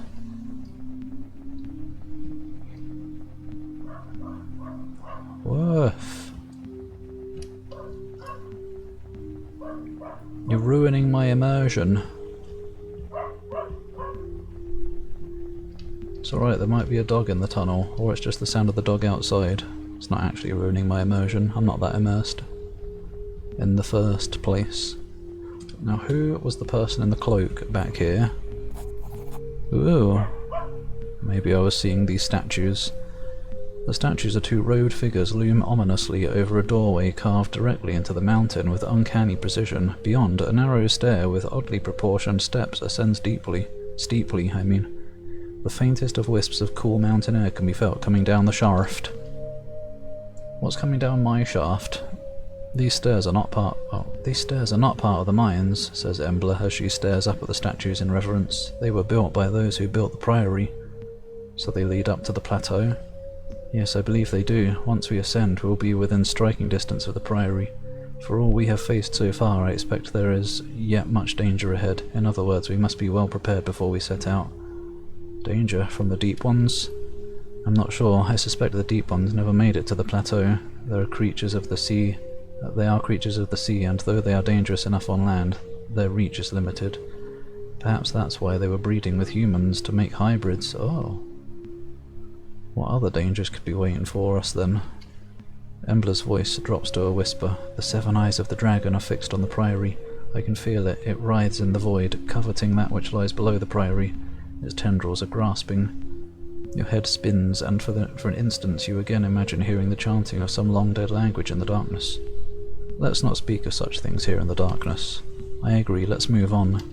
S1: Woof. You're ruining my immersion. It's alright, there might be a dog in the tunnel, or it's just the sound of the dog outside. It's not actually ruining my immersion. I'm not that immersed in the first place. Now, who was the person in the cloak back here? Ooh. Maybe I was seeing these statues. The statues are 2 robed figures loom ominously over a doorway carved directly into the mountain with uncanny precision. Beyond, a narrow stair with oddly proportioned steps ascends steeply, I mean. The faintest of wisps of cool mountain air can be felt coming down the shaft. What's coming down my shaft? These stairs are not part of the mines, says Embla as she stares up at the statues in reverence. They were built by those who built the Priory. So they lead up to the plateau? Yes, I believe they do. Once we ascend, we'll be within striking distance of the Priory. For all we have faced so far, I expect there is yet much danger ahead. In other words, we must be well prepared before we set out. Danger from the Deep Ones? I'm not sure. I suspect the Deep Ones never made it to the plateau. They are creatures of the sea, and though they are dangerous enough on land, their reach is limited. Perhaps that's why they were breeding with humans, to make hybrids. Oh. What other dangers could be waiting for us then? Embla's voice drops to a whisper. The 7 eyes of the dragon are fixed on the Priory. I can feel it. It writhes in the void, coveting that which lies below the Priory. Its tendrils are grasping. Your head spins, and for an instant you again imagine hearing the chanting of some long-dead language in the darkness. Let's not speak of such things here in the darkness. I agree, let's move on.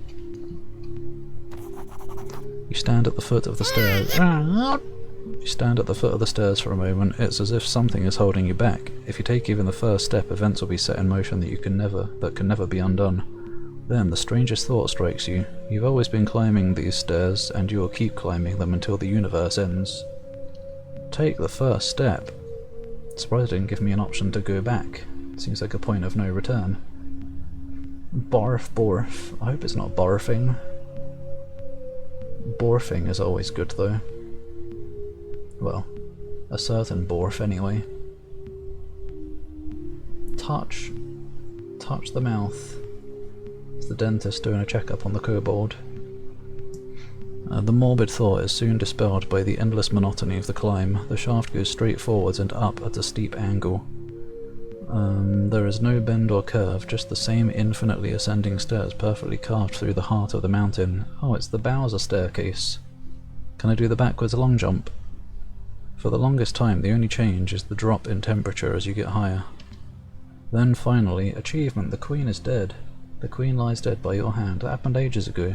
S1: You stand at the foot of the stairs. You stand at the foot of the stairs for a moment. It's as if something is holding you back. If you take even the first step, events will be set in motion that can never be undone. Then the strangest thought strikes you. You've always been climbing these stairs, and you will keep climbing them until the universe ends. Take the first step. Surprised it didn't give me an option to go back. Seems like a point of no return. Barf, borf. I hope it's not barfing. Borfing is always good though. Well, a certain borf anyway. Touch the mouth. It's the dentist doing a checkup on the kobold. The morbid thought is soon dispelled by the endless monotony of the climb. The shaft goes straight forwards and up at a steep angle. There is no bend or curve, just the same infinitely ascending stairs perfectly carved through the heart of the mountain. Oh, it's the Bowser staircase. Can I do the backwards long jump? For the longest time, the only change is the drop in temperature as you get higher. Then finally, achievement, the Queen is dead. The Queen lies dead by your hand. That happened ages ago.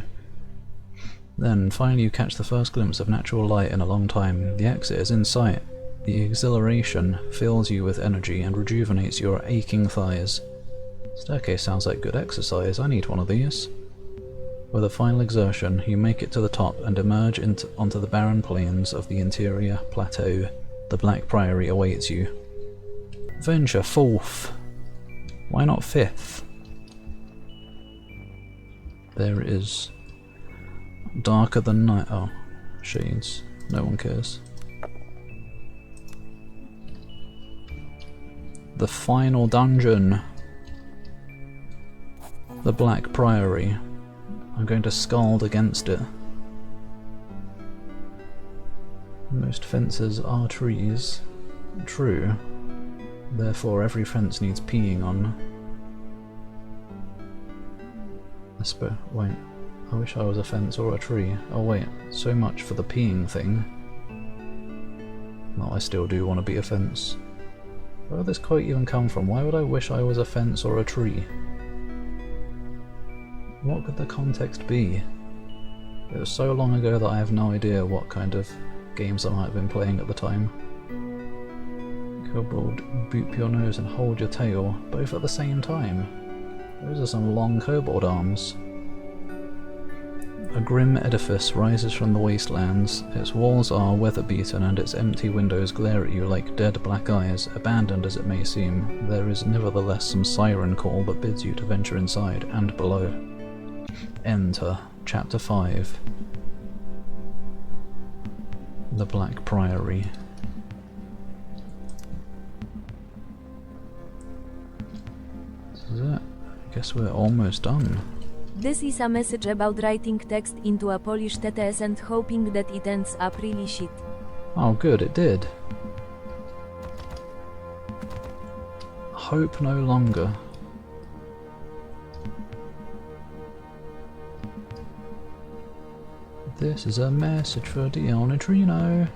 S1: Then finally you catch the first glimpse of natural light in a long time. The exit is in sight. The exhilaration fills you with energy and rejuvenates your aching thighs. Staircase sounds like good exercise. I need one of these. With a final exertion, you make it to the top and emerge onto the barren plains of the interior plateau. The Black Priory awaits you. Venture forth. Why not 5th? There it is. Darker than night. Oh, shades. No one cares. The final dungeon. The Black Priory. I'm going to SKALD against it. Most fences are trees. True. Therefore every fence needs peeing on. Wait. I wish I was a fence or a tree. Oh wait, so much for the peeing thing. No, I still do want to be a fence. Where did this quote even come from? Why would I wish I was a fence or a tree? What could the context be? It was so long ago that I have no idea what kind of games I might have been playing at the time. Kobold, boop your nose and hold your tail, both at the same time. Those are some long kobold arms. A grim edifice rises from the wastelands. Its walls are weather-beaten and its empty windows glare at you like dead black eyes. Abandoned as it may seem, there is nevertheless some siren call that bids you to venture inside and below. Enter. Chapter 5. The Black Priory. This is it. I guess we're almost done.
S4: This is a message about writing text into a Polish TTS and hoping that it ends up really shit.
S1: Oh good, it did. Hope no longer. This is a message for Dion Neutrino.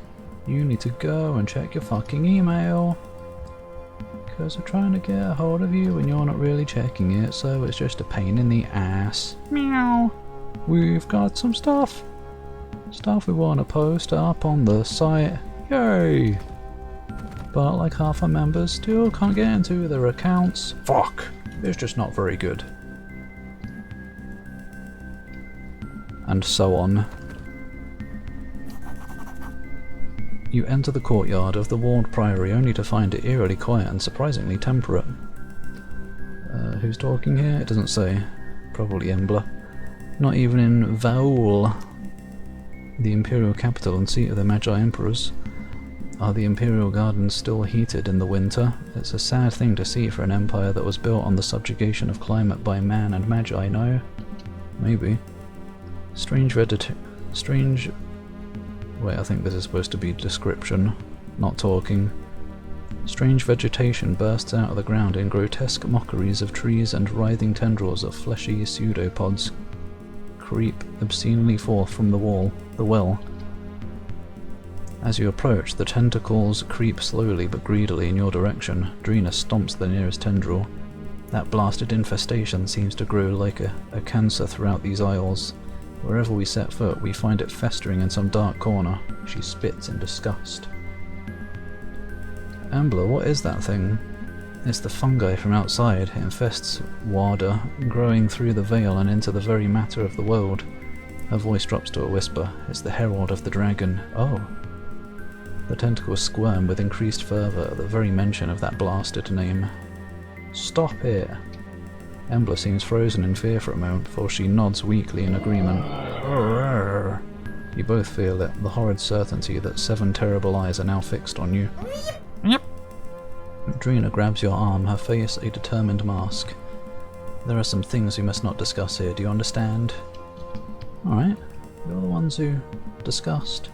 S1: You need to go and check your fucking email. Because we're trying to get a hold of you and you're not really checking it, so it's just a pain in the ass. Meow. We've got some stuff. Stuff we want to post up on the site. Yay! But like half our members still can't get into their accounts. Fuck! It's just not very good. And so on. You enter the courtyard of the walled priory only to find it eerily quiet and surprisingly temperate. Who's talking here? It doesn't say. Probably Embla. Not even in Vaul, the imperial capital and seat of the Magi Emperors. Are the imperial gardens still heated in the winter? It's a sad thing to see for an empire that was built on the subjugation of climate by man and Magi, no? Maybe. Wait, I think this is supposed to be description, not talking. Strange vegetation bursts out of the ground in grotesque mockeries of trees, and writhing tendrils of fleshy pseudopods creep obscenely forth from the well. As you approach, the tentacles creep slowly but greedily in your direction. Drina stomps the nearest tendril. That blasted infestation seems to grow like a cancer throughout these aisles. Wherever we set foot, we find it festering in some dark corner. She spits in disgust. Ambler, what is that thing? It's the fungi from outside. It infests Wada, growing through the veil and into the very matter of the world. Her voice drops to a whisper. It's the herald of the dragon. Oh. The tentacles squirm with increased fervour at the very mention of that blasted name. Stop it! Embla seems frozen in fear for a moment before she nods weakly in agreement. You both feel it, the horrid certainty that 7 terrible eyes are now fixed on you.
S2: Yep.
S1: Drina grabs your arm, her face a determined mask. There are some things we must not discuss here, do you understand? Alright, you're the ones who discussed.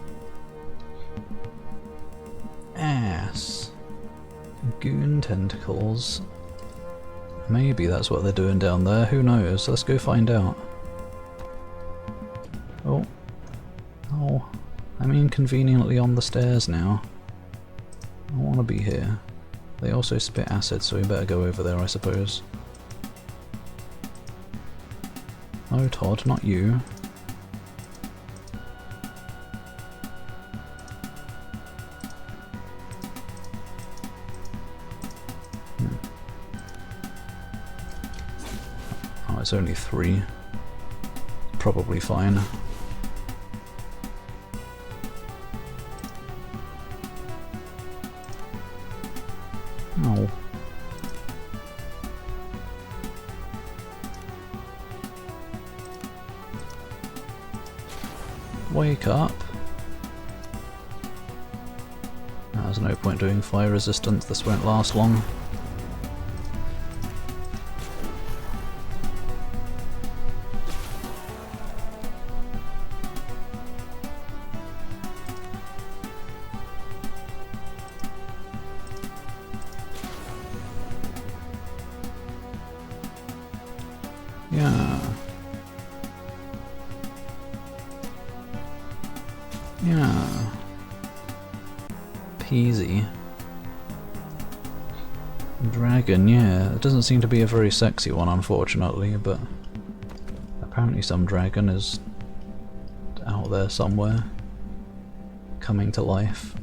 S1: Ass. Goon tentacles. Maybe that's what they're doing down there, who knows? Let's go find out. Oh. Oh. I'm inconveniently on the stairs now. I want to be here. They also spit acid, so we better go over there, I suppose. Oh, Todd, not you. It's only 3. Probably fine. Oh. Wake up! There's no point doing fire resistance, this won't last long. Yeah. Yeah. Peasy. Dragon, yeah. It doesn't seem to be a very sexy one, unfortunately, but apparently some dragon is out there somewhere, coming to life.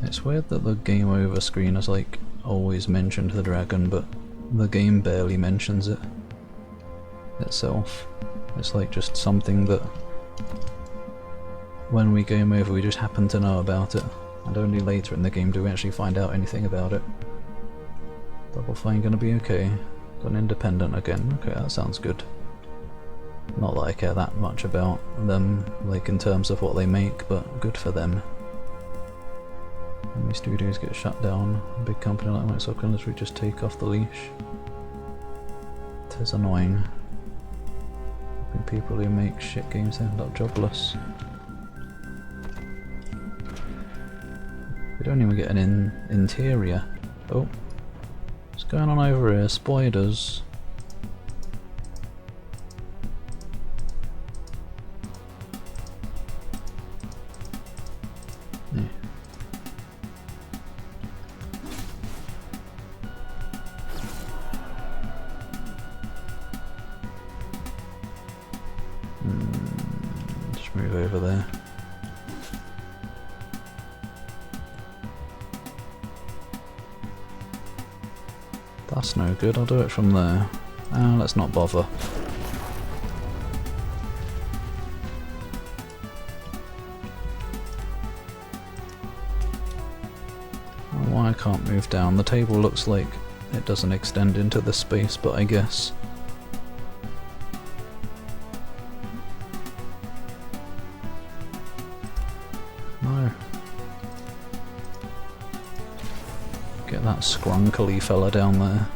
S1: It's weird that the game over screen has like always mentioned the dragon, but the game barely mentions it itself. It's like just something that when we game over we just happen to know about it, and only later in the game do we actually find out anything about it. Double Fine gonna be okay. Got an independent again. Okay, that sounds good. Not that I care that much about them, like in terms of what they make, but good for them. Many studios get shut down. A big company like Microsoft can literally just take off the leash. It is annoying. When people who make shit games end up jobless. We don't even get an interior. Oh. What's going on over here? Spiders. Yeah. Just move over there. That's no good, I'll do it from there. Let's not bother. Why I can't move down? The table looks like it doesn't extend into the space, but I guess. No. Get that scrunkly fella down there.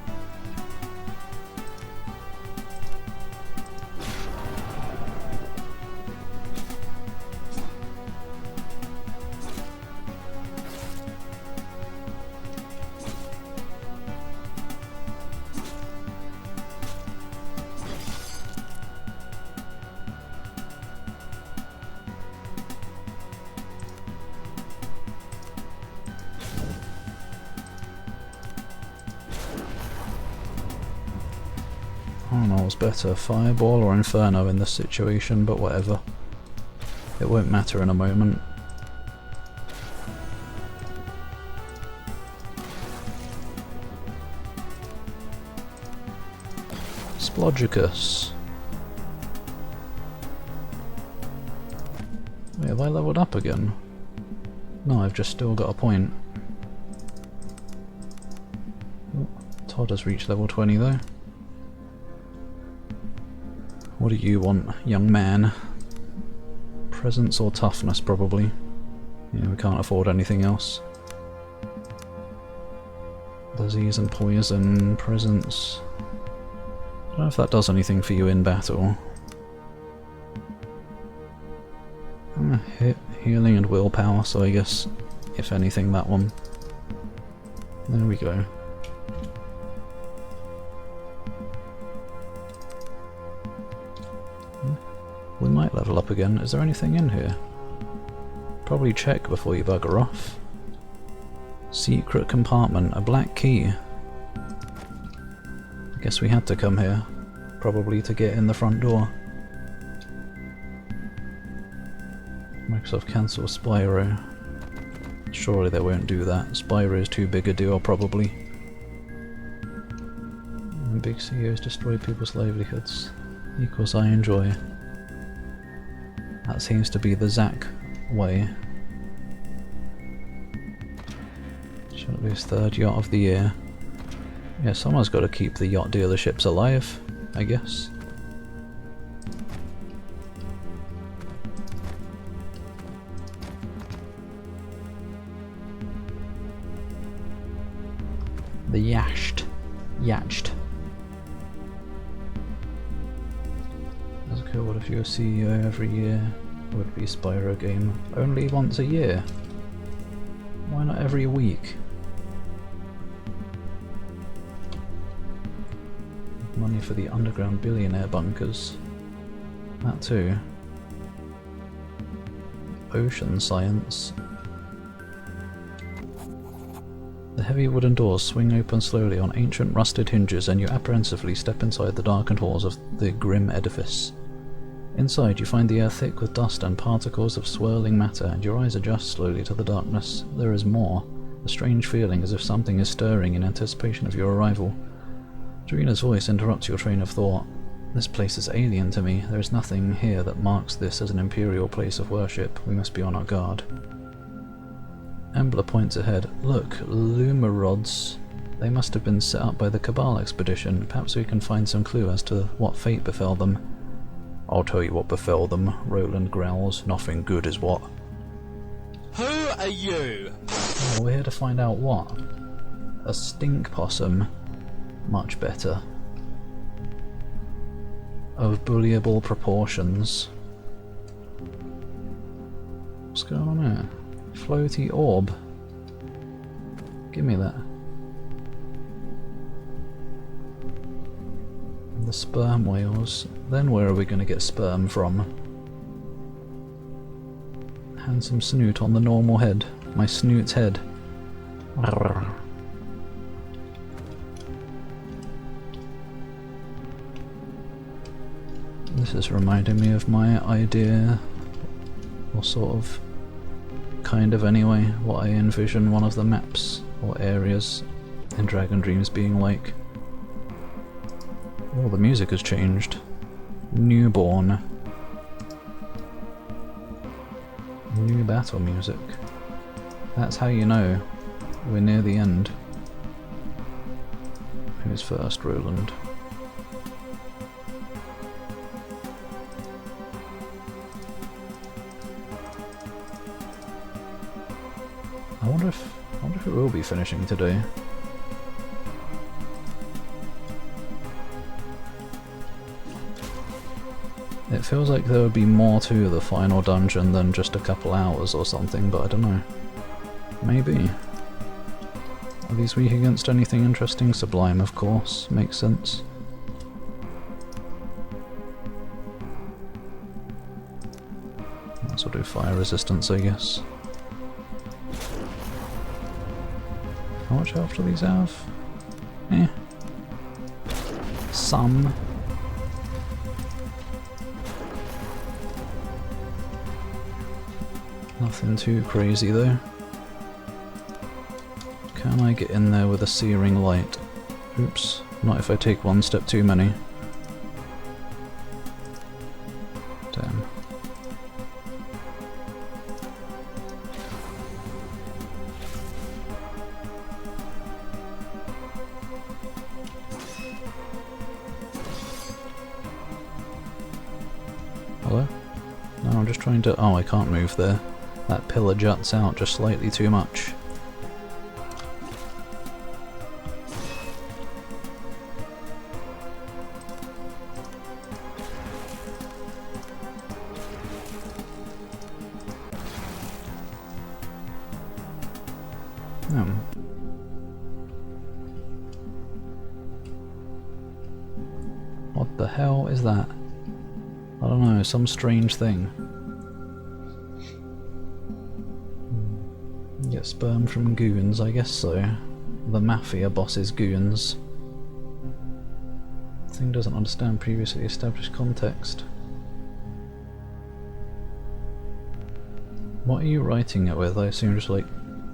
S1: I don't know what's better, Fireball or Inferno in this situation, but whatever. It won't matter in a moment. Splodgicus. Wait, have I leveled up again? No, I've just still got a point. Oh, Todd has reached level 20 though. What do you want, young man? Presence or toughness, probably. Yeah, we can't afford anything else. Disease and poison, presence. I don't know if that does anything for you in battle. Healing and willpower, so I guess, if anything, that one. There we go. We might level up again. Is there anything in here? Probably check before you bugger off. Secret compartment, a black key. I guess we had to come here, probably to get in the front door. Microsoft cancel Spyro. Surely they won't do that. Spyro is too big a deal, probably. And big CEOs destroy people's livelihoods. Equals I enjoy. That seems to be the Zack way. Shall be his third yacht of the year. Yeah, someone's got to keep the yacht dealerships alive, I guess. The Yacht. Yacht. That's cool. What if you're CEO every year? Would be Spyro game. Only once a year? Why not every week? Money for the underground billionaire bunkers. That too. Ocean science. The heavy wooden doors swing open slowly on ancient rusted hinges, and you apprehensively step inside the darkened halls of the grim edifice. Inside you find the air thick with dust and particles of swirling matter, and your eyes adjust slowly to the darkness. There is more. A strange feeling as if something is stirring in anticipation of your arrival. Dorina's voice interrupts your train of thought. This place is alien to me. There is nothing here that marks this as an imperial place of worship. We must be on our guard. Embla points ahead. Look, Luma rods. They must have been set up by the Cabal expedition. Perhaps we can find some clue as to what fate befell them. I'll tell you what befell them, Roland growls. Nothing good is what.
S2: Who are you?
S1: Oh, we're here to find out what. A stink possum. Much better. Of bullyable proportions. What's going on here? Floaty orb. Give me that. The sperm whales. Then where are we going to get sperm from? Handsome snoot on the normal head. My snoot's head. This is reminding me of my idea, or sort of, kind of anyway, what I envision one of the maps or areas in Dragon Dreams being like. Oh, the music has changed. Newborn. New battle music. That's how you know we're near the end. Who's first, Roland? I wonder if it will be finishing today. It feels like there would be more to the final dungeon than just a couple hours or something, but I don't know. Maybe. Are these weak against anything interesting? Sublime, of course. Makes sense. Might as well do fire resistance, I guess. How much health do these have? Eh. Some. Nothing too crazy though. Can I get in there with a searing light? Oops, not if I take one step too many. Damn. Hello? No, I'm just trying to... Oh, I can't move there. That pillar juts out just slightly too much. What the hell is that? I don't know, some strange thing. Get sperm from goons, I guess so. The mafia boss's goons. Thing doesn't understand previously established context. What are you writing it with? I assume just like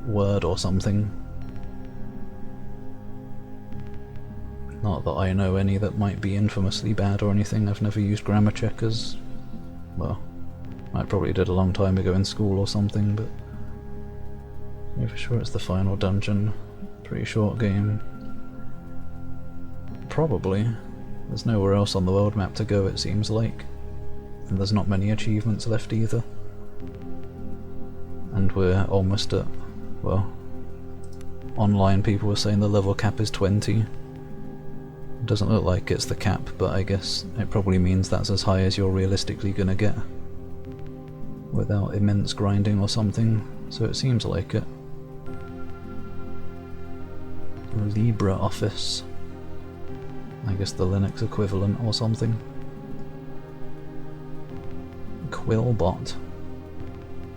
S1: Word or something. Not that I know any that might be infamously bad or anything. I've never used grammar checkers. Well, I probably did a long time ago in school or something, but yeah, for sure it's the final dungeon. Pretty short game. Probably. There's nowhere else on the world map to go, it seems like. And there's not many achievements left either. And we're almost at, well, online people were saying the level cap is 20. It doesn't look like it's the cap, but I guess it probably means that's as high as you're realistically gonna get without immense grinding or something, so it seems like it. LibreOffice. I guess the Linux equivalent or something. Quillbot.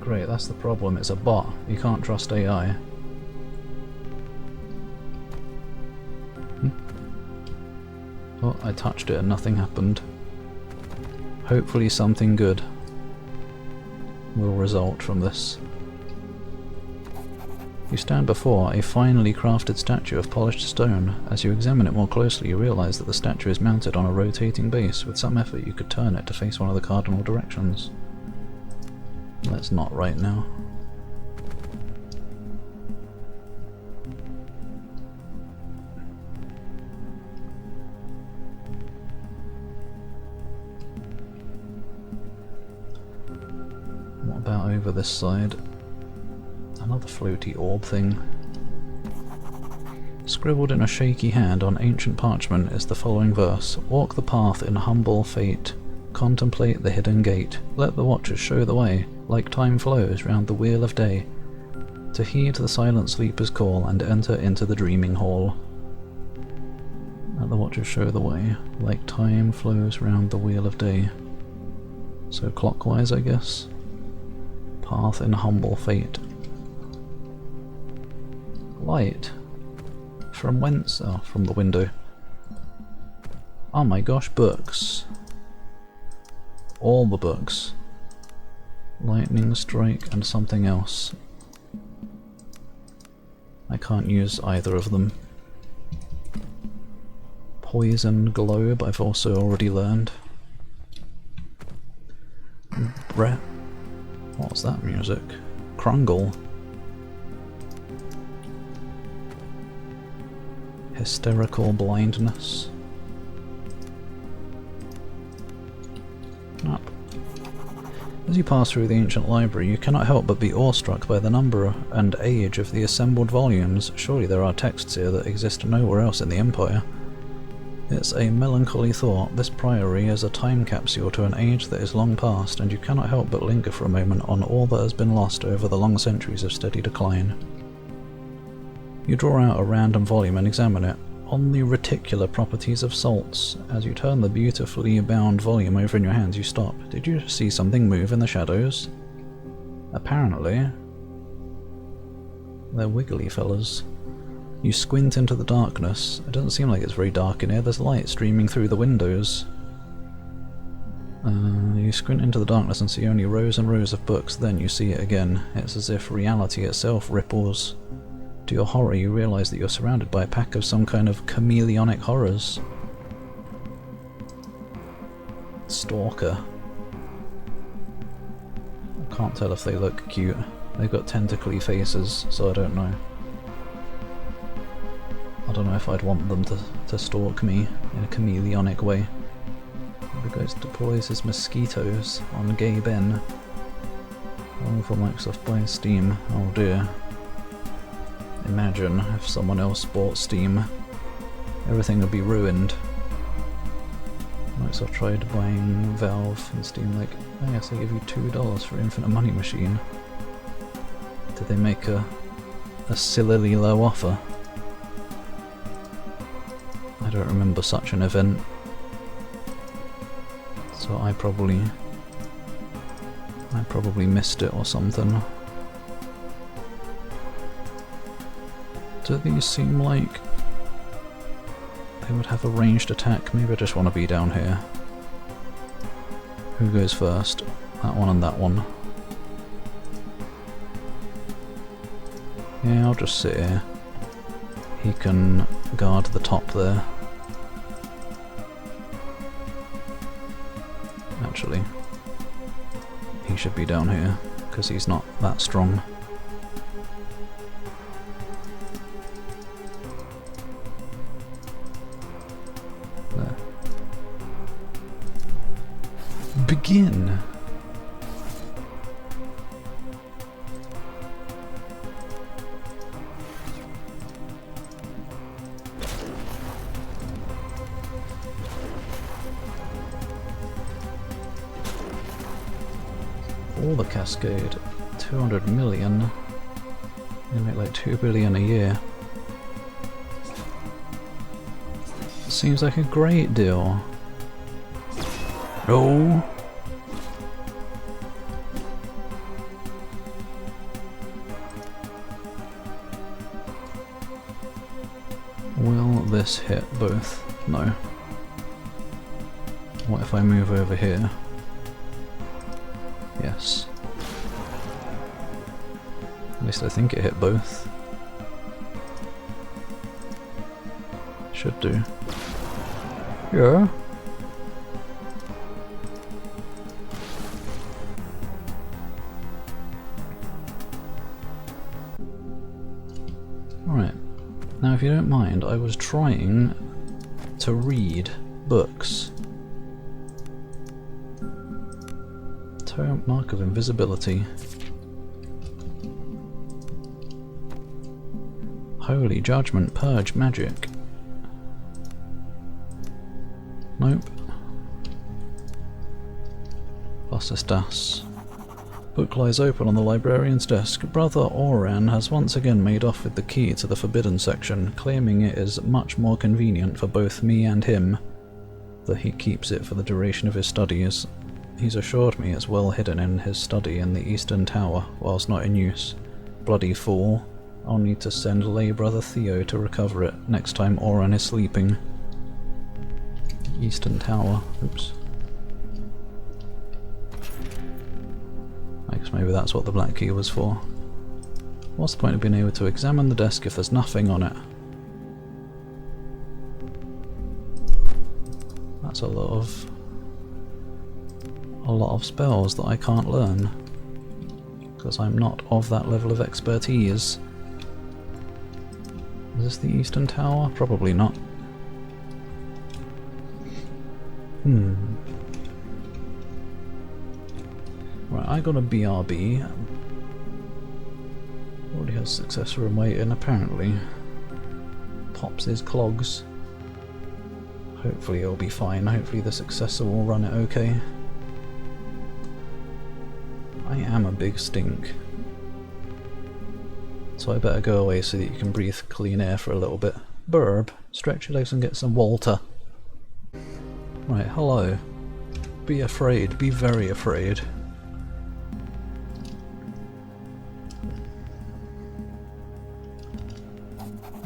S1: Great, that's the problem, it's a bot. You can't trust AI. Oh, I touched it and nothing happened. Hopefully something good will result from this. You stand before a finely crafted statue of polished stone. As you examine it more closely, you realize that the statue is mounted on a rotating base. With some effort, you could turn it to face one of the cardinal directions. That's not right now. What about over this side? Another floaty orb thing. Scribbled in a shaky hand on ancient parchment is the following verse. Walk the path in humble fate. Contemplate the hidden gate. Let the watchers show the way, like time flows round the wheel of day. To heed the silent sleeper's call and enter into the dreaming hall. Let the watchers show the way, like time flows round the wheel of day. So clockwise, I guess. Path in humble fate. Light. From whence? Oh, from the window. Oh my gosh, books. All the books. Lightning strike and something else. I can't use either of them. Poison globe, I've also already learned. What's that music? Krungle. Hysterical blindness. Up. As you pass through the ancient library, you cannot help but be awestruck by the number and age of the assembled volumes. Surely there are texts here that exist nowhere else in the Empire. It's a melancholy thought. This Priory is a time capsule to an age that is long past, and you cannot help but linger for a moment on all that has been lost over the long centuries of steady decline. You draw out a random volume and examine it. On the reticular properties of salts. As you turn the beautifully bound volume over in your hands, you stop. Did you see something move in the shadows? Apparently. They're wiggly fellas. You squint into the darkness. It doesn't seem like it's very dark in here. There's light streaming through the windows. You squint into the darkness and see only rows and rows of books. Then you see it again. It's as if reality itself ripples. To your horror, you realise that you're surrounded by a pack of some kind of chameleonic horrors. Stalker. I can't tell if they look cute. They've got tentacly faces, so I don't know. I don't know if I'd want them to stalk me in a chameleonic way. The ghost deploys his mosquitoes on Gay Ben. All for Microsoft buys Steam. Oh dear. Imagine if someone else bought Steam. Everything would be ruined. Microsoft tried buying Valve and Steam like, oh yes, I give you $2 for Infinite Money Machine. Did they make a sillily low offer? I don't remember such an event. So I probably missed it or something. Do these seem like they would have a ranged attack? Maybe I just want to be down here. Who goes first? That one and that one. Yeah, I'll just sit here. He can guard the top there. Actually, he should be down here, because he's not that strong. There. Begin! all the Cascade. 200 million. They make like 2 billion a year. Seems like a great deal. No. Will this hit both? No. What if I move over here? Yes. At least I think it hit both. Should do. Yeah. Alright. Now if you don't mind, I was trying to read books. Mark of Invisibility. Holy Judgment, Purge Magic. Nope. Vasistas. Book lies open on the librarian's desk. Brother Oran has once again made off with the key to the forbidden section, claiming it is much more convenient for both me and him that he keeps it for the duration of his studies. He's assured me it's well hidden in his study in the Eastern Tower, whilst not in use. Bloody fool. I'll need to send lay brother Theo to recover it next time Oran is sleeping. Eastern Tower. Oops. I guess maybe that's what the black key was for. What's the point of being able to examine the desk if there's nothing on it? That's a lot of spells that I can't learn because I'm not of that level of expertise. Is this the Eastern Tower? Probably not. Right, I got a BRB. Already has successor and waiting, apparently. Pops his clogs. Hopefully it'll be fine. Hopefully the successor will run it okay. I am a big stink. So I better go away so that you can breathe clean air for a little bit. Burb, stretch your legs and get some water. Right, hello. Be afraid, be very afraid.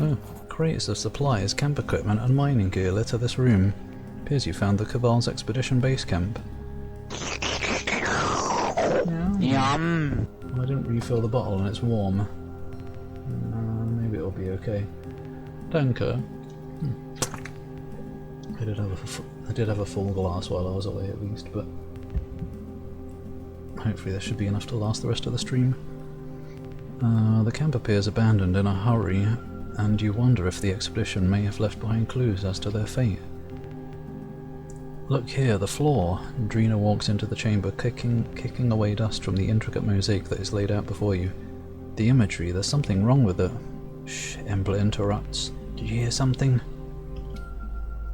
S1: Oh, crates of supplies, camp equipment and mining gear litter this room. Appears you found the Cabal's expedition base camp.
S2: Yum.
S1: I didn't refill the bottle and it's warm. Maybe it'll be okay. Danke. I did have a full glass while I was away at least, but hopefully this should be enough to last the rest of the stream. The camp appears abandoned in a hurry, and you wonder if the expedition may have left behind clues as to their fate. Look here, the floor! Drina walks into the chamber, kicking away dust from the intricate mosaic that is laid out before you. The imagery, there's something wrong with it. Shh, Embla interrupts. Did you hear something?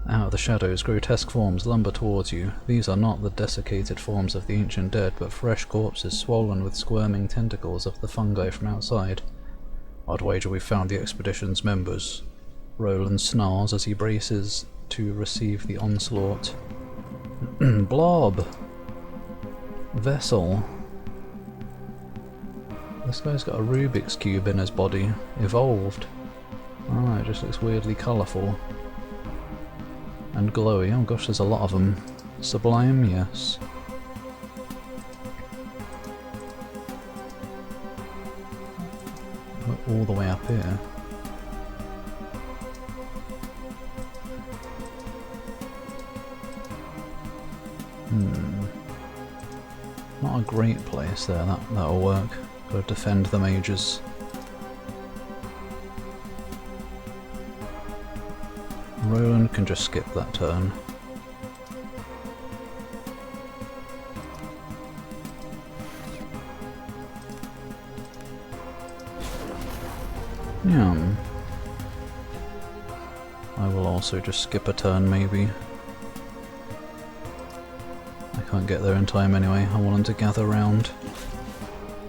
S1: Out of the shadows, grotesque forms lumber towards you. These are not the desiccated forms of the ancient dead, but fresh corpses swollen with squirming tentacles of the fungi from outside. I'd wager we found the expedition's members. Roland snarls as he braces to receive the onslaught. Blob! Vessel. This guy's got a Rubik's Cube in his body. Evolved. Oh, it just looks weirdly colourful. And glowy. Oh gosh, there's a lot of them. Sublime, yes. We're all the way up here. Not a great place there, that'll work. Gotta defend the mages. Roland can just skip that turn. Yeah. I will also just skip a turn maybe. I can't get there in time anyway, I want them to gather round.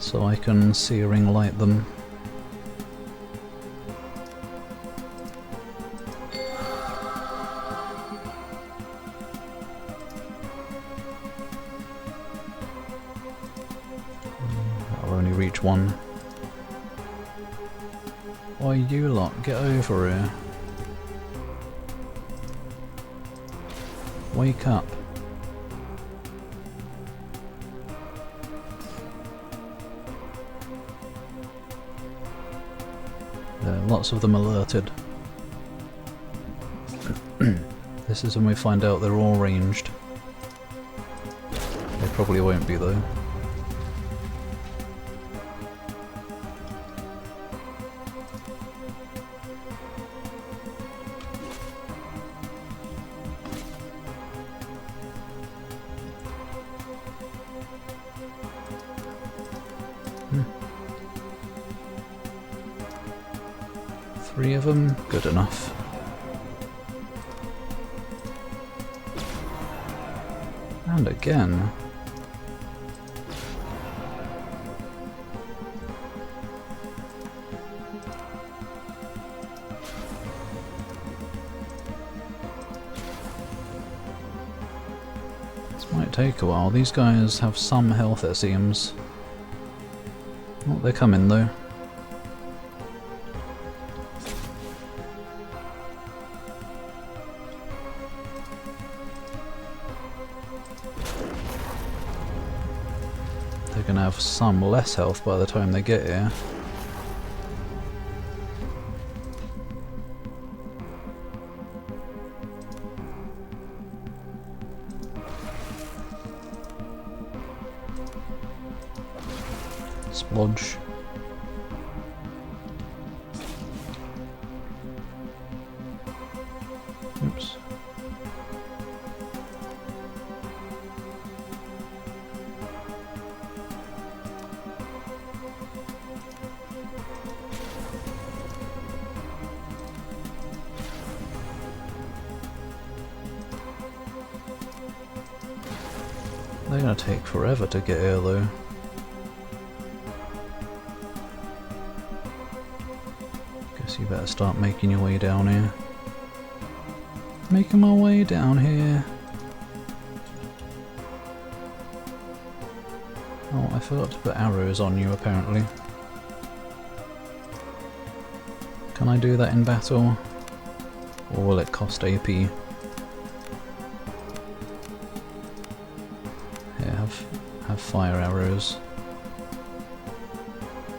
S1: so I can searing light them. I'll only reach one. Why, you lot, get over here. Wake up. Lots of them alerted. This is when we find out they're all ranged. They probably won't be though. Three of them, good enough. And again. This might take a while. These guys have some health, it seems. Oh, they're coming though. They're gonna have some less health by the time they get here. Splodge. Oops. They're gonna take forever to get here though. Guess you better start making your way down here. Making my way down here. Oh, I forgot to put arrows on you apparently. Can I do that in battle? Or will it cost AP? Here, have fire arrows.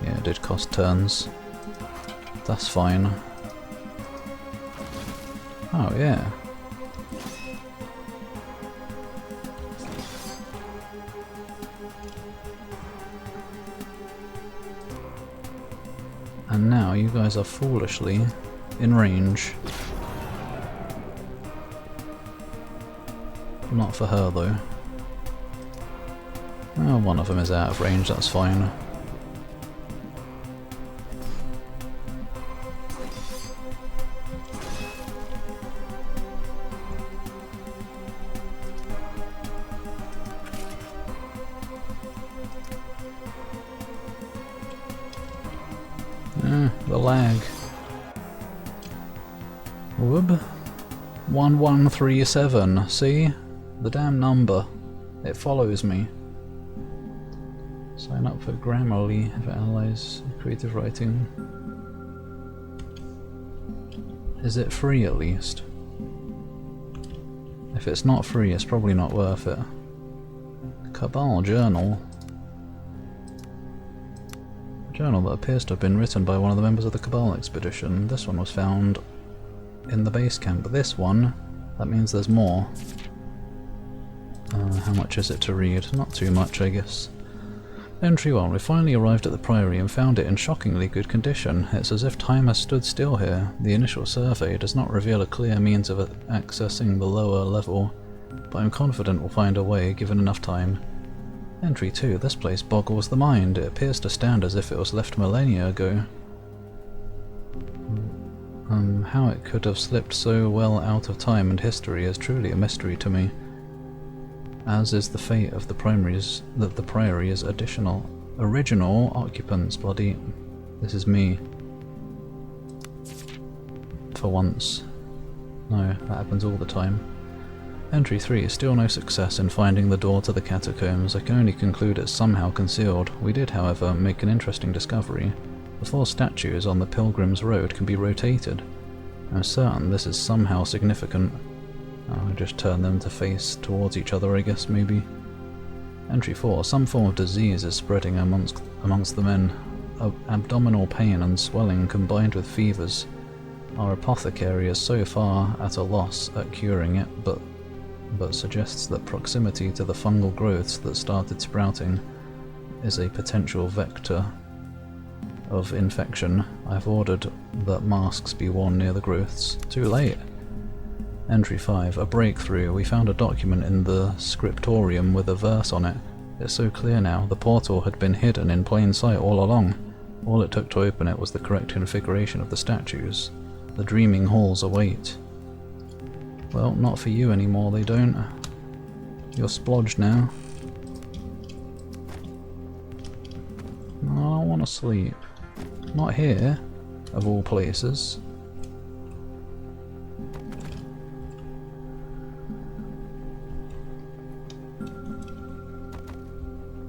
S1: Yeah, it did cost turns. That's fine. Oh yeah. And now you guys are foolishly in range. Not for her though. Oh, one of them is out of range, that's fine. The lag. Whoop. 1137. See? The damn number. It follows me. Sign up for Grammarly if it analyzes creative writing. Is it free at least? If it's not free, it's probably not worth it. Cabal Journal. Journal that appears to have been written by one of the members of the Cabal expedition. This one was found in the base camp, but this one, that means there's more. How much is it to read? Not too much, I guess. Entry 1. We finally arrived at the Priory and found it in shockingly good condition. It's as if time has stood still here. The initial survey does not reveal a clear means of accessing the lower level, but I'm confident we'll find a way given enough time. Entry 2. This place boggles the mind. It appears to stand as if it was left millennia ago. How it could have slipped so well out of time and history is truly a mystery to me. As is the fate of the Priory's additional Original occupants, bloody... This is me. For once. No, that happens all the time. Entry 3, still no success in finding the door to the catacombs. I can only conclude it's somehow concealed. We did, however, make an interesting discovery. The 4 statues on the Pilgrim's Road can be rotated. I'm certain this is somehow significant. Oh, I just turn them to face towards each other, I guess, maybe. Entry 4, some form of disease is spreading amongst the men. Abdominal pain and swelling combined with fevers. Our apothecary is so far at a loss at curing it, but suggests that proximity to the fungal growths that started sprouting is a potential vector of infection. I've ordered that masks be worn near the growths. Too late. Entry 5, a breakthrough. We found a document in the scriptorium with a verse on it. It's so clear now. The portal had been hidden in plain sight all along. All it took to open it was the correct configuration of the statues. The dreaming halls await. Well, not for you anymore, they don't. You're splodged now. No, I don't want to sleep. Not here, of all places.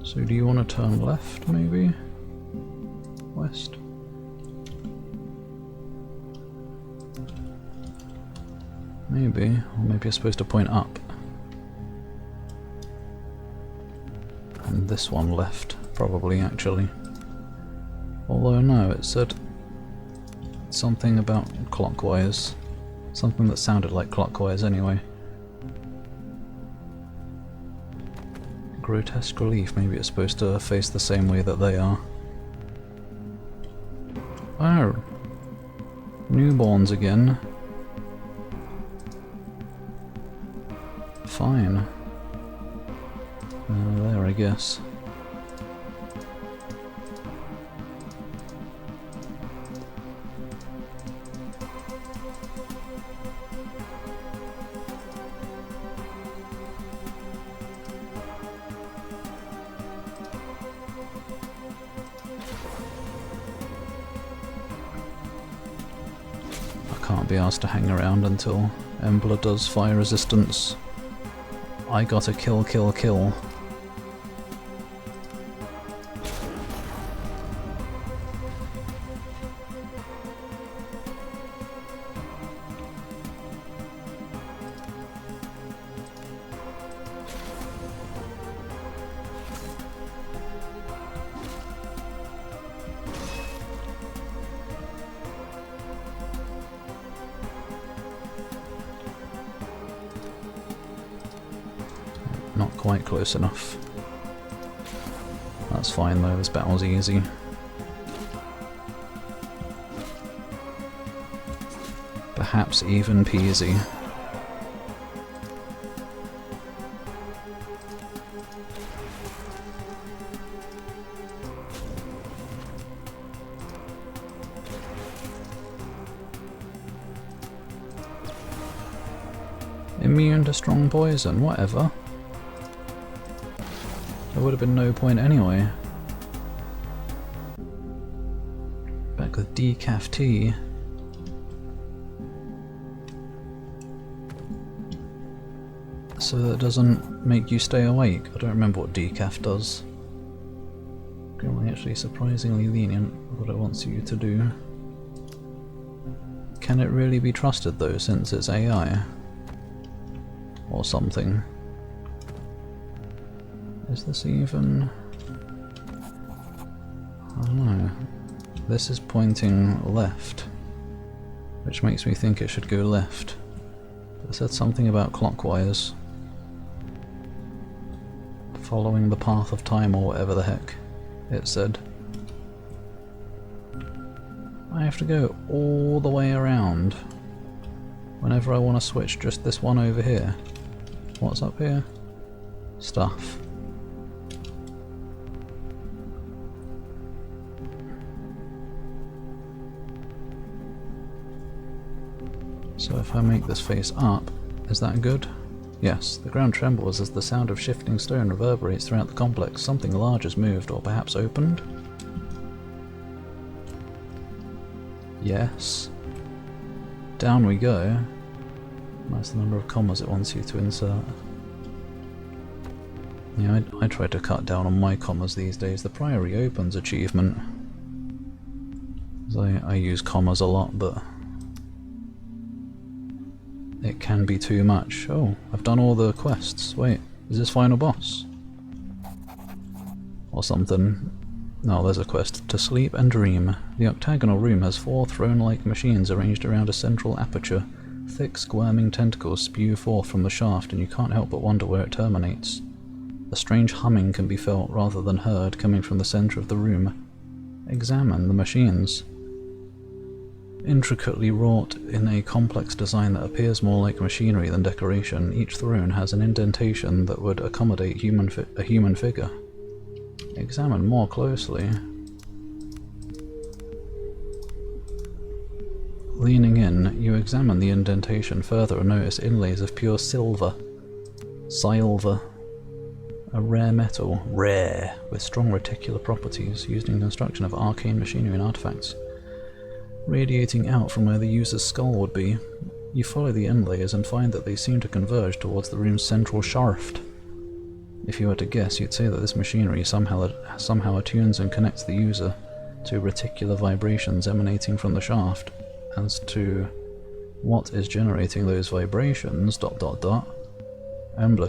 S1: So do you want to turn left, maybe? West? Maybe, or maybe you're supposed to point up. And this one left, probably, actually. Although no, it said something about clockwise. Something that sounded like clockwise anyway. Grotesque relief, maybe it's supposed to face the same way that they are. Oh! Newborns again. Fine. There, I guess. I can't be asked to hang around until Embla does fire resistance. I gotta kill, kill, kill. Not quite close enough. That's fine though, this battle's easy. Perhaps even peasy. Immune to strong poison, whatever. There would have been no point anyway. Back with decaf tea. So that it doesn't make you stay awake. I don't remember what decaf does. It's actually surprisingly lenient with what it wants you to do. Can it really be trusted though, since it's AI? Or something. Is this even... I don't know. This is pointing left, which makes me think it should go left. It said something about clockwise. Following the path of time or whatever the heck it said. I have to go all the way around whenever I want to switch just this one over here. What's up here? Stuff. So if I make this face up, is that good? Yes, the ground trembles as the sound of shifting stone reverberates throughout the complex. Something large has moved, or perhaps opened? Yes. Down we go. That's the number of commas it wants you to insert. Yeah, I try to cut down on my commas these days. The Priory opens achievement. I use commas a lot, but it can be too much. Oh, I've done all the quests. Wait, is this final boss? Or something. No, there's a quest. To sleep and dream. The octagonal room has 4 throne-like machines arranged around a central aperture. Thick, squirming tentacles spew forth from the shaft, and you can't help but wonder where it terminates. A strange humming can be felt rather than heard coming from the centre of the room. Examine the machines. Intricately wrought in a complex design that appears more like machinery than decoration, each throne has an indentation that would accommodate a human figure. Examine more closely. Leaning in, you examine the indentation further and notice inlays of pure silver. Silver. A rare metal. Rare. With strong reticular properties, used in construction of arcane machinery and artifacts. Radiating out from where the user's skull would be. You follow the inlays and find that they seem to converge towards the room's central shaft. If you were to guess, you'd say that this machinery somehow attunes and connects the user to reticular vibrations emanating from the shaft. As to what is generating those vibrations, ... Embla,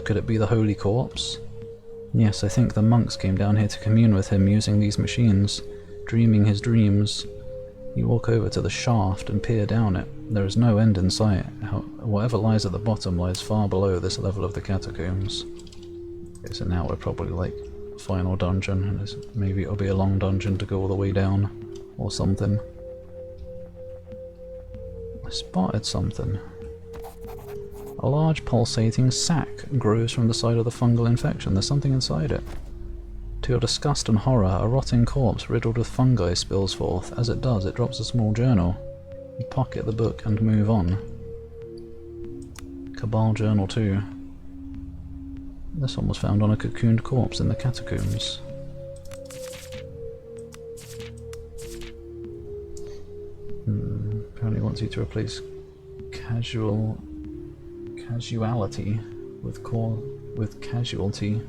S1: could it be the Holy Corpse? Yes, I think the monks came down here to commune with him using these machines, dreaming his dreams. You walk over to the shaft and peer down it. There is no end in sight. Whatever lies at the bottom lies far below this level of the catacombs. Okay, so now we're probably like final dungeon, and maybe it'll be a long dungeon to go all the way down, or something. I spotted something. A large pulsating sac grows from the side of the fungal infection. There's something inside it. To your disgust and horror, a rotting corpse riddled with fungi spills forth. As it does, it drops a small journal. You pocket the book and move on. Cabal Journal 2. This one was found on a cocooned corpse in the catacombs. Apparently wants you to replace casualty with casualty.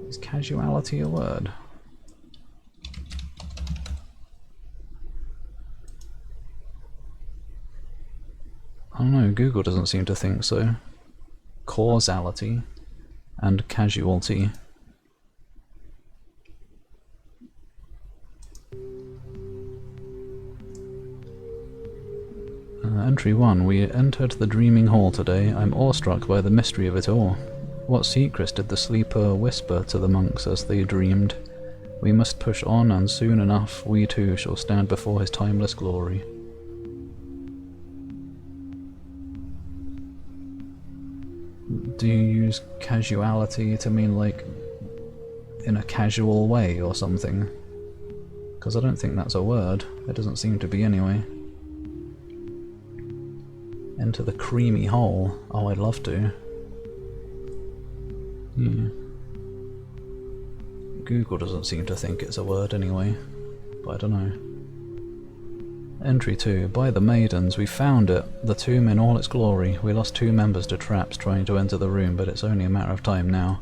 S1: Is casualty a word? I don't know, Google doesn't seem to think so. Causality and casualty. Entry 1. We entered the dreaming hall today. I'm awestruck by the mystery of it all. What secrets did the sleeper whisper to the monks as they dreamed? We must push on, and soon enough we too shall stand before his timeless glory. Do you use casuality to mean like in a casual way or something? Because I don't think that's a word. It doesn't seem to be anyway. Enter the creamy hole. Oh, I'd love to. Yeah. Google doesn't seem to think it's a word anyway, but I don't know. Entry 2. By the maidens, we found it. The tomb in all its glory. We lost 2 members to traps trying to enter the room, but it's only a matter of time now.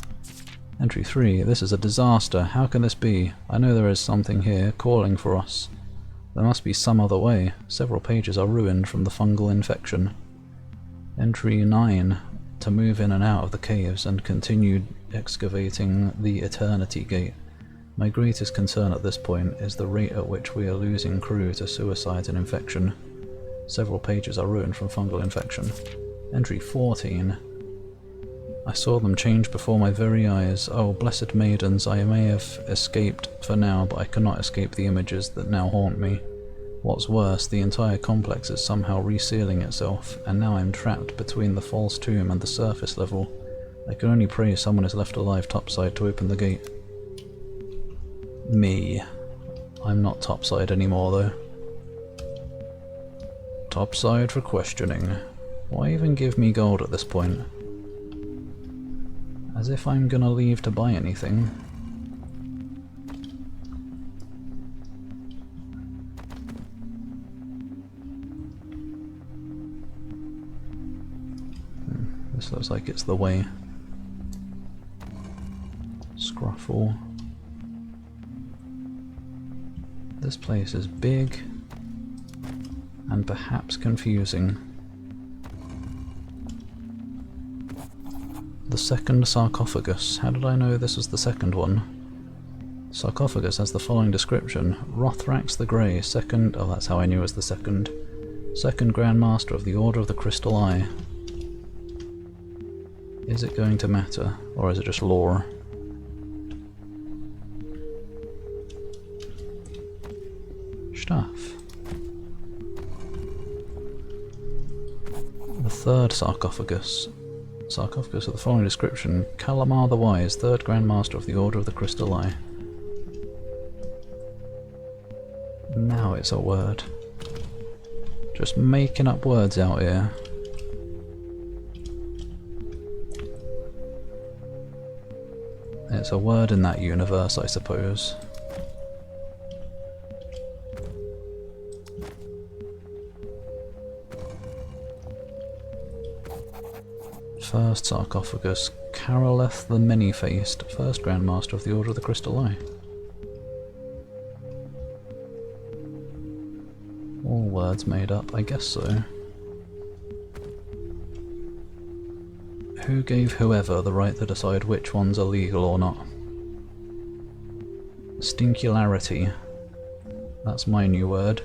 S1: Entry 3. This is a disaster. How can this be? I know there is something here, calling for us. There must be some other way. Several pages are ruined from the fungal infection. Entry 9. To move in and out of the caves and continue excavating the Eternity Gate. My greatest concern at this point is the rate at which we are losing crew to suicide and infection. Several pages are ruined from fungal infection. Entry 14. I saw them change before my very eyes. Oh, blessed maidens, I may have escaped for now, but I cannot escape the images that now haunt me. What's worse, the entire complex is somehow resealing itself, and now I'm trapped between the false tomb and the surface level. I can only pray someone is left alive topside to open the gate. Me. I'm not topside anymore though. Topside for questioning. Why even give me gold at this point? As if I'm gonna leave to buy anything. This looks like it's the way. Scruffle. This place is big and perhaps confusing. The second sarcophagus. How did I know this was the second one? Sarcophagus has the following description. Rothrax the Grey, second... Oh, that's how I knew it was the second. Second Grand Master of the Order of the Crystal Eye. Is it going to matter, or is it just lore? Stuff. The third sarcophagus. Sarcophagus with the following description. Calamar the Wise, third Grand Master of the Order of the Crystal Eye. Now it's a word. Just making up words out here. It's a word in that universe, I suppose. First sarcophagus, Caroleth the Many-Faced, first Grand Master of the Order of the Crystal Eye. All words made up, I guess so. Who gave whoever the right to decide which ones are legal or not? Stinkularity. That's my new word.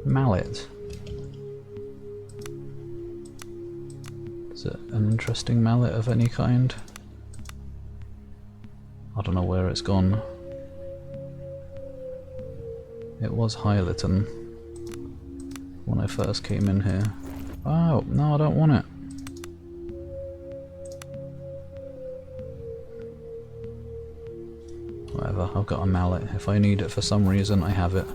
S1: Mallet. Is it an interesting mallet of any kind? I don't know where it's gone. It was Hyliton when I first came in here. Oh, no, I don't want it. Whatever, I've got a mallet. If I need it for some reason, I have it.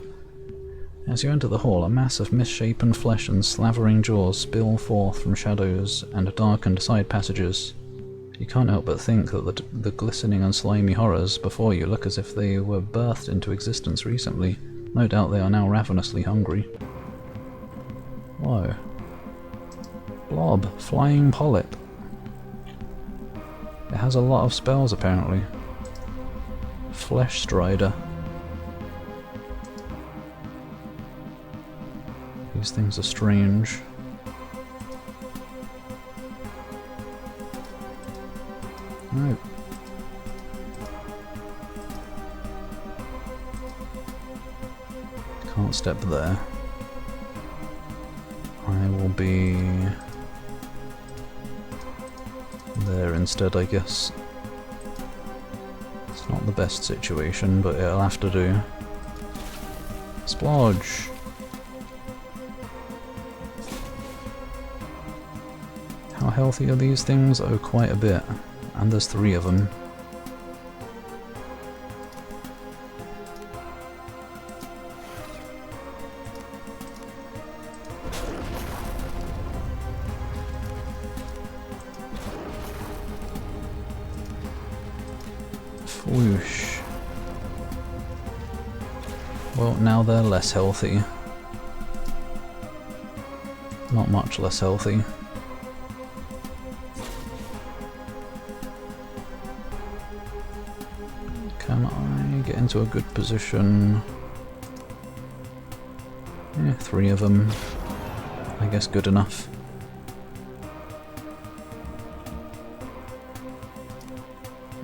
S1: As you enter the hall, a mass of misshapen flesh and slavering jaws spill forth from shadows and darkened side passages. You can't help but think that the glistening and slimy horrors before you look as if they were birthed into existence recently. No doubt they are now ravenously hungry. Whoa. Blob. Flying polyp. It has a lot of spells apparently. Flesh Strider. These things are strange. No. Can't step there. I will be there instead, I guess. It's not the best situation, but it'll have to do. Splodge! How healthy are these things? Oh, quite a bit. And there's 3 of them. Whoosh. Well, now they're less healthy. Not much less healthy. Can I get into a good position? Yeah, 3 of them. I guess good enough.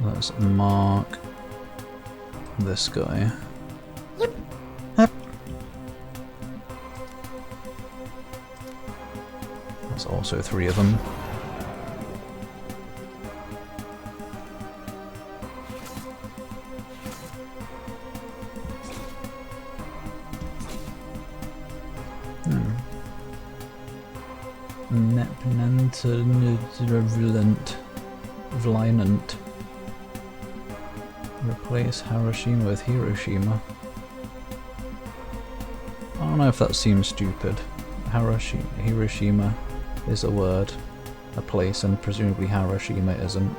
S1: Let's mark this guy.
S2: Yep.
S1: That's also 3 of them. Vlinant. Replace Hiroshima with Hiroshima. I don't know if that seems stupid. Hiroshima is a word. a place, and presumably Hiroshima isn't.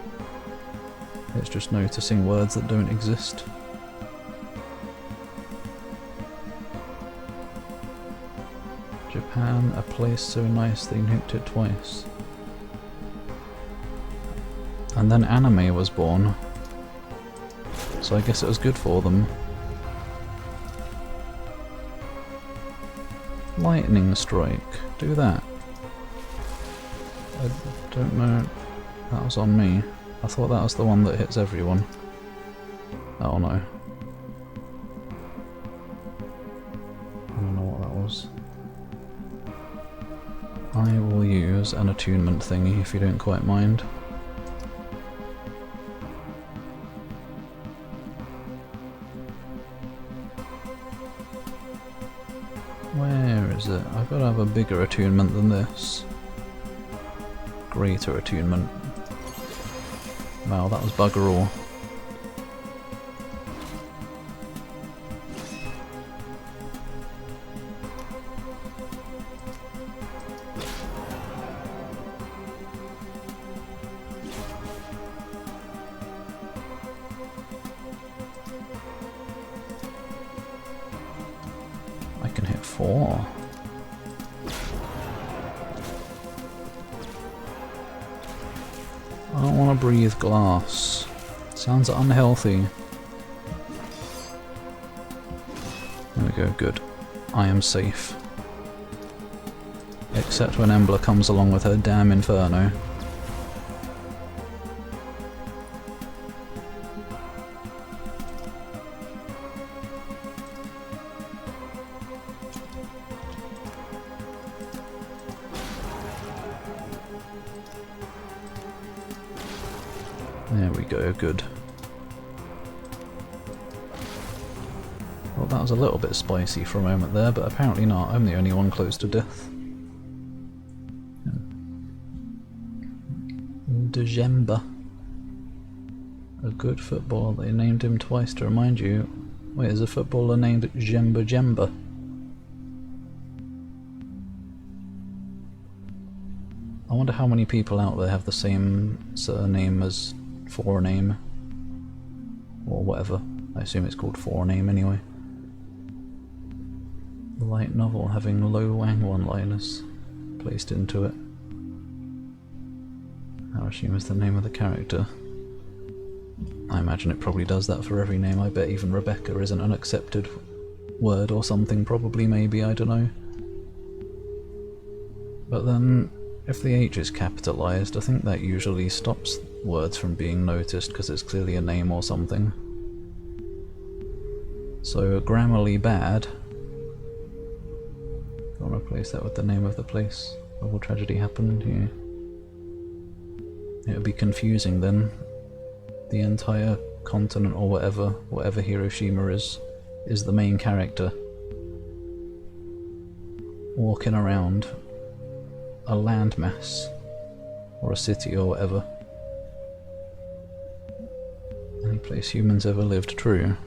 S1: It's just noticing words that don't exist. Japan, a place so nice they nuked it twice. And then anime was born. So I guess it was good for them. Lightning strike. Do that. I don't know. That was on me. I thought that was the one that hits everyone. Oh no. I don't know what that was. I will use an attunement thingy if you don't quite mind. Where is it? I've got to have a bigger attunement than this. Greater attunement. Wow, that was bugger all. I can hit 4. I don't want to breathe glass. Sounds unhealthy. There we go, good. I am safe. Except when Embla comes along with her damn inferno. There we go, good. Well, that was a little bit spicy for a moment there, but apparently not. I'm the only one close to death. Djemba. A good footballer. They named him twice to remind you. Wait, is a footballer named Djemba Djemba? I wonder how many people out there have the same surname as forename, or whatever. I assume it's called forename anyway. The light novel having low wang one-liners placed into it. I assume is the name of the character. I imagine it probably does that for every name. I bet even Rebecca isn't an accepted word or something, probably, maybe, I don't know. But then, if the H is capitalised, I think that usually stops words from being noticed because it's clearly a name or something. So, grammarly bad. I'll replace that with the name of the place. Double tragedy happened here. It would be confusing then. The entire continent or whatever Hiroshima is the main character. Walking around a landmass, or a city or whatever. Any place humans ever lived, true.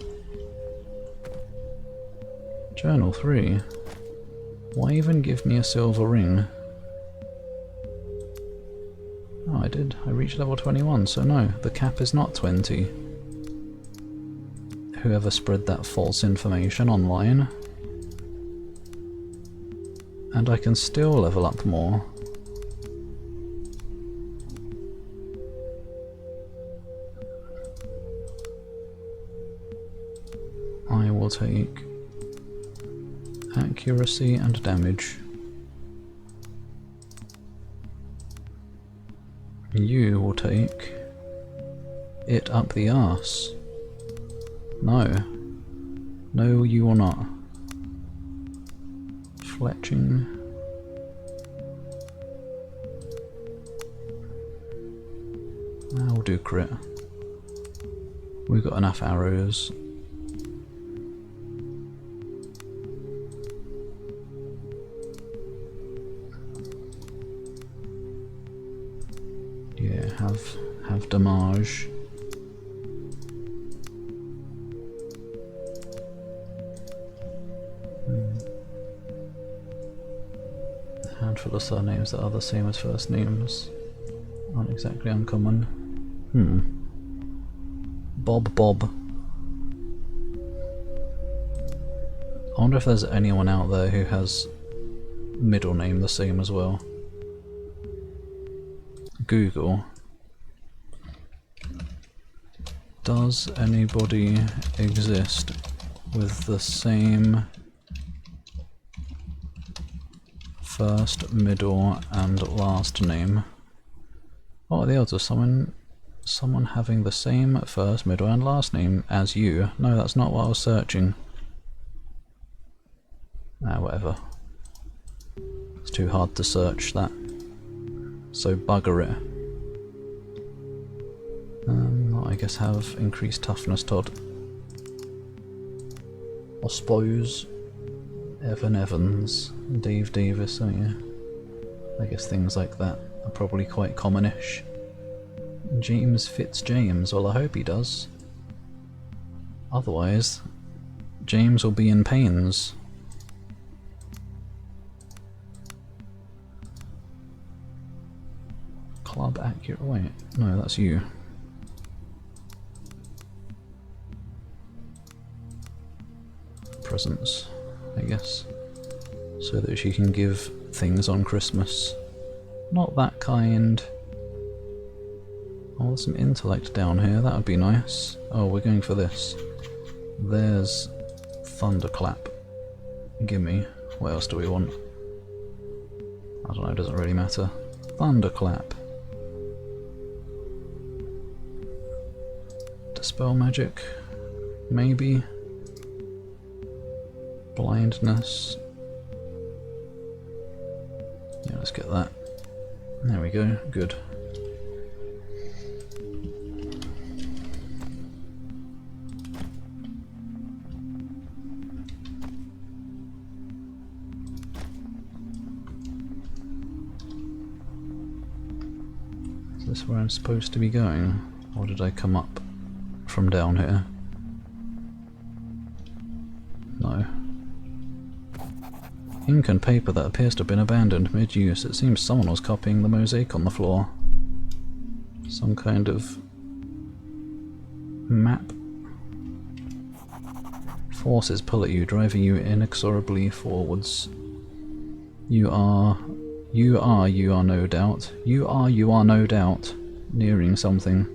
S1: Journal 3. Why even give me a silver ring? Oh, I did. I reached level 21, so no, the cap is not 20. Whoever spread that false information online. And I can still level up more. I will take accuracy and damage. You will take it up the arse. No. No, you will not. Fletching. I'll do crit. We've got enough arrows. Yeah, have damage. A handful of surnames that are the same as first names. Aren't exactly uncommon. Bob. I wonder if there's anyone out there who has middle name the same as well. Google. Does anybody exist with the same first, middle, and last name? What are the odds of someone having the same first, middle, and last name as you? No, that's not what I was searching. Ah, whatever. It's too hard to search that. So bugger it. I guess have increased toughness, Todd. I suppose. Evan Evans, Dave Davis, oh yeah. I guess things like that are probably quite commonish. James Fitzjames, well I hope he does. Otherwise, James will be in pains. Club accurate, wait, no that's you. Presents, I guess, so that she can give things on Christmas. Not that kind. Oh, there's some intellect down here, that would be nice. Oh, we're going for this. There's Thunderclap. Gimme. What else do we want? I don't know, it doesn't really matter. Thunderclap. Dispel magic? Maybe? Blindness. Yeah, let's get that. There we go, good. Is this where I'm supposed to be going? Or did I come up from down here? No. Ink and paper that appears to have been abandoned mid-use. It seems someone was copying the mosaic on the floor. Some kind of map. Forces pull at you, driving you inexorably forwards. You are no doubt. You are no doubt nearing something.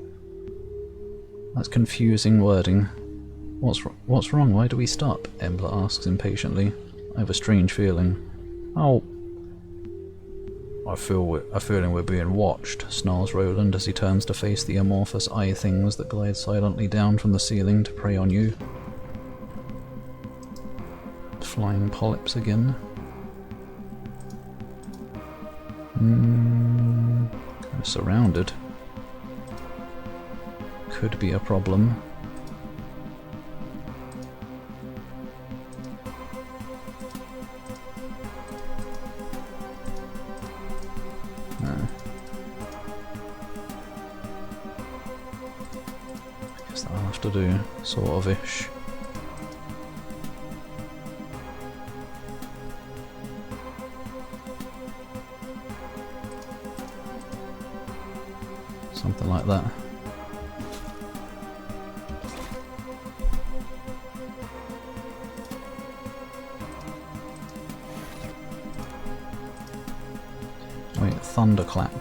S1: That's confusing wording. What's wrong? Why do we stop? Embla asks impatiently. I have a strange feeling. Oh. I feel a feeling we're being watched, snarls Roland as he turns to face the amorphous eye things that glide silently down from the ceiling to prey on you. Flying polyps again. Kind of surrounded. Could be a problem. To do, sort of ish. Something like that. Wait, thunderclap.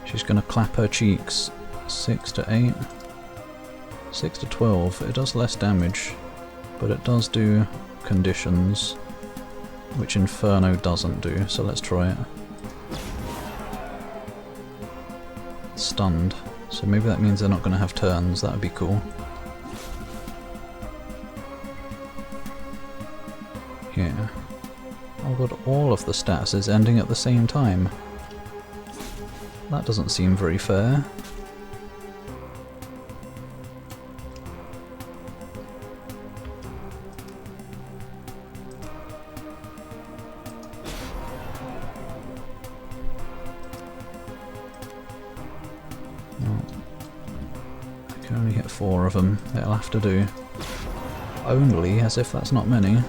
S1: She's gonna clap her cheeks. 6 to 8. 6 to 12, it does less damage, but it does do conditions, which Inferno doesn't do, so let's try it. Stunned, so maybe that means they're not going to have turns, that would be cool. Yeah. Oh god, all of the stats is ending at the same time. That doesn't seem very fair. I can only hit 4 of them, it'll have to do. Only, as if that's not many.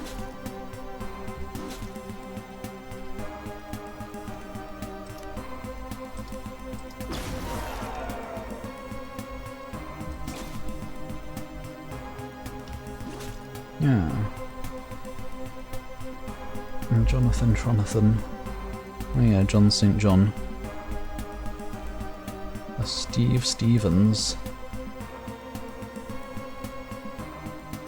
S1: Jonathan. Oh yeah, John St. John. A Steve Stevens.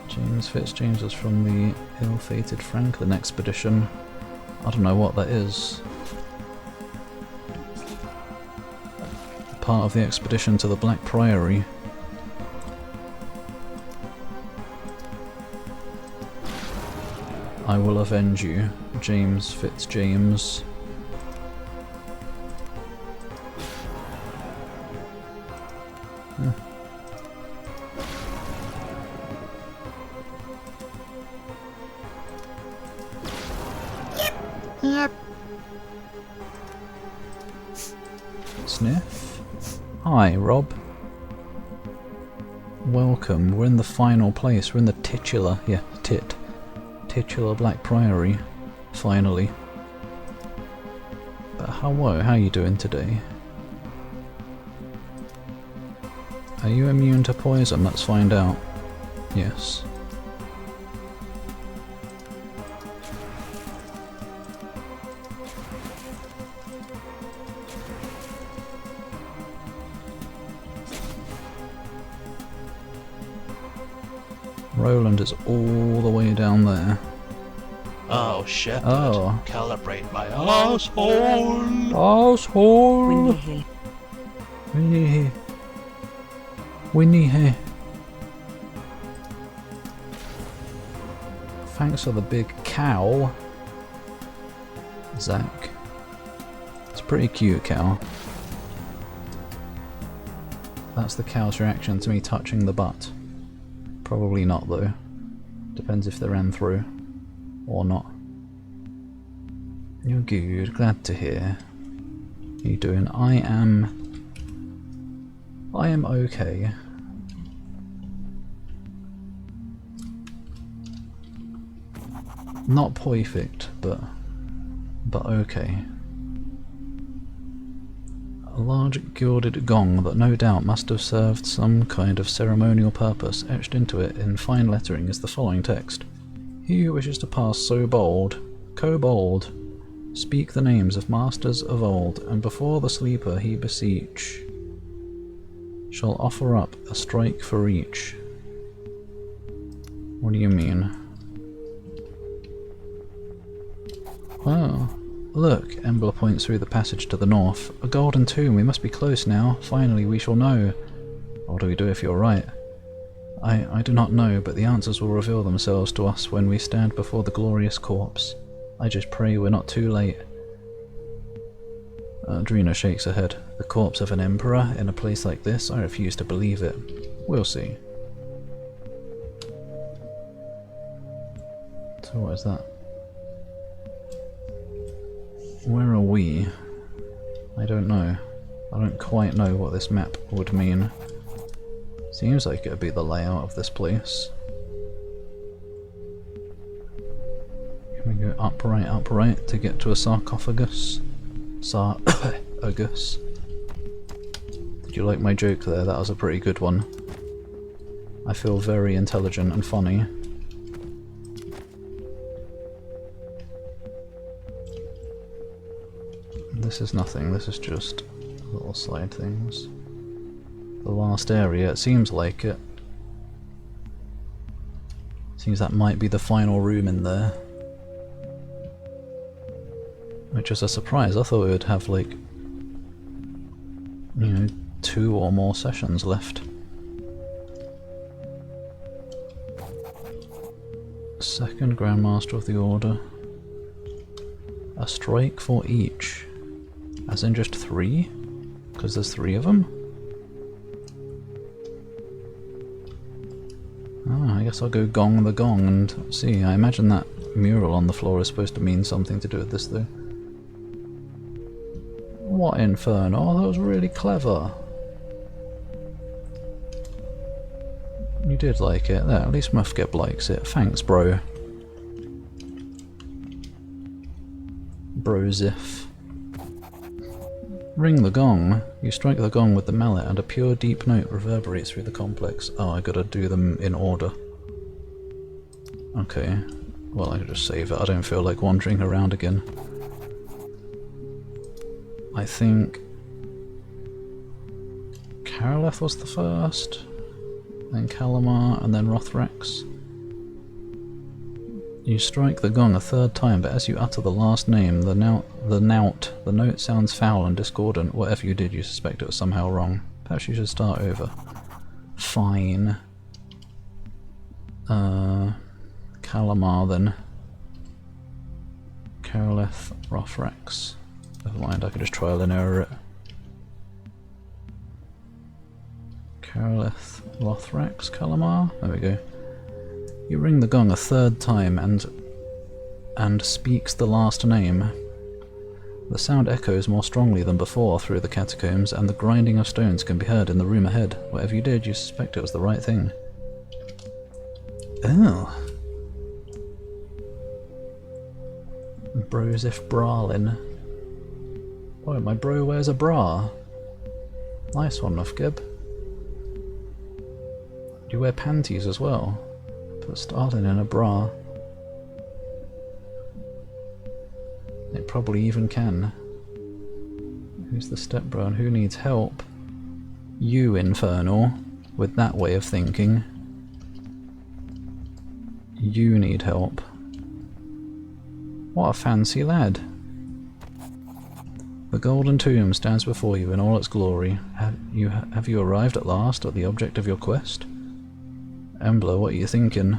S1: James Fitzjames was from the ill-fated Franklin expedition. I don't know what that is. Part of the expedition to the Black Priory. I will avenge you, James Fitzjames.
S2: Yep.
S1: Sniff? Hi, Rob. Welcome. We're in the final place. We're in the titular Black Priory. Finally. But hello, how are you doing today? Are you immune to poison? Let's find out. Yes. Roland is all the way down there.
S6: Oh shit.
S1: Oh.
S6: Calibrate my asshole.
S1: Asshole! Winnie. Thanks for the big cow, Zach. It's a pretty cute cow. That's the cow's reaction to me touching the butt. Probably not though. Depends if they ran through or not. You're good, glad to hear. How you doing? I am okay. Not perfect, but okay. A large gilded gong that no doubt must have served some kind of ceremonial purpose. Etched into it in fine lettering is the following text. He who wishes to pass so bold, kobold, speak the names of masters of old, and before the sleeper he beseech, shall offer up a strike for each. What do you mean? Oh. Look, Embla points through the passage to the north. A golden tomb, we must be close now. Finally, we shall know. What do we do if you're right? I do not know, but the answers will reveal themselves to us when we stand before the glorious corpse. I just pray we're not too late. Drina shakes her head. The corpse of an emperor in a place like this? I refuse to believe it. We'll see. So what is that? Where are we? I don't know. I don't quite know what this map would mean. Seems like it would be the layout of this place. Can we go upright to get to a sarcophagus? Sarcophagus. Did you like my joke there? That was a pretty good one. I feel very intelligent and funny. This is nothing, this is just little side things. The last area, it seems like it. Seems that might be the final room in there. Which is a surprise, I thought we would have like, you know, 2 or more sessions left. Second Grandmaster of the Order. A strike for each. As in just 3? Because there's 3 of them? Oh, I guess I'll go gong the gong and see. I imagine that mural on the floor is supposed to mean something to do with this though. What inferno? Oh, that was really clever. You did like it. There, at least Muffgeb likes it. Thanks, bro. Brozif. Ring the gong. You strike the gong with the mallet and a pure deep note reverberates through the complex. Oh, I gotta do them in order. Okay. Well, I could just save it. I don't feel like wandering around again. I think Karoleth was the first, then Kalamar, and then Rothrax. You strike the gong a third time, but as you utter the last name, the note sounds foul and discordant. Whatever you did, you suspect it was somehow wrong. Perhaps you should start over. Fine. Kalamar then. Karoleth, Rothrax. Never mind, I could just trial and error it. Karoleth, Rothrax, Kalamar. There we go. You ring the gong a third time and speaks the last name. The sound echoes more strongly than before through the catacombs, and the grinding of stones can be heard in the room ahead. Whatever you did, you suspect it was the right thing. Oh. Bros if bralin. Oh, my bro wears a bra. Nice one, Nufgib. You wear panties as well. Put Stalin in a bra. It probably even can. Who's the stepbro and who needs help? You, Infernal, with that way of thinking. You need help. What a fancy lad. The Golden Tomb stands before you in all its glory. Have you arrived at last at the object of your quest? Embla, what are you thinking?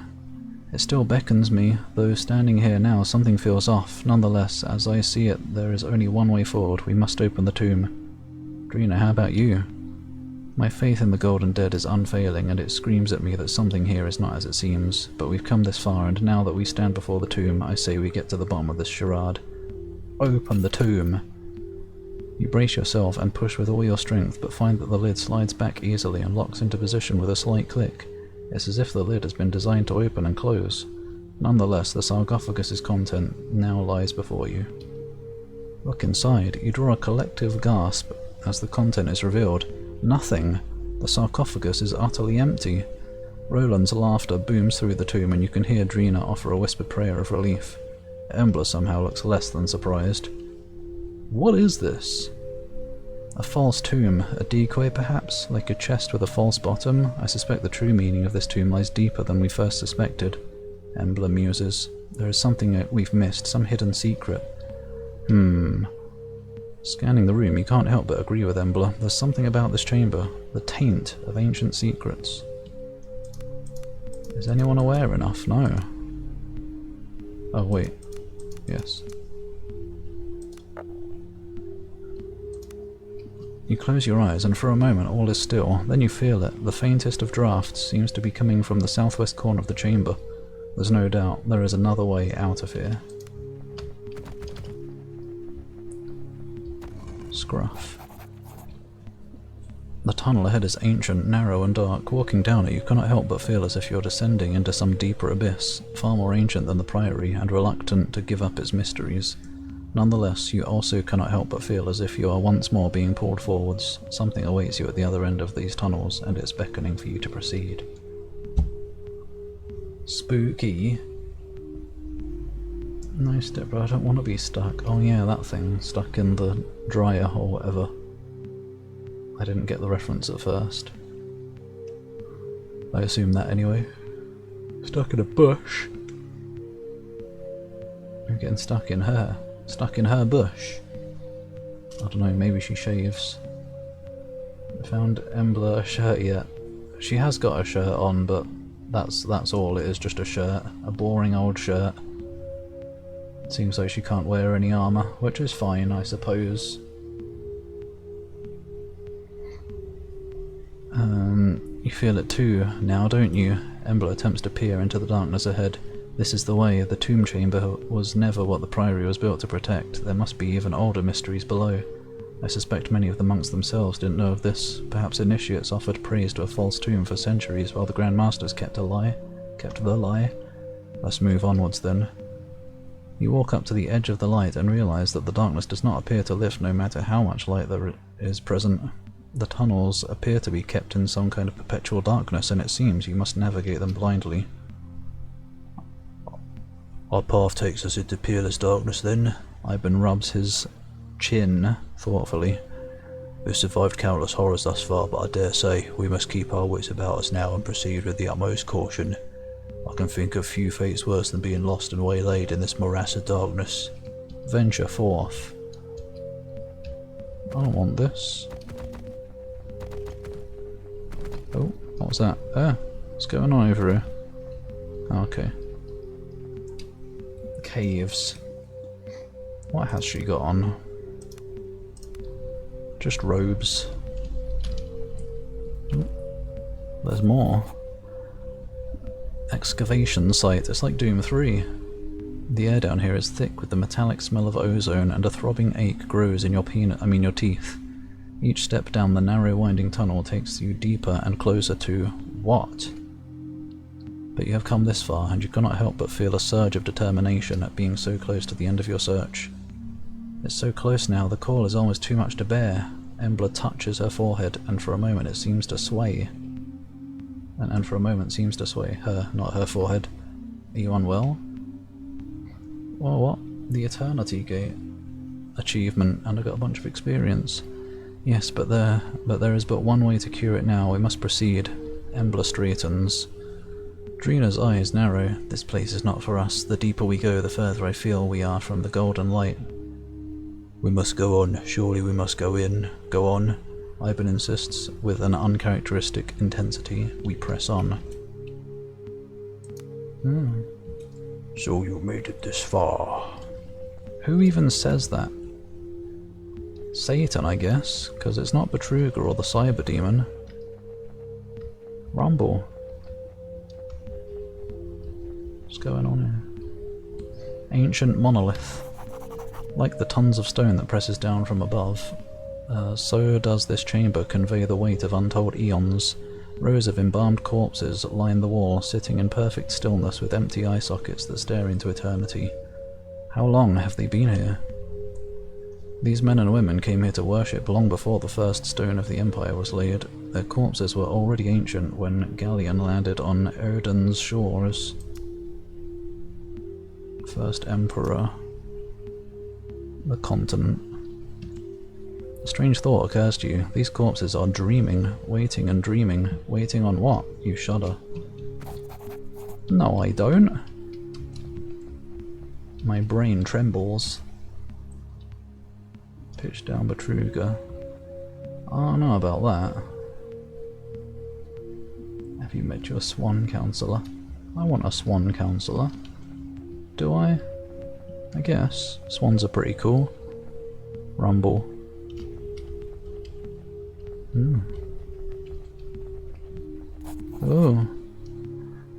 S1: It still beckons me, though standing here now something feels off. Nonetheless, as I see it, there is only one way forward. We must open the tomb. Drina, how about you? My faith in the Golden Dead is unfailing, and it screams at me that something here is not as it seems. But we've come this far, and now that we stand before the tomb, I say we get to the bottom of this charade. Open the tomb! You brace yourself and push with all your strength, but find that the lid slides back easily and locks into position with a slight click. It's as if the lid has been designed to open and close. Nonetheless, the sarcophagus's content now lies before you. Look inside. You draw a collective gasp as the content is revealed. Nothing! The sarcophagus is utterly empty. Roland's laughter booms through the tomb, and you can hear Drina offer a whispered prayer of relief. Embla somehow looks less than surprised. What is this? A false tomb, a decoy perhaps, like a chest with a false bottom. I suspect the true meaning of this tomb lies deeper than we first suspected. Embla muses. There is something we've missed, some hidden secret. Scanning the room, you can't help but agree with Embla. There's something about this chamber, the taint of ancient secrets. Is anyone aware enough? No. Oh wait. Yes. You close your eyes, and for a moment all is still. Then you feel it. The faintest of drafts seems to be coming from the southwest corner of the chamber. There's no doubt there is another way out of here. Scruff. The tunnel ahead is ancient, narrow and dark. Walking down it, you cannot help but feel as if you're descending into some deeper abyss, far more ancient than the Priory, and reluctant to give up its mysteries. Nonetheless, you also cannot help but feel as if you are once more being pulled forwards. Something awaits you at the other end of these tunnels, and it's beckoning for you to proceed. Spooky. No, stepbro, I don't want to be stuck. Oh yeah, that thing, stuck in the dryer or whatever. I didn't get the reference at first. I assume that anyway. Stuck in a bush. I'm getting stuck in her. Stuck in her bush. I don't know, maybe she shaves. I found Embla a shirt yet. She has got a shirt on, but that's all it is, just a shirt. A boring old shirt. It seems like she can't wear any armour, which is fine, I suppose. You feel it too, now don't you? Embla attempts to peer into the darkness ahead. This is the way. The tomb chamber was never what the Priory was built to protect. There must be even older mysteries below. I suspect many of the monks themselves didn't know of this. Perhaps initiates offered praise to a false tomb for centuries while the Grand Masters kept the lie. Let's move onwards then. You walk up to the edge of the light and realise that the darkness does not appear to lift no matter how much light there is present. The tunnels appear to be kept in some kind of perpetual darkness, and it seems you must navigate them blindly. Our path takes us into peerless darkness then. Ivan rubs his chin thoughtfully. We've survived countless horrors thus far, but I dare say we must keep our wits about us now and proceed with the utmost caution. I can think of few fates worse than being lost and waylaid in this morass of darkness. Venture forth. I don't want this. Oh, what was that? What's going on over here? Okay. Caves. What has she got on? Just robes. There's more. Excavation site. It's like Doom 3. The air down here is thick with the metallic smell of ozone, and a throbbing ache grows in your your teeth. Each step down the narrow winding tunnel takes you deeper and closer to what? But you have come this far, and you cannot help but feel a surge of determination at being so close to the end of your search. It's so close now, the call is almost too much to bear. Embla touches her forehead, and for a moment it seems to sway. And for a moment seems to sway. Her, not her forehead. Are you unwell? Well, what? The Eternity Gate. Achievement, and I got a bunch of experience. Yes, but there is but one way to cure it now. We must proceed. Embla straightens. Drina's eyes narrow. This place is not for us. The deeper we go, the further I feel we are from the golden light. We must go on. Surely we must go in. Go on. Ivan insists with an uncharacteristic intensity. We press on. So you made it this far. Who even says that? Satan, I guess, because it's not Betruger or the Cyber Demon. Rumble. What's going on here? Ancient monolith. Like the tons of stone that presses down from above, so does this chamber convey the weight of untold eons. Rows of embalmed corpses line the wall, sitting in perfect stillness with empty eye sockets that stare into eternity. How long have they been here? These men and women came here to worship long before the first stone of the Empire was laid. Their corpses were already ancient when Galleon landed on Erden's shores. First Emperor. The continent. A strange thought occurs to you. These corpses are dreaming, waiting and dreaming. Waiting on what? You shudder. No, I don't. My brain trembles. Pitch down Betruger. I don't know about that. Have you met your swan counselor? I want a swan counselor. Do I? I guess. Swans are pretty cool. Rumble. Oh.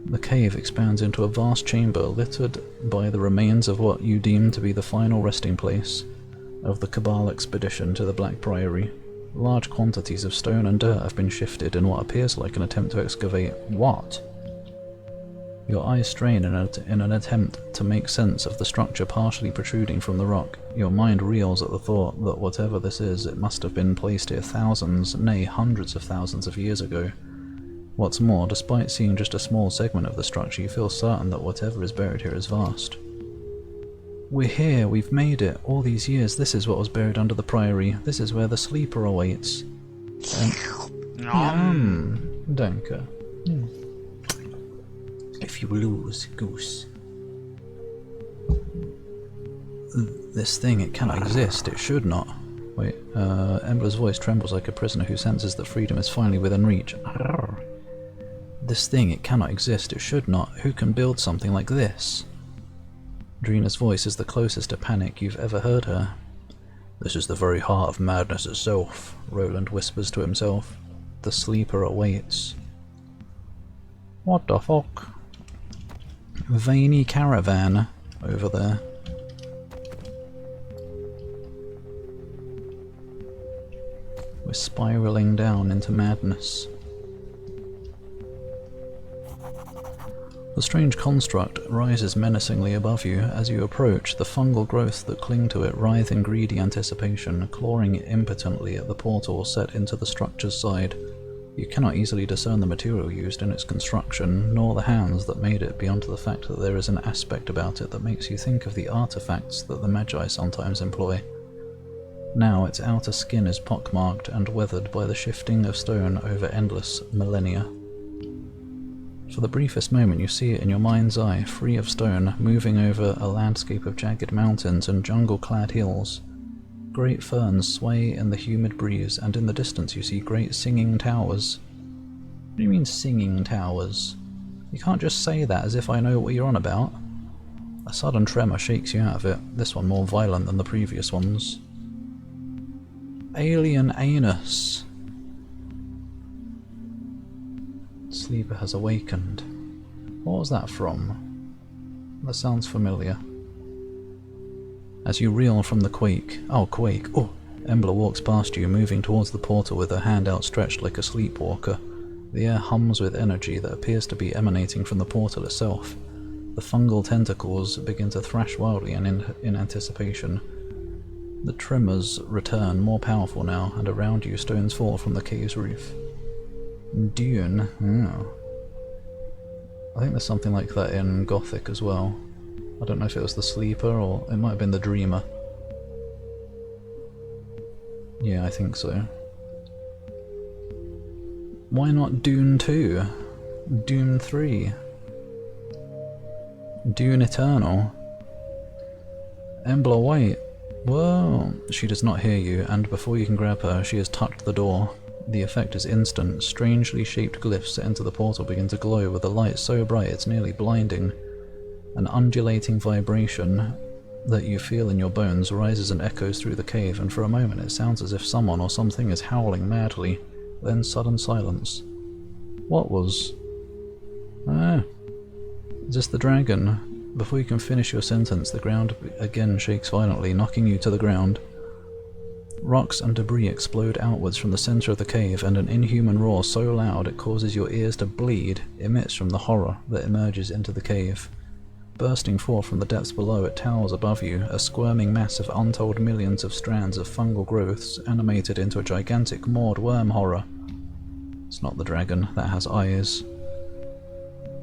S1: The cave expands into a vast chamber littered by the remains of what you deem to be the final resting place of the Cabal expedition to the Black Priory. Large quantities of stone and dirt have been shifted in what appears like an attempt to excavate what? Your eyes strain in an attempt to make sense of the structure partially protruding from the rock. Your mind reels at the thought that whatever this is, it must have been placed here thousands, nay hundreds of thousands of years ago. What's more, despite seeing just a small segment of the structure, you feel certain that whatever is buried here is vast. We're here, we've made it. All these years, this is what was buried under the Priory. This is where the sleeper awaits. Danke. If you lose, goose. This thing, it cannot exist, it should not. Wait, Embla's voice trembles like a prisoner who senses that freedom is finally within reach. This thing, it cannot exist, it should not. Who can build something like this? Drina's voice is the closest to panic you've ever heard her. This is the very heart of madness itself, Roland whispers to himself. The sleeper awaits. What the fuck? Veiny caravan over there. We're spiraling down into madness. The strange construct rises menacingly above you. As you approach, the fungal growths that cling to it writhe in greedy anticipation, clawing impotently at the portal set into the structure's side. You cannot easily discern the material used in its construction, nor the hands that made it, beyond the fact that there is an aspect about it that makes you think of the artifacts that the Magi sometimes employ. Now its outer skin is pockmarked and weathered by the shifting of stone over endless millennia. For the briefest moment you see it in your mind's eye, free of stone, moving over a landscape of jagged mountains and jungle-clad hills. Great ferns sway in the humid breeze, and in the distance you see great singing towers. What do you mean singing towers? You can't just say that as if I know what you're on about. A sudden tremor shakes you out of it, this one more violent than the previous ones. Alien anus. Sleeper has awakened. What was that from? That sounds familiar. As you reel from the quake, Embla walks past you, moving towards the portal with her hand outstretched like a sleepwalker. The air hums with energy that appears to be emanating from the portal itself. The fungal tentacles begin to thrash wildly in anticipation. The tremors return, more powerful now, and around you stones fall from the cave's roof. Dune? Oh. I think there's something like that in Gothic as well. I don't know if it was the Sleeper or it might have been the Dreamer. Yeah, I think so. Why not Dune 2? Dune 3? Dune Eternal? Embla, wait. Whoa! She does not hear you, and before you can grab her, she has touched the door. The effect is instant. Strangely shaped glyphs that enter the portal begin to glow with a light so bright it's nearly blinding. An undulating vibration that you feel in your bones rises and echoes through the cave, and for a moment it sounds as if someone or something is howling madly. Then sudden silence. What was? Ah. Is this the dragon? Before you can finish your sentence, the ground again shakes violently, knocking you to the ground. Rocks and debris explode outwards from the center of the cave, and an inhuman roar so loud it causes your ears to bleed emits from the horror that emerges into the cave. Bursting forth from the depths below, it towers above you, a squirming mass of untold millions of strands of fungal growths animated into a gigantic mawed worm horror. It's not the dragon, that has eyes.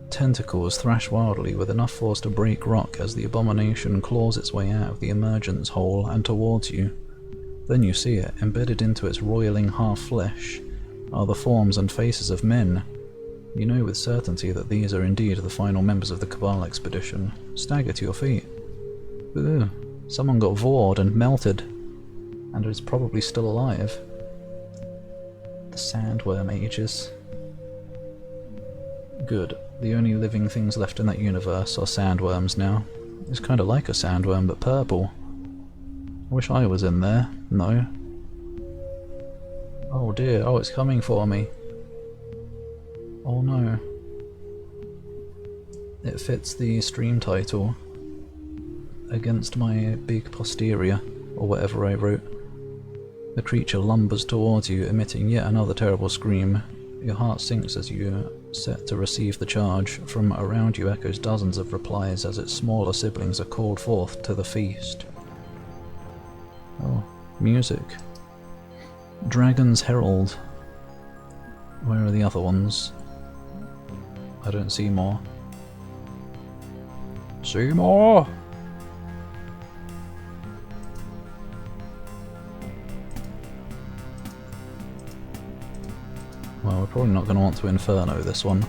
S1: Tentacles thrash wildly with enough force to break rock as the abomination claws its way out of the emergence hole and towards you. Then you see it, embedded into its roiling half-flesh, are the forms and faces of men. You know with certainty that these are indeed the final members of the Cabal expedition. Stagger to your feet. Ugh, someone got vored and melted, and is probably still alive. The sandworm ages. Good. The only living things left in that universe are sandworms now. It's kinda like a sandworm, but purple. I wish I was in there. No. Oh dear, oh it's coming for me. Oh no. It fits the stream title. Against my Big Posterior, or whatever I wrote. The creature lumbers towards you, emitting yet another terrible scream. Your heart sinks as you set to receive the charge. From around you echoes dozens of replies as its smaller siblings are called forth to the feast. Oh, music. Dragon's Herald. Where are the other ones? I don't see more. See more! Well, we're probably not going to want to Inferno this one.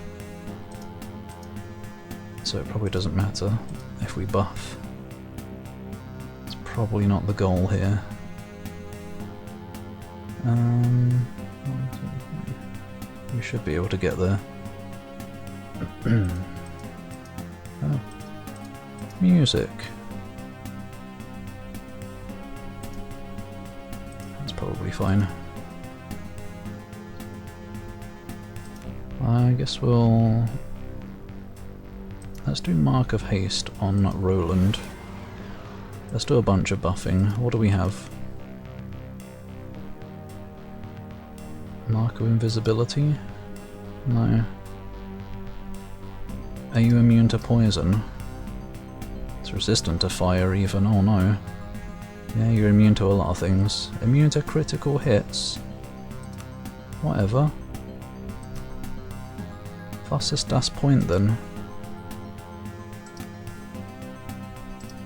S1: So it probably doesn't matter if we buff. It's probably not the goal here. We should be able to get there. Oh. Music. That's probably fine. I guess we'll... Let's do Mark of Haste on Roland. Let's do a bunch of buffing. What do we have? Mark of Invisibility? No. Are you immune to poison? It's resistant to fire even, oh no. Yeah, you're immune to a lot of things. Immune to critical hits. Whatever. Was ist das point then?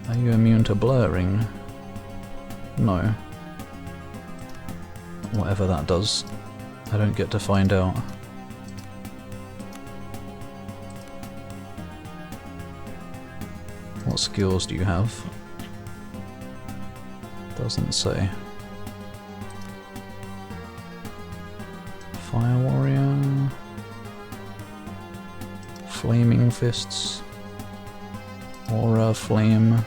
S1: Are you immune to blurring? No. Whatever that does, I don't get to find out. What skills do you have? Doesn't say. Fire Warrior... Flaming Fists... Aura Flame...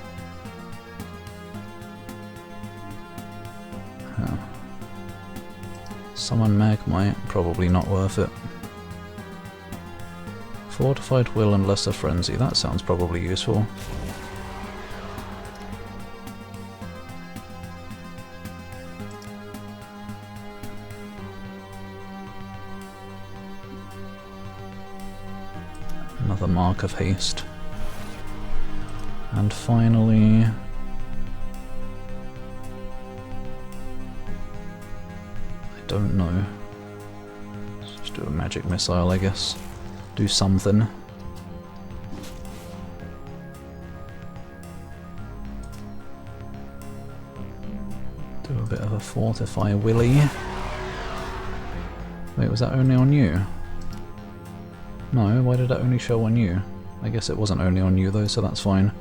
S1: Summon Magmite, probably not worth it. Fortified Will and Lesser Frenzy, that sounds probably useful. Another Mark of Haste. And finally... don't know. Let's just do a magic missile, I guess. Do something. Do a bit of a Fortify Willy. Wait, was that only on you? No, why did that only show on you? I guess it wasn't only on you though, so that's fine.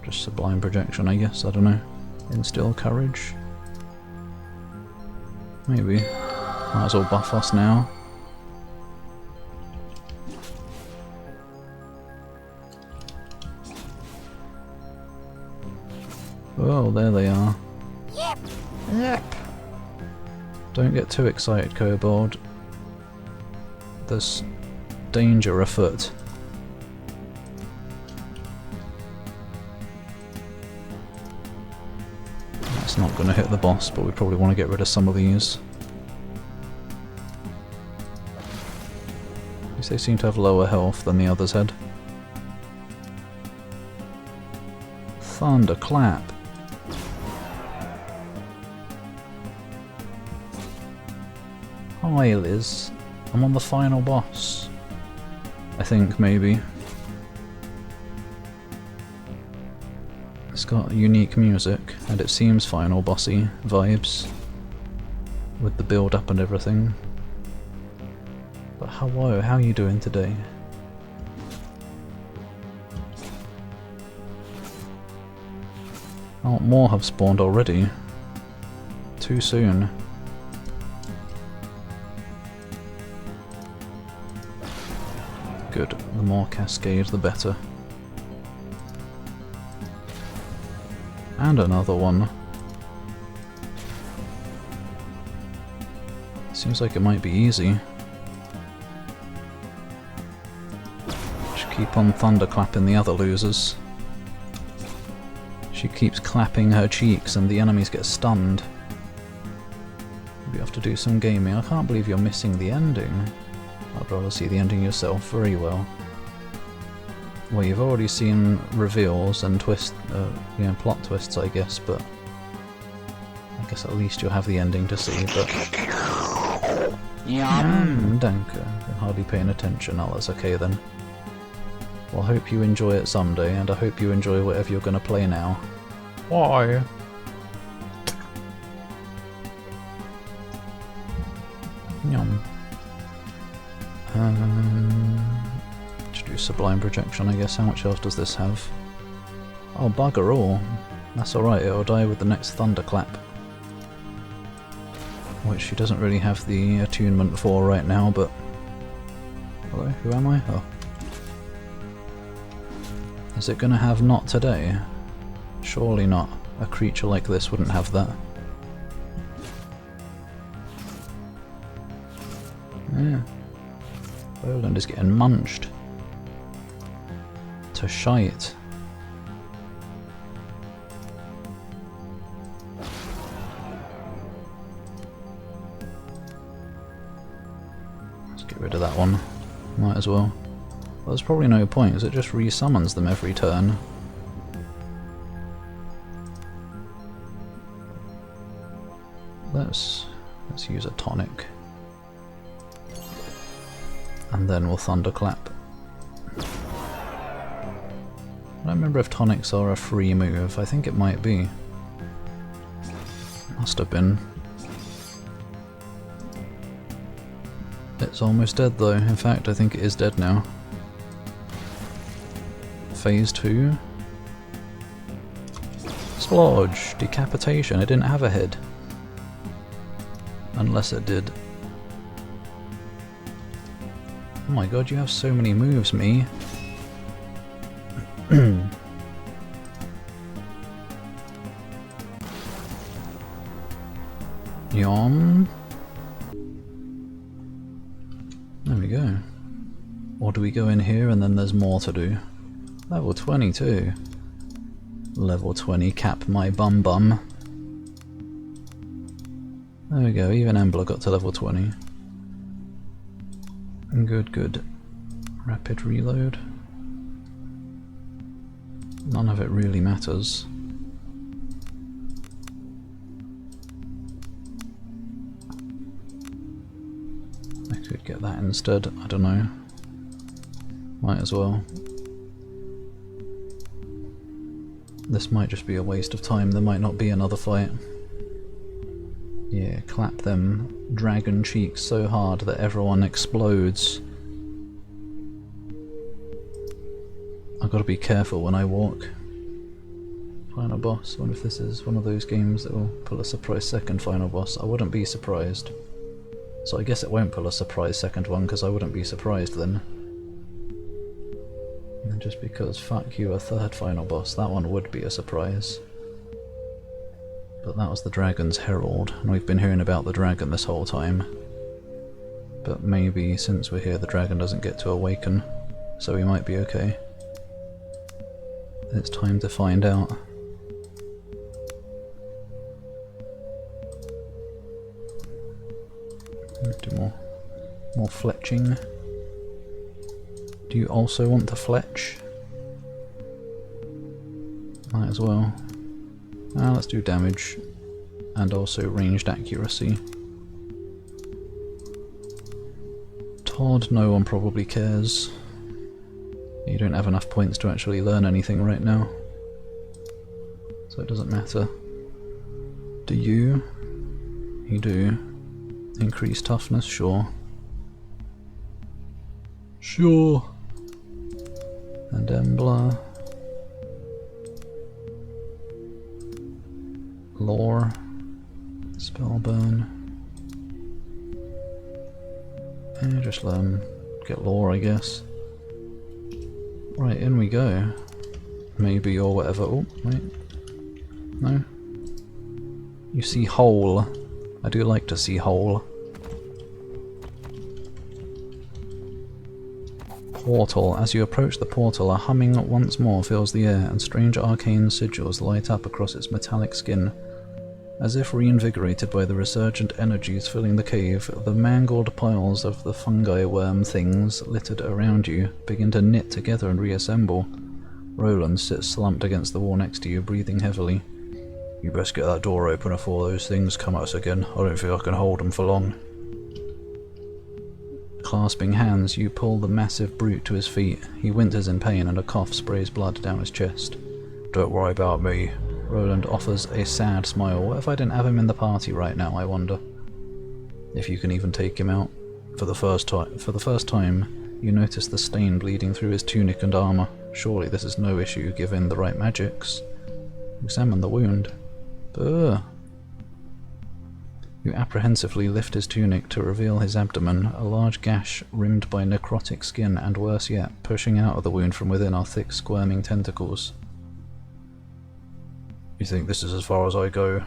S1: Just Sublime Projection, I guess, I don't know. Instill Courage? Maybe. Might as well buff us now. Oh, there they are. Yep. Don't get too excited, Kobold. There's danger afoot. That's not going to hit the boss, but we probably want to get rid of some of these. At least they seem to have lower health than the others had. Thunderclap. Hi Liz, I'm on the final boss. I think, maybe. It's got unique music, and it seems final bossy vibes. With the build up and everything. But hello, how are you doing today? Oh, more have spawned already. Too soon. Good, the more cascade the better. And another one. Seems like it might be easy. Just keep on thunderclapping the other losers. She keeps clapping her cheeks and the enemies get stunned. You have to do some gaming. I can't believe you're missing the ending. I'd rather see the ending yourself. Very well. Well, you've already seen reveals and plot twists, I guess, but I guess at least you'll have the ending to see, but... Danke. I'm hardly paying attention. Oh, that's okay then. Well, I hope you enjoy it someday, and I hope you enjoy whatever you're gonna play now. Why? Yum. Just do Sublime Projection, I guess. How much health does this have? Oh, bugger all. That's alright, it'll die with the next Thunderclap. Which she doesn't really have the attunement for right now, but... Hello, who am I? Oh. Is it gonna have not today? Surely not. A creature like this wouldn't have that. Yeah. Roland is getting munched. To shite. Let's get rid of that one. Might as well. Well, there's probably no point, because it just resummons them every turn. let's use a tonic. And then we'll thunderclap. I don't remember if tonics are a free move. I think it might be. Must have been. It's almost dead though. In fact, I think it is dead now. Phase 2. Splodge! Decapitation. It didn't have a head. Unless it did. Oh my god, you have so many moves, me. Yum. There we go. Or do we go in here and then there's more to do? Level 22. Level 20, cap my bum bum. There we go, even Embler got to level 20. Good, good. Rapid reload. None of it really matters. I could get that instead, I don't know. Might as well. This might just be a waste of time, there might not be another fight. Yeah, clap them dragon cheeks so hard that everyone explodes. I've got to be careful when I walk. Final boss. I wonder if this is one of those games that will pull a surprise second final boss. I wouldn't be surprised. So I guess it won't pull a surprise second one because I wouldn't be surprised then. And just because fuck you, a third final boss, that one would be a surprise. But that was the dragon's herald, and we've been hearing about the dragon this whole time. But maybe since we're here the dragon doesn't get to awaken, so we might be okay. It's time to find out. Do more fletching. Do you also want to fletch? Might as well. Let's do damage and also ranged accuracy. Todd, no one probably cares. You don't have enough points to actually learn anything right now, so it doesn't matter. Do you? You do. Increase toughness, sure. Sure. And Embler. Lore. Spellburn. Just get lore, I guess. Right, in we go. Maybe or whatever. Oh, wait. No? You see hole. I do like to see hole. Portal. As you approach the portal, a humming once more fills the air, and strange arcane sigils light up across its metallic skin. As if reinvigorated by the resurgent energies filling the cave, the mangled piles of the fungi worm things littered around you begin to knit together and reassemble. Roland sits slumped against the wall next to you, breathing heavily. You best get that door open before those things come at us again. I don't think I can hold them for long. Clasping hands, you pull the massive brute to his feet. He whimpers in pain and a cough sprays blood down his chest. Don't worry about me. Roland offers a sad smile. What if I didn't have him in the party right now, I wonder? If you can even take him out. For the first time, you notice the stain bleeding through his tunic and armor. Surely this is no issue given the right magics. Examine the wound. Ugh. You apprehensively lift his tunic to reveal his abdomen, a large gash rimmed by necrotic skin, and worse yet, pushing out of the wound from within are thick, squirming tentacles. You think this is as far as I go?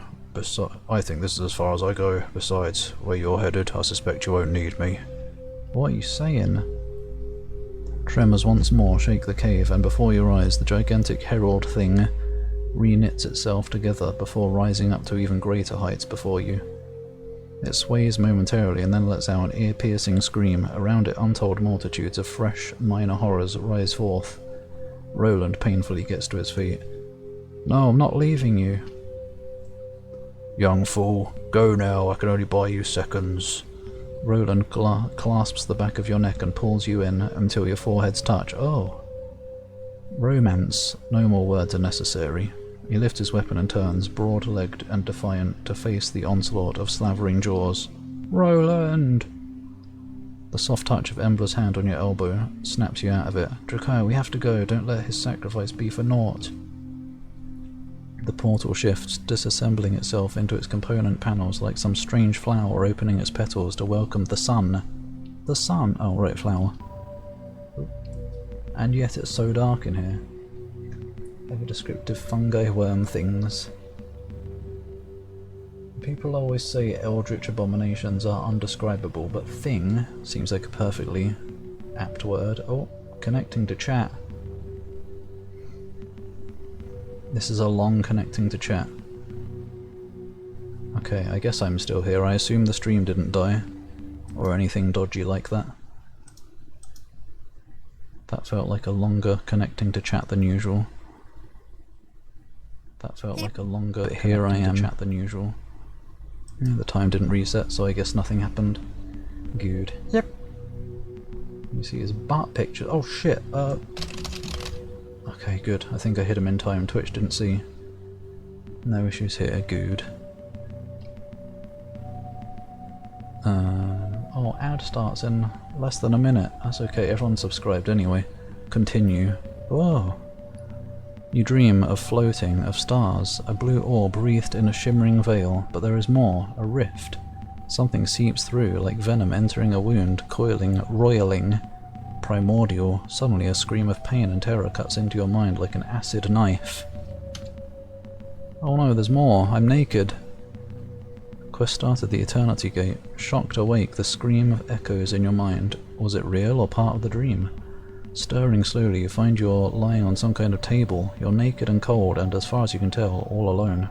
S1: I think this is as far as I go. Besides, where you're headed, I suspect you won't need me. What are you saying? Tremors once more shake the cave, and before your eyes, the gigantic herald thing reknits itself together before rising up to even greater heights before you. It sways momentarily and then lets out an ear-piercing scream. Around it, untold multitudes of fresh, minor horrors rise forth. Roland painfully gets to his feet. No, I'm not leaving you. Young fool, go now, I can only buy you seconds. Roland clasps the back of your neck and pulls you in until your foreheads touch. Oh. Romance. No more words are necessary. He lifts his weapon and turns, broad-legged and defiant, to face the onslaught of slavering jaws. Roland! The soft touch of Embla's hand on your elbow snaps you out of it. Drakao, we have to go. Don't let his sacrifice be for naught. The portal shifts, disassembling itself into its component panels like some strange flower opening its petals to welcome the sun. The sun? Oh, right, flower. And yet it's so dark in here. Ever descriptive fungi worm things. People always say eldritch abominations are undescribable, but thing seems like a perfectly apt word. Oh, connecting to chat. This is a long connecting to chat. Okay, I guess I'm still here. I assume the stream didn't die. Or anything dodgy like that. That felt like a longer connecting to chat than usual. That felt like a longer but here I am chat than usual. Yeah, the time didn't reset, so I guess nothing happened. Good. Yep. Let me see his butt picture. Oh shit, okay, good. I think I hit him in time. Twitch didn't see. No issues here. Good. Oh, ad starts in less than a minute. That's okay. Everyone's subscribed anyway. Continue. Whoa. You dream of floating, of stars, a blue orb wreathed in a shimmering veil, but there is more, a rift. Something seeps through, like venom entering a wound, coiling, roiling. Primordial. Suddenly a scream of pain and terror cuts into your mind like an acid knife. Oh no, there's more. I'm naked. Quest started the Eternity Gate. Shocked awake, the scream echoes in your mind. Was it real or part of the dream? Stirring slowly, you find you're lying on some kind of table. You're naked and cold, and as far as you can tell, all alone.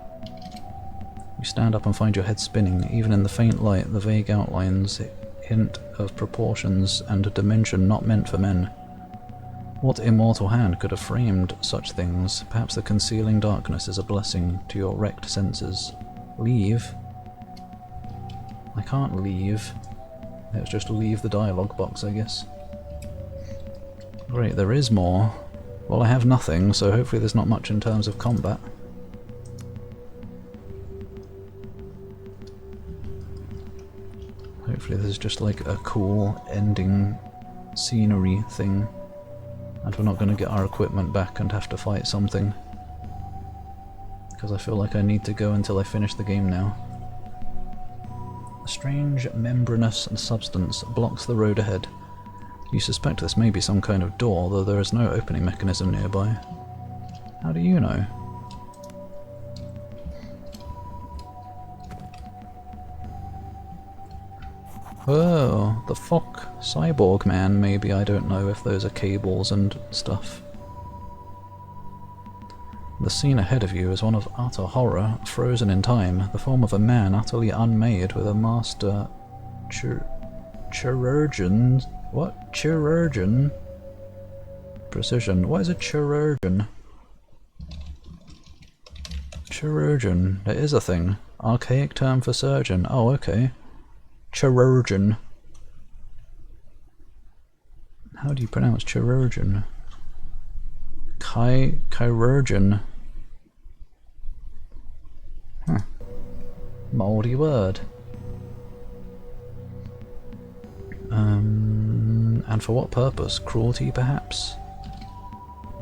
S1: You stand up and find your head spinning. Even in the faint light, the vague outlines hint of proportions and a dimension not meant for men. What immortal hand could have framed such things? Perhaps the concealing darkness is a blessing to your wrecked senses. Leave? I can't leave. Let's just leave the dialogue box, I guess. Great, there is more. Well, I have nothing, so hopefully there's not much in terms of combat. Hopefully this is just like a cool ending scenery thing. And we're not going to get our equipment back and have to fight something. Because I feel like I need to go until I finish the game now. A strange membranous substance blocks the road ahead. You suspect this may be some kind of door, though there is no opening mechanism nearby. How do you know? Oh, the fuck? Cyborg man, maybe. I don't know if those are cables and stuff. The scene ahead of you is one of utter horror, frozen in time, the form of a man utterly unmade with a master chirurgeon. What? Chirurgeon? Precision. What is a chirurgeon? Chirurgeon. There is a thing. Archaic term for surgeon. Oh, okay. Chirurgeon. How do you pronounce chirurgeon? Chirurgeon. Huh. Mouldy word. And for what purpose? Cruelty, perhaps?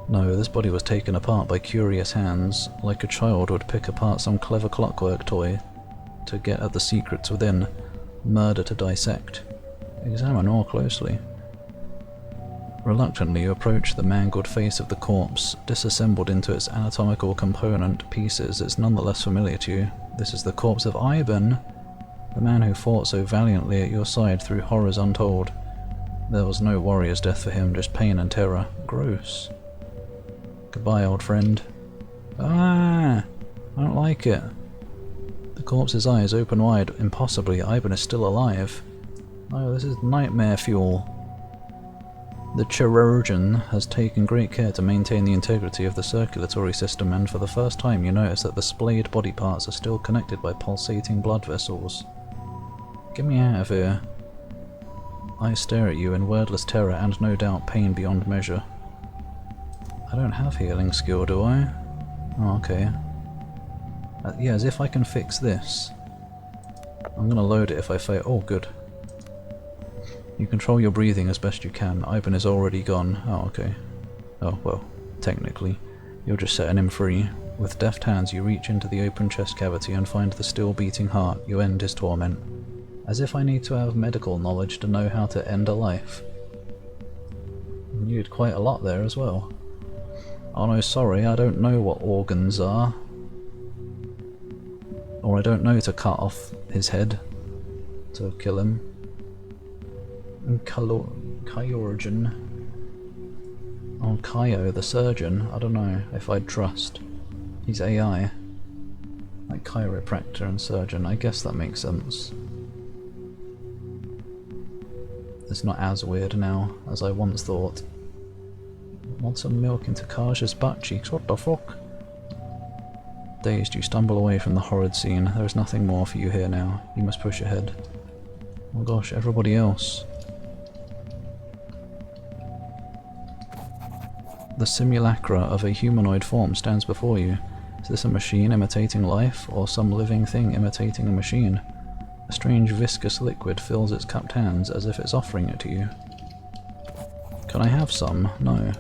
S1: No, this body was taken apart by curious hands, like a child would pick apart some clever clockwork toy to get at the secrets within. Murder to dissect. Examine more closely. Reluctantly you approach the mangled face of the corpse. Disassembled into its anatomical component pieces, it's nonetheless familiar to you. This is the corpse of Ivan, the man who fought so valiantly at your side through horrors untold. There was no warrior's death for him, just pain and terror. Gross. Goodbye, old friend. Ah! I don't like it. The corpse's eyes open wide. Impossibly, Ivan is still alive. Oh, this is nightmare fuel. The chirurgeon has taken great care to maintain the integrity of the circulatory system, and for the first time you notice that the splayed body parts are still connected by pulsating blood vessels. Get me out of here. I stare at you in wordless terror and no doubt pain beyond measure. I don't have healing skill, do I? Oh, okay. Yeah, as if I can fix this. I'm gonna load it if I fail. Oh, good. You control your breathing as best you can. Ivan is already gone. Oh, okay. Oh, well, technically. You're just setting him free. With deft hands you reach into the open chest cavity and find the still beating heart. You end his torment. As if I need to have medical knowledge to know how to end a life. You did quite a lot there as well. Oh no, sorry, I don't know what organs are. Or I don't know to cut off his head to kill him. Chirurgeon. Oh, Kaio, the surgeon. I don't know if I'd trust. He's AI. Like chiropractor and surgeon. I guess that makes sense. It's not as weird now as I once thought. Want some milk into Kaja's butt cheeks? What the fuck? Dazed, you stumble away from the horrid scene. There is nothing more for you here now. You must push ahead. Oh gosh, everybody else. The simulacra of a humanoid form stands before you. Is this a machine imitating life, or some living thing imitating a machine? A strange viscous liquid fills its cupped hands as if it's offering it to you. Can I have some? No.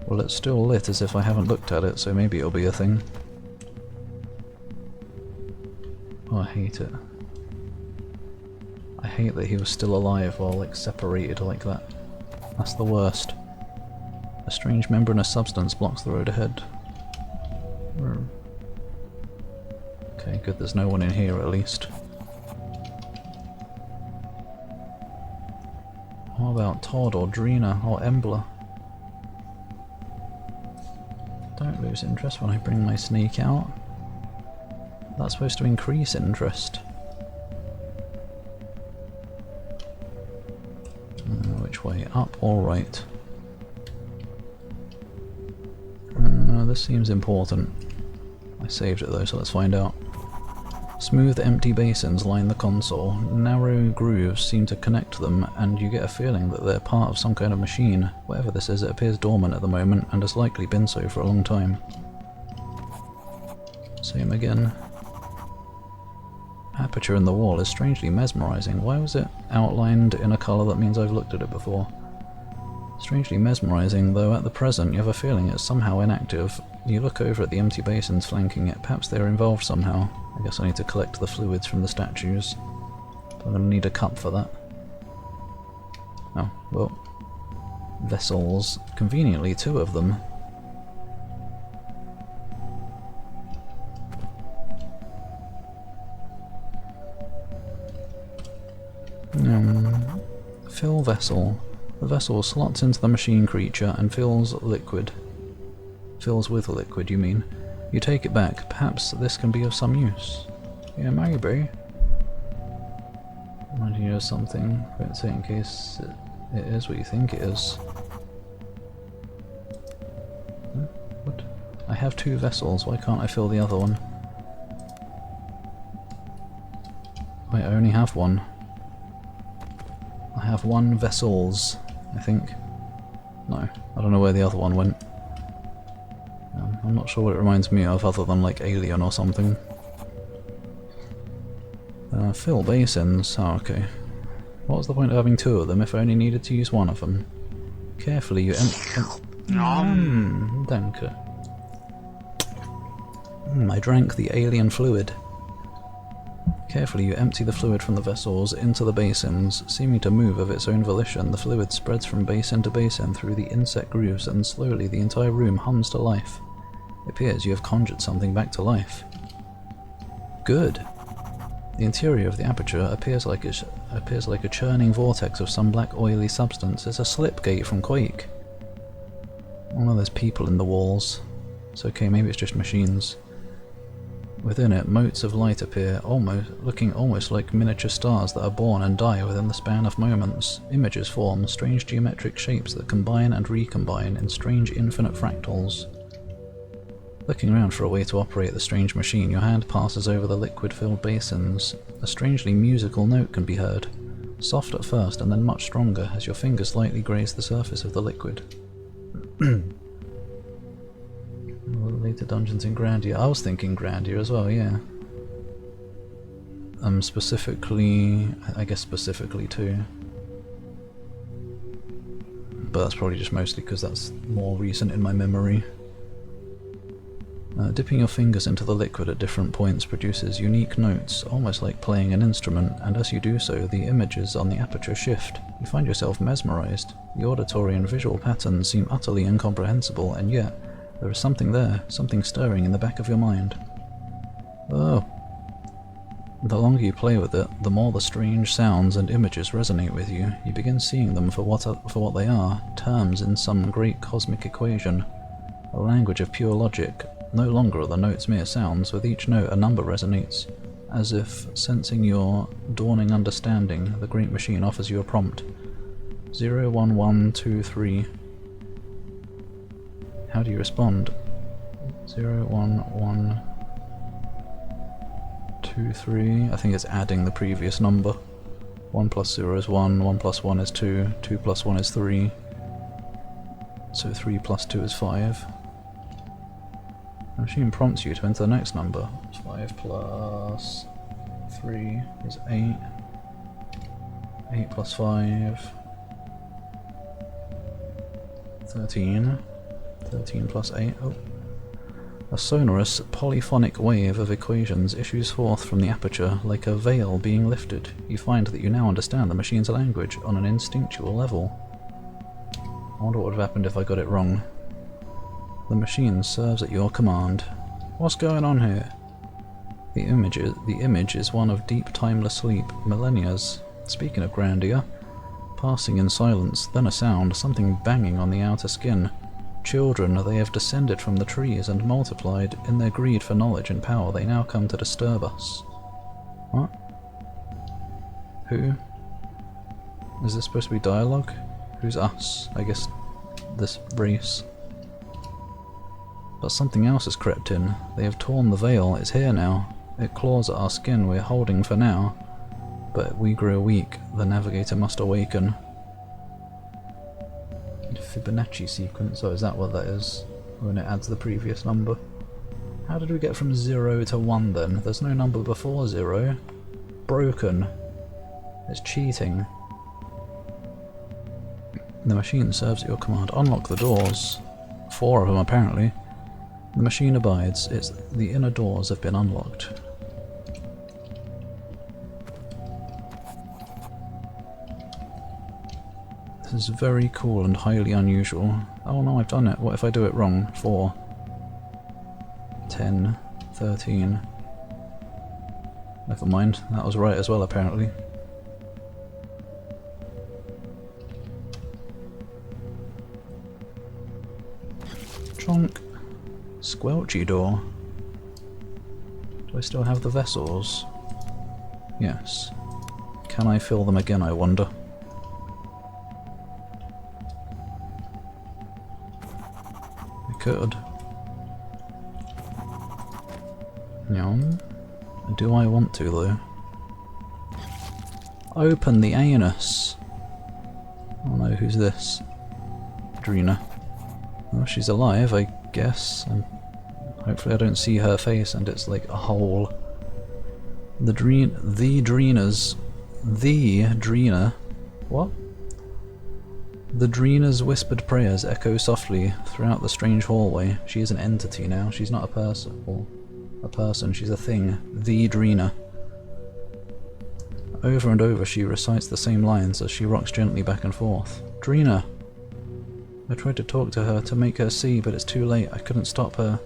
S1: Well, it's still lit as if I haven't looked at it, so maybe it'll be a thing. Oh, I hate it. I hate that he was still alive while, like, separated like that. That's the worst. A strange membranous substance blocks the road ahead. Okay, good, there's no one in here at least. What about Todd or Drina or Embla? Don't lose interest when I bring my snake out. That's supposed to increase interest. Which way? Up or right? This seems important. I saved it though, so let's find out. Smooth empty basins line the console. Narrow grooves seem to connect them, and you get a feeling that they're part of some kind of machine. Whatever this is, it appears dormant at the moment, and has likely been so for a long time. Same again. Aperture in the wall is strangely mesmerizing. Why was it outlined in a colour that means I've looked at it before? Strangely mesmerizing, though at the present you have a feeling it's somehow inactive. You look over at the empty basins flanking it. Perhaps they're involved somehow. I guess I need to collect the fluids from the statues. But I'm going to need a cup for that. Oh, well. Vessels. Conveniently, 2 of them. Fill vessel. The vessel slots into the machine creature and fills liquid. Fills with liquid, you mean? You take it back. Perhaps this can be of some use. Yeah, maybe. Remind you of something, but say in case it is what you think it is. What? I have 2 vessels, why can't I fill the other one? Wait, I only have 1. I have 1 vessels, I think. No, I don't know where the other one went. I'm not sure what it reminds me of other than like Alien or something. Fill basins. Oh, okay. What was the point of having 2 of them if I only needed to use 1 of them? Carefully you danke. I drank the alien fluid. Carefully you empty the fluid from the vessels into the basins. Seeming to move of its own volition, the fluid spreads from basin to basin through the inset grooves, and slowly the entire room hums to life. It appears you have conjured something back to life. Good. The interior of the aperture appears like a churning vortex of some black oily substance. It's a slipgate from Quake. Oh no, there's people in the walls. It's okay, maybe it's just machines. Within it, motes of light appear, looking almost like miniature stars that are born and die within the span of moments. Images form, strange geometric shapes that combine and recombine in strange infinite fractals. Looking around for a way to operate the strange machine, your hand passes over the liquid-filled basins. A strangely musical note can be heard, soft at first and then much stronger as your fingers lightly graze the surface of the liquid. Later dungeons in Grandia. I was thinking Grandia as well, yeah. Specifically, I guess specifically too. But that's probably just mostly because that's more recent in my memory. Dipping your fingers into the liquid at different points produces unique notes, almost like playing an instrument, and as you do so, the images on the aperture shift. You find yourself mesmerized. The auditory and visual patterns seem utterly incomprehensible, and yet there is something there, something stirring in the back of your mind. Oh. The longer you play with it, the more the strange sounds and images resonate with you. You begin seeing them for what they are, terms in some great cosmic equation. A language of pure logic. No longer are the notes mere sounds, with each note a number resonates. As if, sensing your dawning understanding, the great machine offers you a prompt. 01123. How do you respond? 01123. I think it's adding the previous number. 1 plus 0 is 1, 1 plus 1 is 2, 2 plus 1 is 3. So 3 plus 2 is 5. The machine prompts you to enter the next number. 5 plus 3 is 8. 8 plus 5. 13. 13 plus 8. Oh. A sonorous, polyphonic wave of equations issues forth from the aperture, like a veil being lifted. You find that you now understand the machine's language on an instinctual level. I wonder what would have happened if I got it wrong. The machine serves at your command. What's going on here? The image is one of deep timeless sleep, millennia's. Speaking of Grandia, passing in silence, then a sound, something banging on the outer skin. Children, they have descended from the trees and multiplied. In their greed for knowledge and power, they now come to disturb us. What? Who? Is this supposed to be dialogue? Who's us? I guess this race. But something else has crept in. They have torn the veil. It's here now. It claws at our skin we're holding for now. But we grow weak. The navigator must awaken. Fibonacci sequence, oh, is that what that is? When it adds the previous number. How did we get from 0 to 1 then? There's no number before 0. Broken. It's cheating. The machine serves at your command. Unlock the doors. 4 of them apparently. The machine abides. The inner doors have been unlocked. This is very cool and highly unusual. Oh no, I've done it. What if I do it wrong? 4. 10. 13. Never mind. That was right as well apparently. Trunk. Squelchy door. Do I still have the vessels? Yes. Can I fill them again, I wonder? I could. Yum. Do I want to though? Open the anus! Oh no, who's this? Drina. Oh, she's alive, I guess, and hopefully I don't see her face and it's like a hole. The Drina. What? The Drina's whispered prayers echo softly throughout the strange hallway. She is an entity now. She's not a person. Or a person, she's a thing. The Drina. Over and over she recites the same lines as she rocks gently back and forth. Drina! I tried to talk to her to make her see, but it's too late. I couldn't stop her.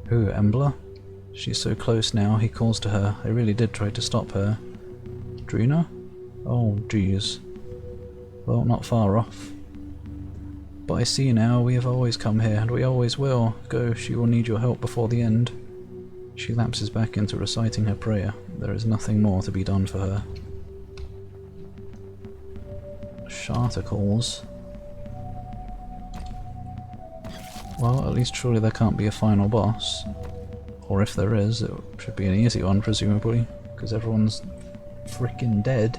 S1: Who, Embla? She's so close now, he calls to her. I really did try to stop her. Drina? Oh, jeez. Well, not far off. But I see now, we have always come here, and we always will. Go, she will need your help before the end. She lapses back into reciting her prayer. There is nothing more to be done for her. Sharticles. Well, at least surely there can't be a final boss. Or if there is, it should be an easy one, presumably, because everyone's frickin' dead.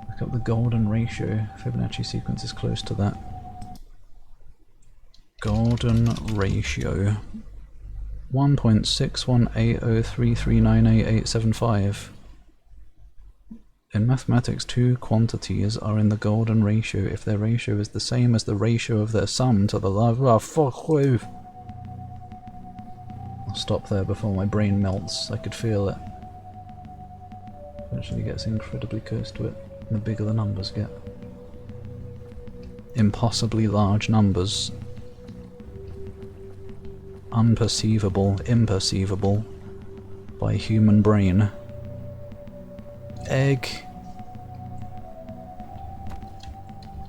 S1: Look up the golden ratio. Fibonacci sequence is close to that. Golden ratio. 1.618033988875. In mathematics, two quantities are in the golden ratio if their ratio is the same as the ratio of their sum to the large. Oh, fuck you! I'll stop there before my brain melts. I could feel it. Eventually gets incredibly close to it, the bigger the numbers get. Impossibly large numbers. Unperceivable, imperceivable by human brain. Egg.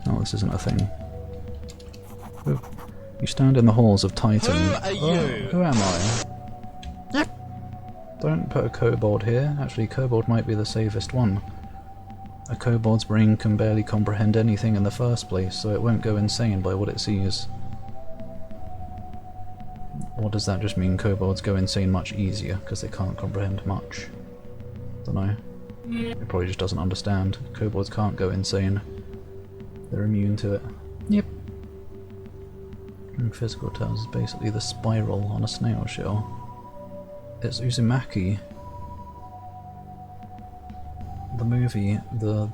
S1: Oh, this isn't a thing. Oh. You stand in the halls of Titan.
S6: Who are you?
S1: Who am I? Don't put a kobold here. Actually, kobold might be the safest one. A kobold's brain can barely comprehend anything in the first place, so it won't go insane by what it sees. Or does that just mean kobolds go insane much easier because they can't comprehend much? Dunno. It probably just doesn't understand. Kobolds can't go insane. They're immune to it. Yep. In physical terms, it's basically the spiral on a snail shell. It's Uzumaki. The movie, the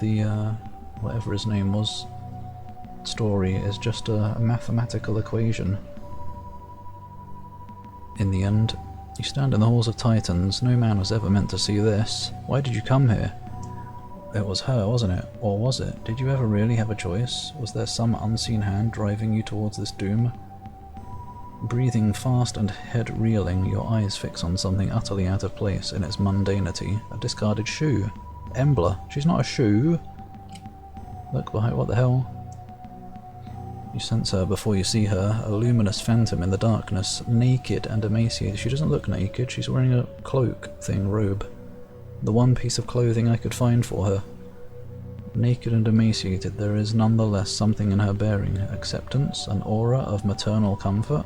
S1: whatever his name was, story is just a mathematical equation. In the end, you stand in the halls of Titans. No man was ever meant to see this. Why did you come here? It was her, wasn't it? Or was it? Did you ever really have a choice? Was there some unseen hand driving you towards this doom? Breathing fast and head reeling, your eyes fix on something utterly out of place in its mundanity. A discarded shoe. Embla. She's not a shoe. Look behind. What the hell? You sense her before you see her, a luminous phantom in the darkness, naked and emaciated. She doesn't look naked, she's wearing a cloak thing, robe. The one piece of clothing I could find for her. Naked and emaciated, there is nonetheless something in her bearing, acceptance, an aura of maternal comfort.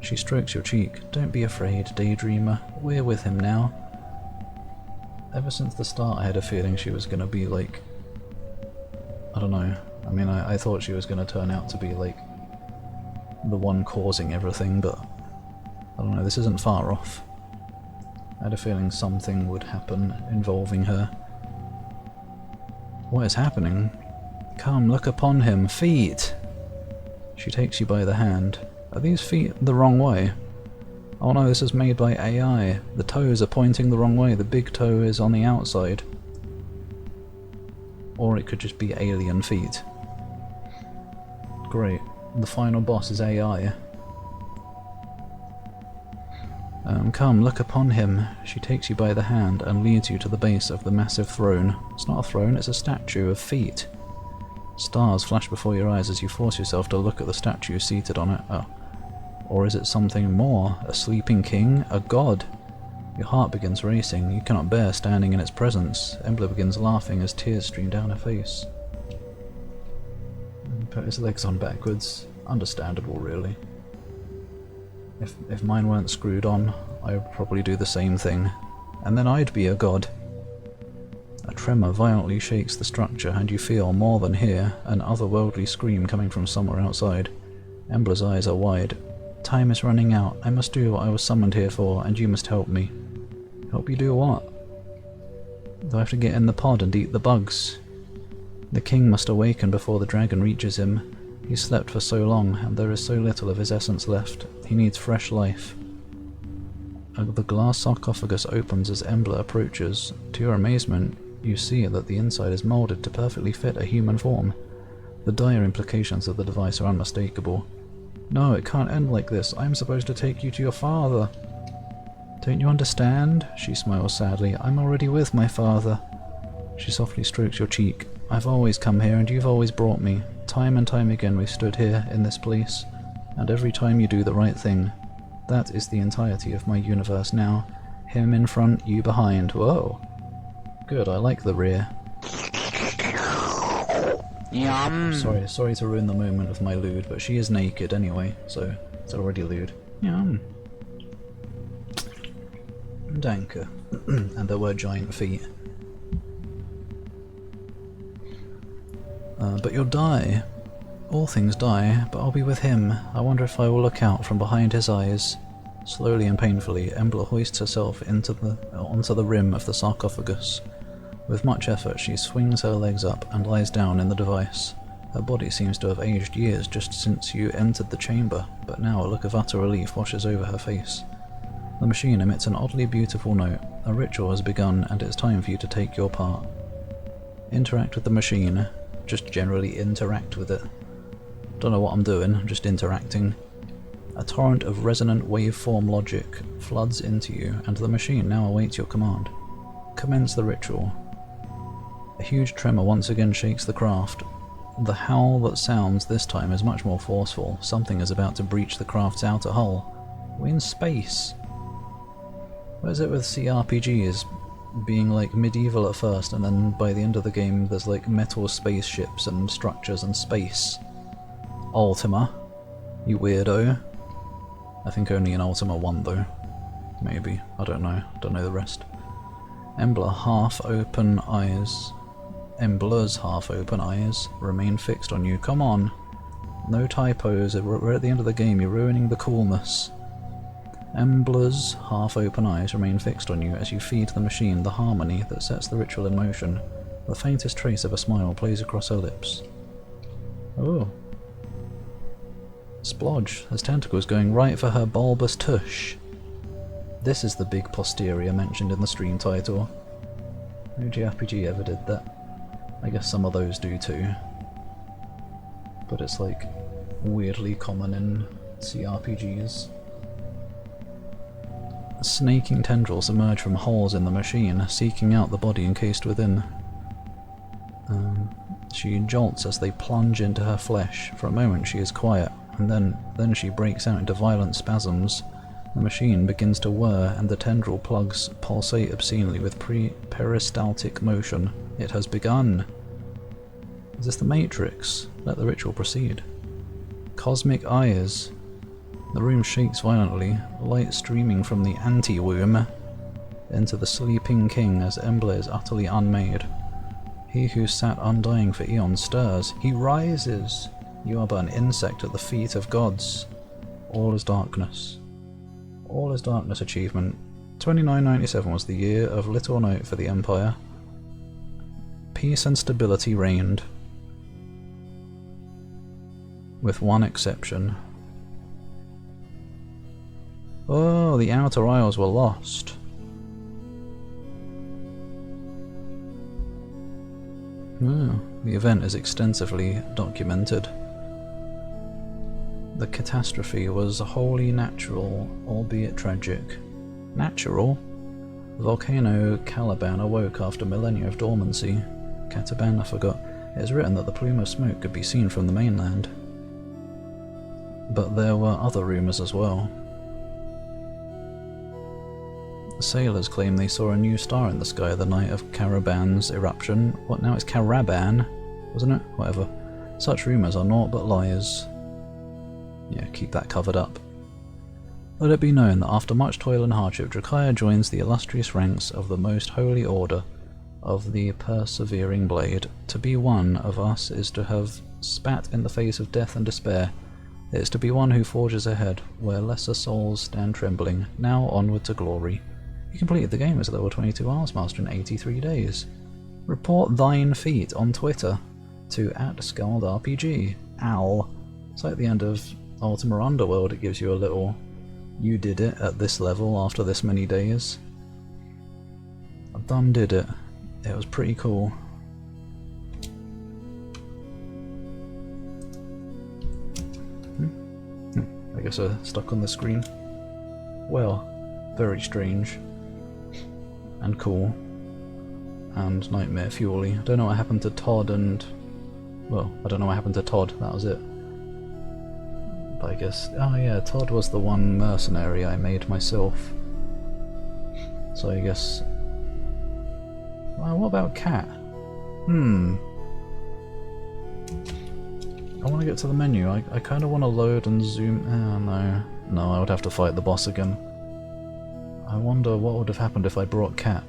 S1: She strokes your cheek. Don't be afraid, daydreamer. We're with him now. Ever since the start I had a feeling she was gonna be like... I don't know. I mean, I thought she was going to turn out to be, like, the one causing everything, but I don't know, this isn't far off. I had a feeling something would happen involving her. What is happening? Come, look upon him. Feet! She takes you by the hand. Are these feet the wrong way? Oh no, this is made by AI. The toes are pointing the wrong way. The big toe is on the outside. Or it could just be alien feet. Great. The final boss is AI. Come, look upon him. She takes you by the hand and leads you to the base of the massive throne. It's not a throne, it's a statue of feet. Stars flash before your eyes as you force yourself to look at the statue seated on it. Oh. Or is it something more? A sleeping king? A god? Your heart begins racing. You cannot bear standing in its presence. Embla begins laughing as tears stream down her face. Put his legs on backwards. Understandable, really. If mine weren't screwed on, I would probably do the same thing. And then I'd be a god. A tremor violently shakes the structure, and you feel, more than hear, an otherworldly scream coming from somewhere outside. Embla's eyes are wide. Time is running out. I must do what I was summoned here for, and you must help me. Help you do what? Do I have to get in the pod and eat the bugs? The king must awaken before the dragon reaches him. He slept for so long, and there is so little of his essence left. He needs fresh life. The glass sarcophagus opens as Embla approaches. To your amazement, you see that the inside is moulded to perfectly fit a human form. The dire implications of the device are unmistakable. No, it can't end like this. I'm supposed to take you to your father. Don't you understand? She smiles sadly. I'm already with my father. She softly strokes your cheek. I've always come here and you've always brought me. Time and time again we stood here, in this place. And every time you do the right thing. That is the entirety of my universe now. Him in front, you behind. Whoa. Good, I like the rear.
S2: Yum.
S1: Sorry to ruin the moment of my lewd, but she is naked anyway, so it's already lewd. Yum. Danke. And there were giant feet. But you'll die. All things die, but I'll be with him. I wonder if I will look out from behind his eyes. Slowly and painfully, Embla hoists herself onto the rim of the sarcophagus. With much effort, she swings her legs up and lies down in the device. Her body seems to have aged years just since you entered the chamber, but now a look of utter relief washes over her face. The machine emits an oddly beautiful note. A ritual has begun, and it's time for you to take your part. Interact with the machine. Just generally interact with it. Don't know what I'm doing, I'm just interacting. A torrent of resonant waveform logic floods into you, and the machine now awaits your command. Commence the ritual. A huge tremor once again shakes the craft. The howl that sounds this time is much more forceful. Something is about to breach the craft's outer hull. We're in space. What is it with CRPGs being like medieval at first, and then by the end of the game there's like metal spaceships and structures and space? Ultima. You weirdo. I think only in Ultima 1 though. Maybe. I don't know. Don't know the rest. Embla's half-open eyes remain fixed on you. Come on! No typos, we're at the end of the game, you're ruining the coolness. Embla's half-open eyes remain fixed on you as you feed the machine the harmony that sets the ritual in motion. The faintest trace of a smile plays across her lips. Oh. Splodge has tentacles going right for her bulbous tush. This is the Big Posterior mentioned in the stream title. No JRPG ever did that. I guess some of those do too. But it's like weirdly common in CRPGs. Snaking tendrils emerge from holes in the machine, seeking out the body encased within. She jolts as they plunge into her flesh. For a moment she is quiet, and then she breaks out into violent spasms. The machine begins to whir, and the tendril plugs pulsate obscenely with peristaltic motion. It has begun. Is this the Matrix? Let the ritual proceed. Cosmic eyes. The room shakes violently, light streaming from the anti-womb into the sleeping king as Embla is utterly unmade. He who sat undying for eons stirs. He rises! You are but an insect at the feet of gods. All is darkness. All is darkness achievement. 2997 was the year of little note for the Empire. Peace and stability reigned. With one exception. Oh, the Outer Isles were lost. Oh, the event is extensively documented. The catastrophe was wholly natural, albeit tragic. Natural? The volcano Caliban awoke after millennia of dormancy. Cataban, I forgot. It is written that the plume of smoke could be seen from the mainland. But there were other rumours as well. Sailors claim they saw a new star in the sky the night of Caraban's eruption. What now? It's Caraban, wasn't it? Whatever. Such rumours are naught but lies. Yeah, keep that covered up. Let it be known that after much toil and hardship, Drakaya joins the illustrious ranks of the most holy order of the persevering blade. To be one of us is to have spat in the face of death and despair. It is to be one who forges ahead, where lesser souls stand trembling. Now onward to glory. You completed the game as a level 22 Arms Master in 83 days. Report thine feat on Twitter to @SKALD RPG. It's like the end of Ultima Underworld, it gives you a little "you did it at this level after this many days." I done did it. It was pretty cool. I guess I stuck on the screen. Well, very strange. And cool. And nightmare fuel-y. I don't know what happened to Todd and... well, I don't know what happened to Todd, that was it. I guess... Oh yeah, Todd was the one mercenary I made myself. So I guess... Well, what about Cat? I want to get to the menu. I kind of want to load and zoom... Oh no. No, I would have to fight the boss again. I wonder what would have happened if I brought Cat.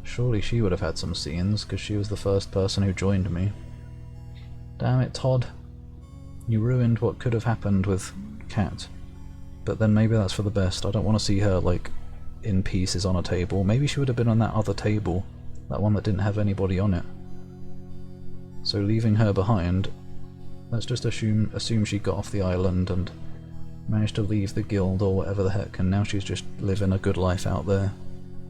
S1: Surely she would have had some scenes, because she was the first person who joined me. Damn it, Todd. You ruined what could have happened with Cat. But then maybe that's for the best. I don't want to see her, like, in pieces on a table. Maybe she would have been on that other table. That one that didn't have anybody on it. So leaving her behind, let's just assume she got off the island and managed to leave the guild or whatever the heck, and now she's just living a good life out there.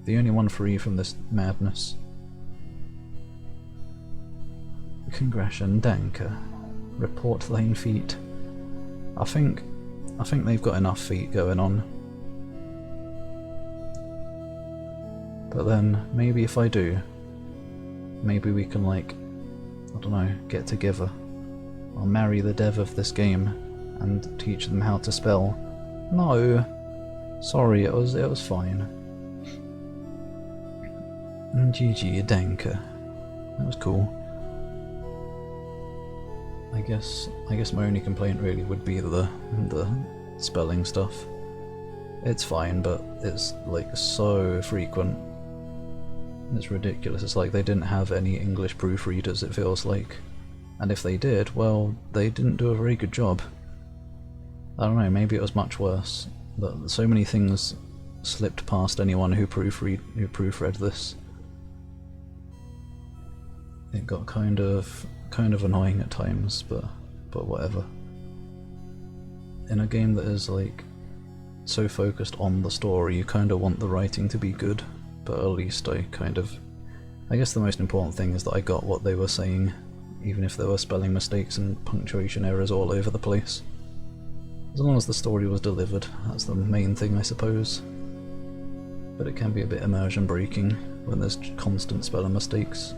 S1: The only one free from this madness. Congression Danker. Report lane feet. I think they've got enough feet going on. But then, maybe if I do, maybe we can, like, I don't know, get together. I'll marry the dev of this game and teach them how to spell. No! Sorry, it was fine. GG Danker. That was cool. I guess my only complaint really would be the spelling stuff. It's fine, but it's like so frequent. It's ridiculous. It's like they didn't have any English proofreaders, it feels like. And if they did, well, they didn't do a very good job. I don't know, maybe it was much worse. But so many things slipped past anyone who proofread this. It got kind of annoying at times, but whatever. In a game that is like so focused on the story, you kind of want the writing to be good, but at least I guess the most important thing is that I got what they were saying, even if there were spelling mistakes and punctuation errors all over the place. As long as the story was delivered, that's the main thing, I suppose. But it can be a bit immersion breaking when there's constant spelling mistakes.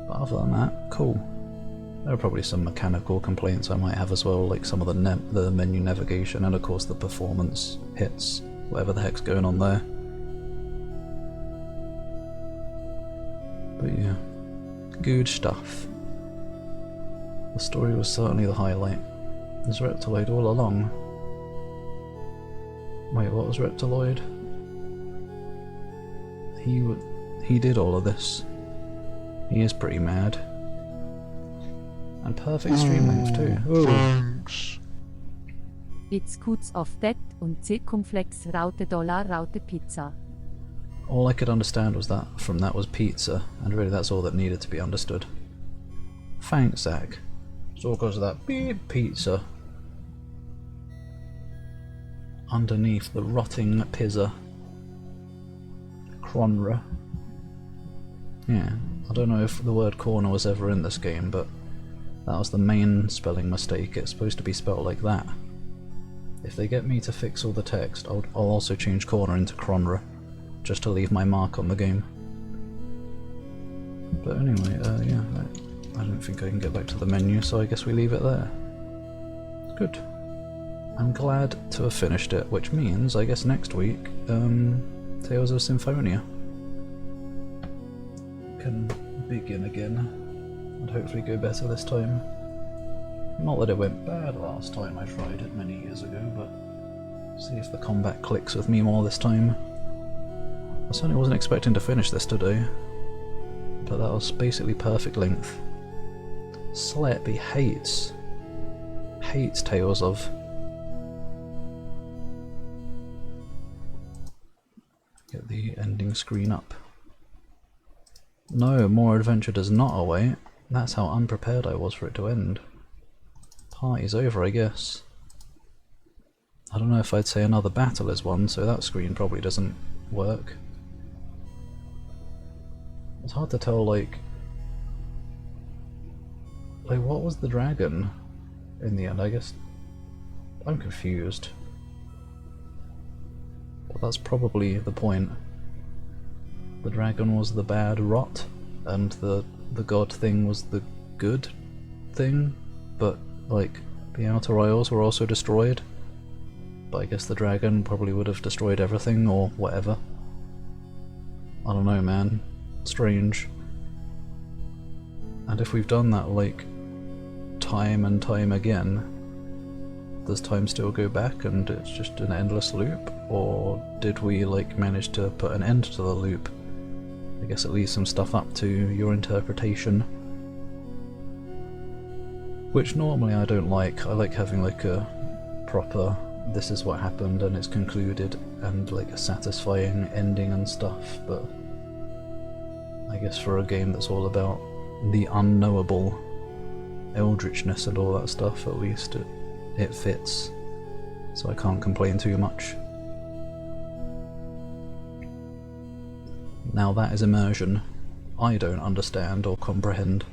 S1: But other than that, cool. There are probably some mechanical complaints I might have as well, like some of the menu navigation and of course the performance hits, whatever the heck's going on there. But yeah, good stuff. The story was certainly the highlight. There's Reptiloid all along. Wait, what was Reptiloid? He did all of this. He is pretty mad. And perfect stream length too. Ooh.
S6: Thanks.
S3: It's cuts of that und circumflex Raute Dollar Raute Pizza.
S1: All I could understand was that was pizza, and really that's all that needed to be understood. Thanks, Zach. It's all because of that beep pizza. Underneath the rotting pizza. Cronra. Yeah, I don't know if the word corner was ever in this game, but that was the main spelling mistake. It's supposed to be spelled like that. If they get me to fix all the text, I'll also change corner into Cronra, just to leave my mark on the game. But anyway, yeah, I don't think I can get back to the menu, so I guess we leave it there. Good. I'm glad to have finished it, which means, I guess next week, Tales of Symphonia can begin again, and hopefully go better this time. Not that it went bad last time I tried it many years ago, but see if the combat clicks with me more this time. I certainly wasn't expecting to finish this today, but that was basically perfect length. Sleppy hates Tales of. Get the ending screen up. No, more adventure does not await. That's how unprepared I was for it to end. Party's over, I guess. I don't know if I'd say another battle is one, so that screen probably doesn't work. It's hard to tell, like what was the dragon in the end? I guess I'm confused. But that's probably the point. The dragon was the bad rot, and the god thing was the good thing, but like the Outer Isles were also destroyed. But I guess the dragon probably would have destroyed everything or whatever. I don't know, man. Strange. And if we've done that like time and time again, does time still go back and it's just an endless loop? Or did we like manage to put an end to the loop? I guess it leaves some stuff up to your interpretation. Which normally I don't like. I like having like a proper, this is what happened and it's concluded, and like a satisfying ending and stuff, but I guess for a game that's all about the unknowable, eldritchness and all that stuff, at least it fits, so I can't complain too much. Now that is immersion I don't understand or comprehend.